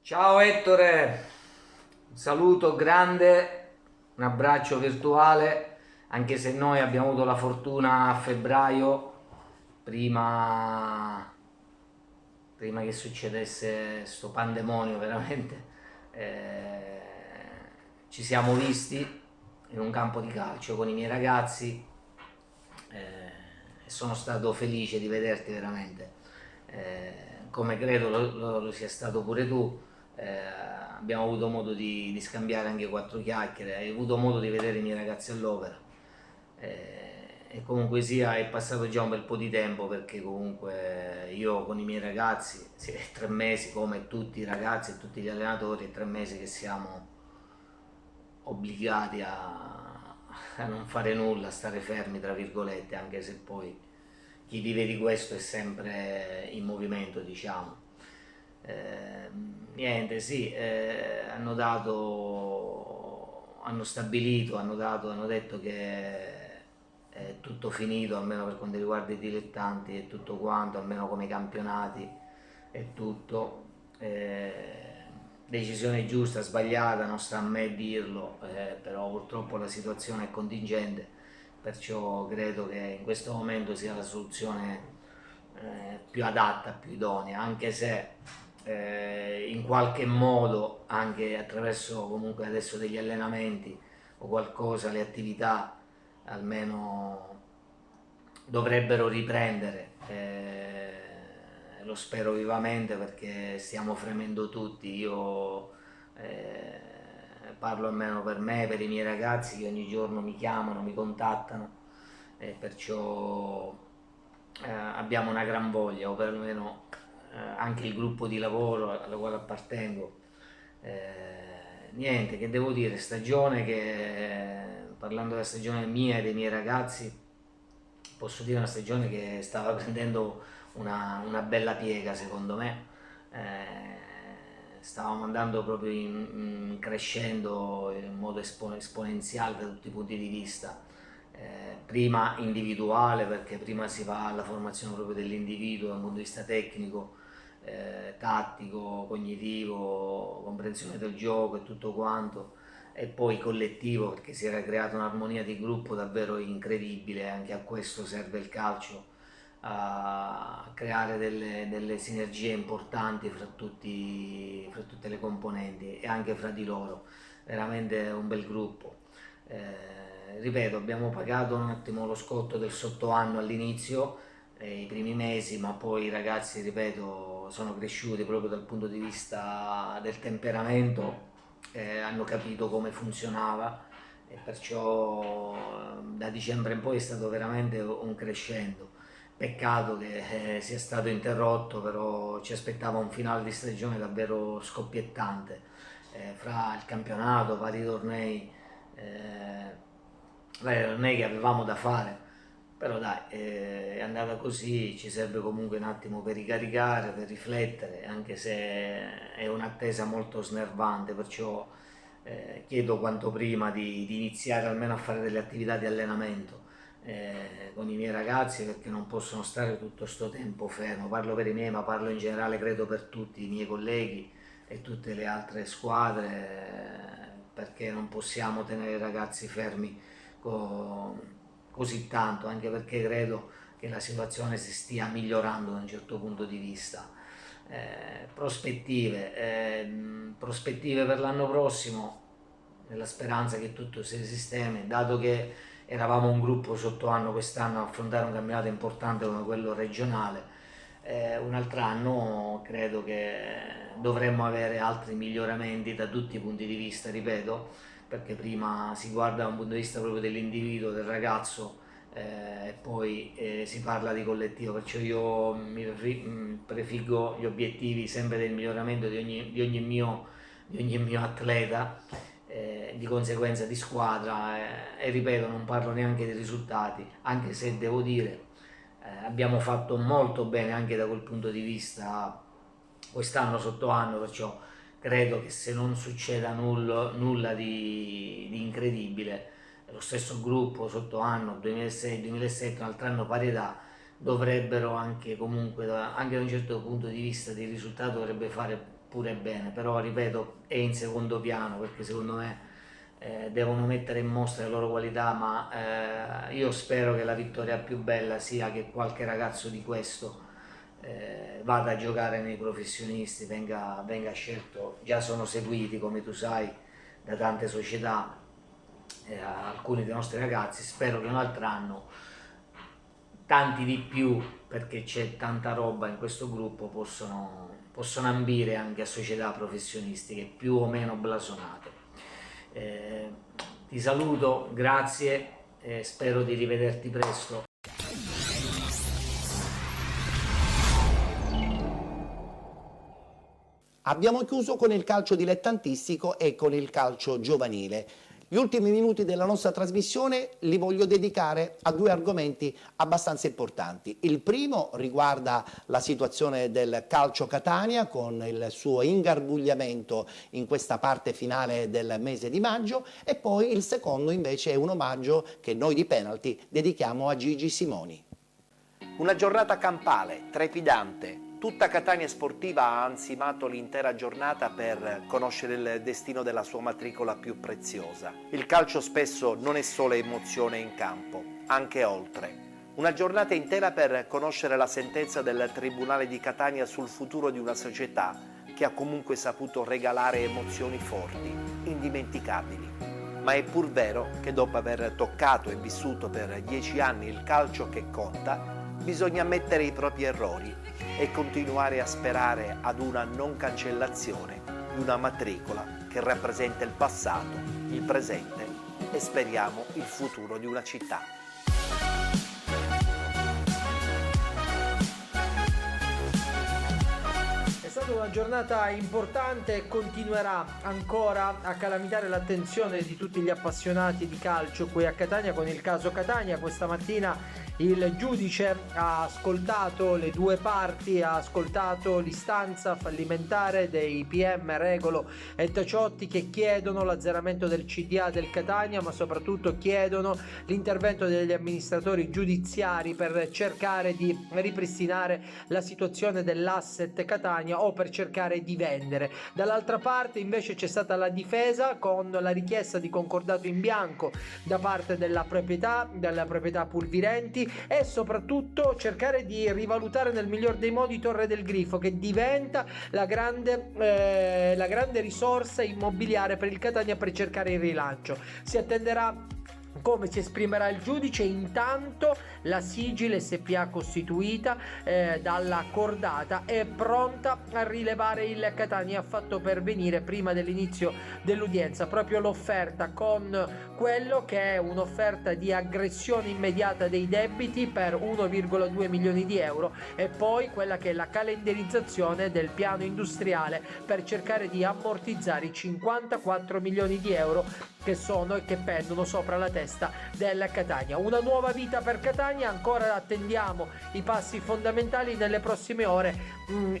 Ciao Ettore, un saluto grande, un abbraccio virtuale, anche se noi abbiamo avuto la fortuna a febbraio, prima che succedesse sto pandemonio veramente, ci siamo visti in un campo di calcio con i miei ragazzi e sono stato felice di vederti veramente, come credo lo sia stato pure tu. Abbiamo avuto modo di scambiare anche 4 chiacchiere, hai avuto modo di vedere i miei ragazzi all'opera e comunque sia è passato già un bel po' di tempo, perché comunque io con i miei ragazzi, sì, 3 mesi come tutti i ragazzi e tutti gli allenatori, 3 mesi che siamo obbligati a non fare nulla, a stare fermi tra virgolette, anche se poi chi vive di questo è sempre in movimento, diciamo. Niente, sì, hanno stabilito, hanno detto che è tutto finito, almeno per quanto riguarda i dilettanti, è tutto quanto, almeno come campionati, è tutto. Decisione giusta, sbagliata, non sta a me dirlo, però purtroppo la situazione è contingente, perciò credo che in questo momento sia la soluzione più adatta, più idonea, anche se in qualche modo, anche attraverso comunque adesso degli allenamenti o qualcosa, le attività almeno dovrebbero riprendere, lo spero vivamente, perché stiamo fremendo tutti. Io parlo almeno per me, per i miei ragazzi che ogni giorno mi chiamano, mi contattano, perciò abbiamo una gran voglia, o perlomeno anche il gruppo di lavoro al quale appartengo. Niente, che devo dire, stagione che, parlando della stagione mia e dei miei ragazzi, posso dire una stagione che stava prendendo una bella piega, secondo me. Stavamo andando proprio crescendo in modo esponenziale da tutti i punti di vista. Prima individuale, perché prima si va alla formazione proprio dell'individuo dal punto di vista tecnico, tattico, cognitivo, comprensione del gioco e tutto quanto, e poi collettivo, perché si era creata un'armonia di gruppo davvero incredibile. Anche a questo serve il calcio, a creare delle sinergie importanti fra tutte le componenti e anche fra di loro. Veramente un bel gruppo. Ripeto, abbiamo pagato un attimo lo scotto del sottoanno all'inizio, i primi mesi, ma poi i ragazzi, ripeto, sono cresciuti proprio dal punto di vista del temperamento, hanno capito come funzionava, e perciò da dicembre in poi è stato veramente un crescendo. Peccato che sia stato interrotto, però ci aspettava un finale di stagione davvero scoppiettante, fra il campionato, vari tornei che avevamo da fare. Però dai, è andata così, ci serve comunque un attimo per ricaricare, per riflettere, anche se è un'attesa molto snervante, perciò chiedo quanto prima di iniziare almeno a fare delle attività di allenamento con i miei ragazzi, perché non possono stare tutto sto tempo fermo. Parlo per i miei, ma parlo in generale, credo per tutti i miei colleghi e tutte le altre squadre, perché non possiamo tenere i ragazzi fermi così tanto, anche perché credo che la situazione si stia migliorando da un certo punto di vista. Prospettive per l'anno prossimo, nella speranza che tutto si sistemi, dato che eravamo un gruppo sotto anno quest'anno a affrontare un campionato importante come quello regionale. Un altro anno credo che dovremmo avere altri miglioramenti da tutti i punti di vista, ripeto, perché prima si guarda da un punto di vista proprio dell'individuo, del ragazzo, e poi si parla di collettivo, perciò io mi prefiggo gli obiettivi sempre del miglioramento di ogni mio atleta, di conseguenza di squadra, e ripeto, non parlo neanche dei risultati, anche se devo dire abbiamo fatto molto bene anche da quel punto di vista quest'anno sotto anno, perciò credo che se non succeda nulla di incredibile, lo stesso gruppo sotto anno 2006-2007, un altro anno pari età, dovrebbero anche comunque, anche da un certo punto di vista di risultato, dovrebbe fare pure bene, però ripeto è in secondo piano, perché secondo me devono mettere in mostra le loro qualità, ma io spero che la vittoria più bella sia che qualche ragazzo di questo vada a giocare nei professionisti, venga scelto. Già sono seguiti, come tu sai, da tante società alcuni dei nostri ragazzi. Spero che un altro anno tanti di più, perché c'è tanta roba in questo gruppo, possono ambire anche a società professionistiche più o meno blasonate. Ti saluto, grazie, spero di rivederti presto. Abbiamo chiuso con il calcio dilettantistico e con il calcio giovanile. Gli ultimi minuti della nostra trasmissione li voglio dedicare a due argomenti abbastanza importanti. Il primo riguarda la situazione del calcio Catania con il suo ingarbugliamento in questa parte finale del mese di maggio, e poi il secondo invece è un omaggio che noi di Penalty dedichiamo a Gigi Simoni. Una giornata campale, trepidante. Tutta Catania Sportiva ha ansimato l'intera giornata per conoscere il destino della sua matricola più preziosa. Il calcio spesso non è solo emozione in campo, anche oltre. Una giornata intera per conoscere la sentenza del Tribunale di Catania sul futuro di una società che ha comunque saputo regalare emozioni forti, indimenticabili. Ma è pur vero che dopo aver toccato e vissuto per 10 anni il calcio che conta, bisogna ammettere i propri errori e continuare a sperare ad una non cancellazione di una matricola che rappresenta il passato, il presente e speriamo il futuro di una città. È stata una giornata importante e continuerà ancora a calamitare l'attenzione di tutti gli appassionati di calcio qui a Catania con il caso Catania. Questa mattina il giudice ha ascoltato le due parti, ha ascoltato l'istanza fallimentare dei PM Regolo e Taciotti, che chiedono l'azzeramento del CDA del Catania, ma soprattutto chiedono l'intervento degli amministratori giudiziari per cercare di ripristinare la situazione dell'asset Catania o per cercare di vendere. Dall'altra parte invece c'è stata la difesa con la richiesta di concordato in bianco da parte della proprietà Pulvirenti, e soprattutto cercare di rivalutare nel miglior dei modi Torre del Grifo, che diventa la grande risorsa immobiliare per il Catania per cercare il rilancio. Si attenderà come si esprimerà il giudice. Intanto la Sigil SPA costituita dalla cordata è pronta a rilevare il Catania. Ha fatto pervenire prima dell'inizio dell'udienza proprio l'offerta, con quello che è un'offerta di aggressione immediata dei debiti per 1,2 milioni di euro e poi quella che è la calendarizzazione del piano industriale per cercare di ammortizzare i 54 milioni di euro che sono e che pendono sopra la testa del Catania. Una nuova vita per Catania, ancora attendiamo i passi fondamentali. Nelle prossime ore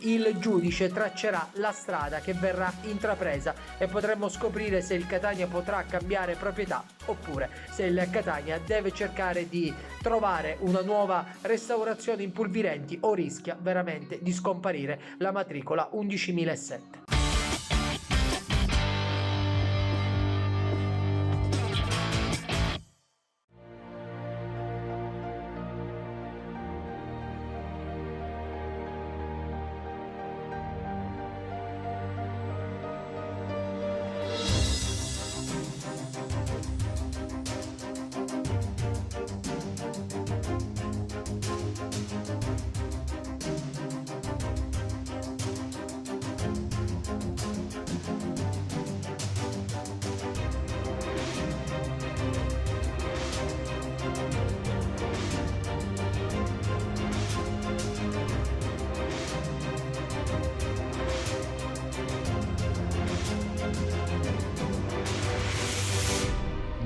il giudice traccerà la strada che verrà intrapresa e potremo scoprire se il Catania potrà cambiare proprietà oppure se il Catania deve cercare di trovare una nuova restaurazione in Pulvirenti o rischia veramente di scomparire la matricola 11.007.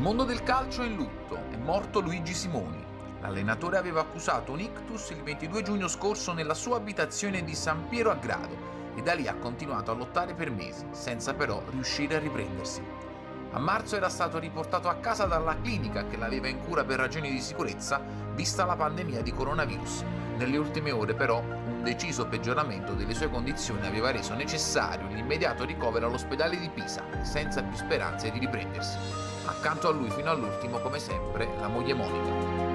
mondo del calcio è in lutto, è morto Luigi Simoni. L'allenatore aveva accusato un ictus il 22 giugno scorso nella sua abitazione di San Piero a Grado e da lì ha continuato a lottare per mesi, senza però riuscire a riprendersi. A marzo era stato riportato a casa dalla clinica che l'aveva in cura per ragioni di sicurezza, vista la pandemia di coronavirus. Nelle ultime ore però un deciso peggioramento delle sue condizioni aveva reso necessario l'immediato ricovero all'ospedale di Pisa, senza più speranze di riprendersi. Accanto a lui fino all'ultimo, come sempre, la moglie Monica.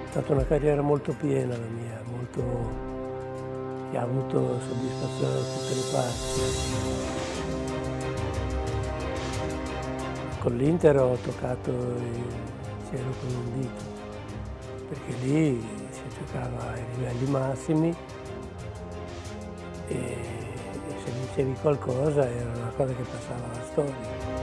È stata una carriera molto piena la mia, che ha avuto soddisfazione da tutte le parti. Con l'Inter ho toccato il cielo con un dito, perché lì si giocava ai livelli massimi e se vincevi qualcosa era una cosa che passava alla storia.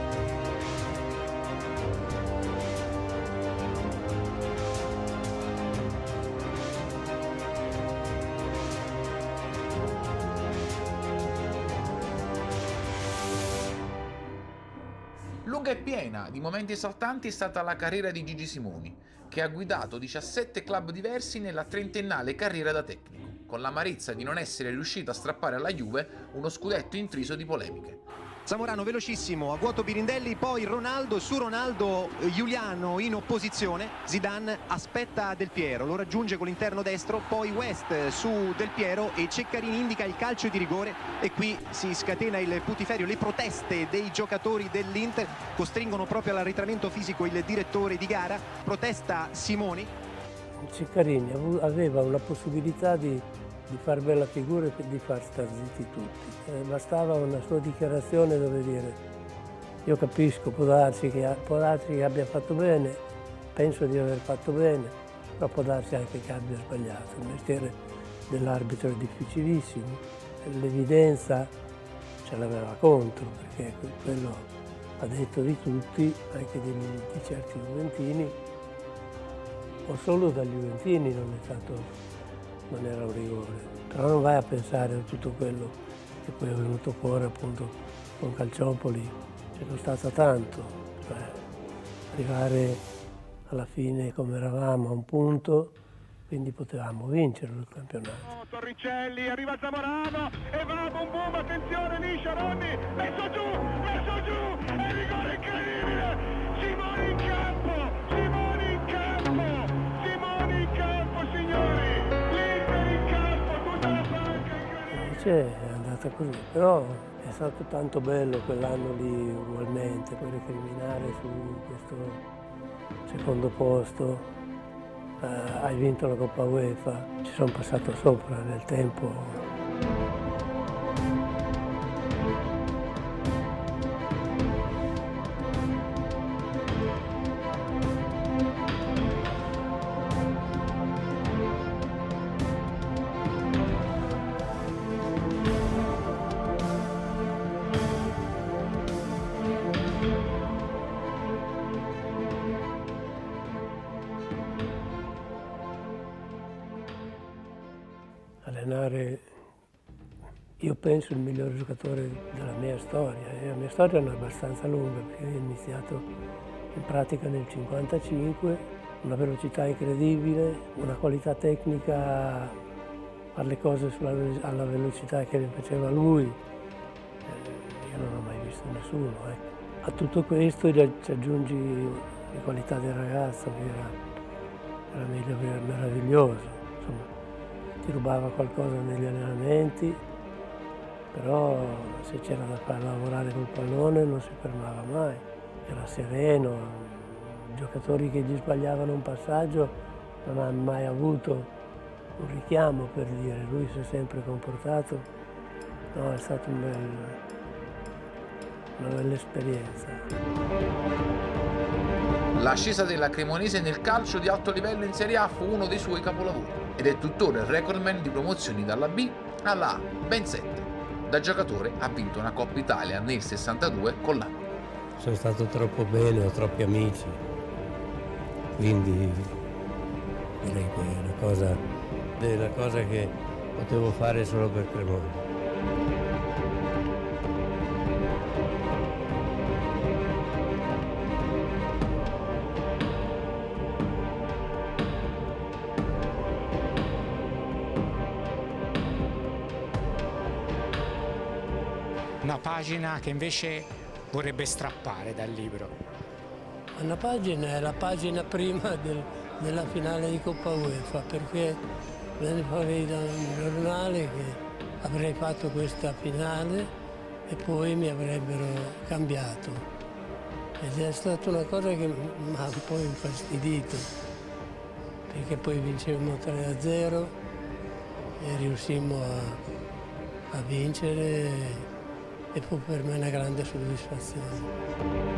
Lunga e piena di momenti esaltanti è stata la carriera di Gigi Simoni, che ha guidato 17 club diversi nella trentennale carriera da tecnico, con l'amarezza di non essere riuscito a strappare alla Juve uno scudetto intriso di polemiche. Zamorano velocissimo, a vuoto Birindelli, poi Ronaldo, su Ronaldo Giuliano in opposizione, Zidane aspetta Del Piero, lo raggiunge con l'interno destro, poi West su Del Piero e Ceccarini indica il calcio di rigore e qui si scatena il putiferio, le proteste dei giocatori dell'Inter costringono proprio all'arretramento fisico il direttore di gara, protesta Simoni. Ceccarini aveva la possibilità di far bella figura e di far star zitti tutti. Bastava una sua dichiarazione dove dire io capisco, può darsi che abbia fatto bene, penso di aver fatto bene, però può darsi anche che abbia sbagliato. Il mestiere dell'arbitro è difficilissimo, l'evidenza ce l'aveva contro, perché quello ha detto di tutti, anche di certi juventini, o solo dagli juventini non era un rigore. Però non vai a pensare a tutto quello che poi è venuto fuori appunto con Calciopoli, c'è costato tanto, cioè arrivare alla fine come eravamo a un punto, quindi potevamo vincere il campionato. Torricelli, arriva Zamorano e va bum bum, attenzione lì Sciaroni, messo giù, è rigore incredibile, Simoni in campo, signori, l'Inter in campo, tutta la panca. Invece è andata così, però è stato tanto bello quell'anno lì ugualmente, poi recriminare su questo secondo posto. Hai vinto la Coppa UEFA, ci sono passato sopra nel tempo. Allenare, io penso, il migliore giocatore della mia storia. E la mia storia è abbastanza lunga perché ho iniziato in pratica nel 1955, una velocità incredibile, una qualità tecnica, fare le cose alla velocità che le faceva lui, io non ho mai visto nessuno. A tutto questo ci aggiungi le qualità del ragazzo che era meraviglioso. Insomma, ti rubava qualcosa negli allenamenti, però se c'era da far lavorare col pallone non si fermava mai, era sereno, giocatori che gli sbagliavano un passaggio non hanno mai avuto un richiamo per dire, lui si è sempre comportato, no, è stata una bella esperienza. L'ascesa della Cremonese nel calcio di alto livello in Serie A fu uno dei suoi capolavori ed è tuttora il recordman di promozioni dalla B alla A, ben 7. Da giocatore ha vinto una Coppa Italia nel 62 con l'A. sono stato troppo bene, ho troppi amici, quindi direi che è una cosa che potevo fare solo per Cremona. Una pagina che invece vorrebbe strappare dal libro. Una pagina è la pagina prima della finale di Coppa UEFA, perché venne fuori da un giornale che avrei fatto questa finale e poi mi avrebbero cambiato. Ed è stata una cosa che mi ha un po' infastidito, perché poi vincemmo 3-0 e riuscimmo a vincere. E fu per me una grande soddisfazione.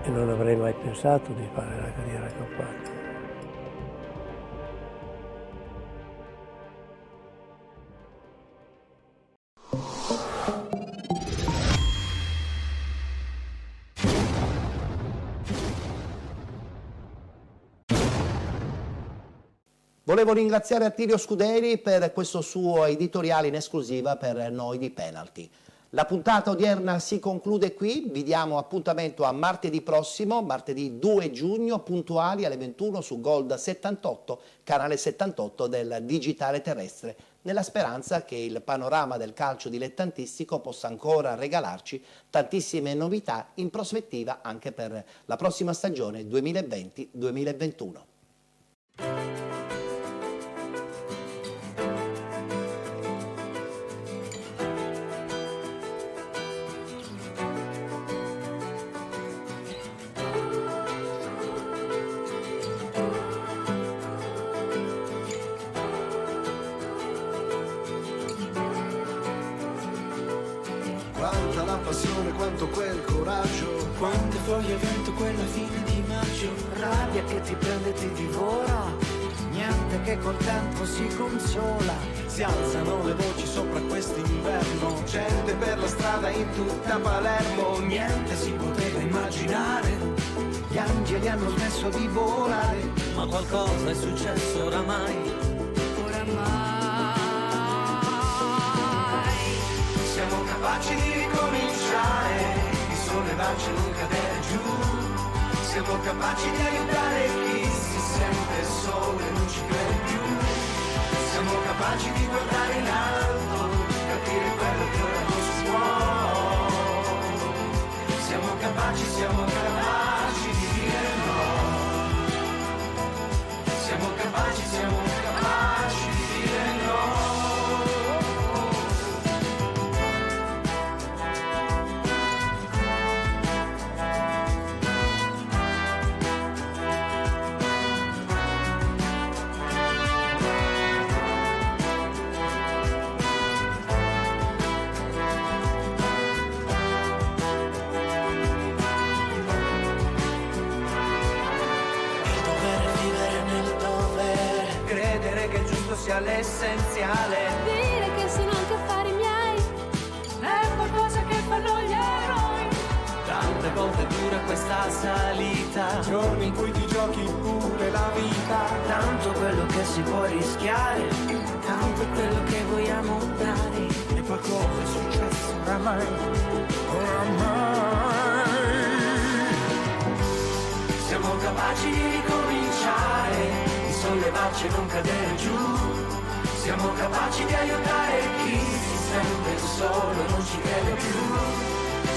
Non avrei mai pensato di fare la carriera che ho fatto. Volevo ringraziare Attilio Scuderi per questo suo editoriale in esclusiva per noi di Penalty. La puntata odierna si conclude qui, vi diamo appuntamento a martedì prossimo, martedì 2 giugno, puntuali alle 21 su Gold 78, canale 78 del digitale terrestre, nella speranza che il panorama del calcio dilettantistico possa ancora regalarci tantissime novità in prospettiva anche per la prossima stagione 2020-2021. Quanta la passione, quanto quel coraggio, quante foglie vento quella fine di maggio, rabbia che ti prende e ti divora, niente che col tempo si consola, si alzano le voci sopra quest'inverno, gente per la strada in tutta Palermo, niente si poteva immaginare, gli angeli hanno smesso di volare, ma qualcosa è successo oramai. Siamo capaci di ricominciare, di sollevarci e non cadere giù. Siamo capaci di aiutare chi si sente solo e non ci crede più. Siamo capaci di guardare in alto, capire quello che ora non si può. Siamo capaci di dire no. Siamo capaci di dire no. Sia l'essenziale, dire che sono anche affari miei è qualcosa che fanno gli eroi. Tante volte dura questa salita, giorni in cui ti giochi pure la vita. Tanto quello che si può rischiare, tanto quello che vogliamo dare, e qualcosa è successo oramai. Siamo capaci di ricominciare, di sollevarci e non cadere giù. Siamo capaci di aiutare chi si sente solo e non ci crede più.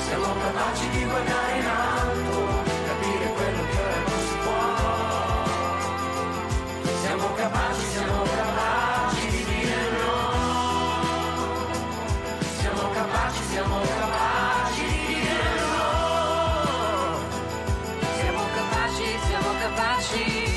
Siamo capaci di guardare in alto, capire quello che ora non si può. siamo capaci di dire no. Siamo capaci.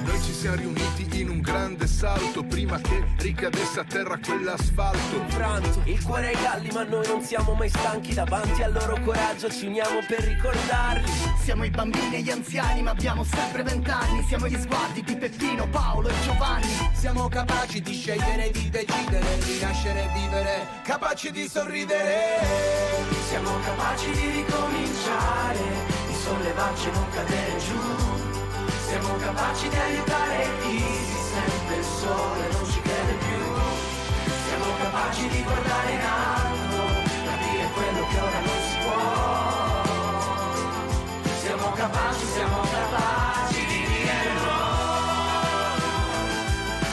Noi ci siamo riuniti in un grande salto prima che ricadesse a terra quell'asfalto. Infranto, il cuore ai galli, ma noi non siamo mai stanchi. Davanti al loro coraggio ci uniamo per ricordarli. Siamo i bambini e gli anziani, ma abbiamo sempre 20 anni. Siamo gli sguardi di Peppino, Paolo e Giovanni. Siamo capaci di scegliere, di decidere, di nascere e vivere, capaci di sorridere. Siamo capaci di ricominciare, di sollevarci e non cadere giù. Siamo capaci di aiutare chi si sente solo e non ci crede più. Siamo capaci di guardare in alto, per dire quello che ora non si può. Siamo capaci di dire no.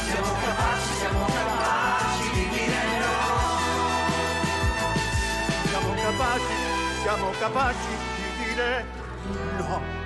Siamo capaci di dire no. Siamo capaci di dire no.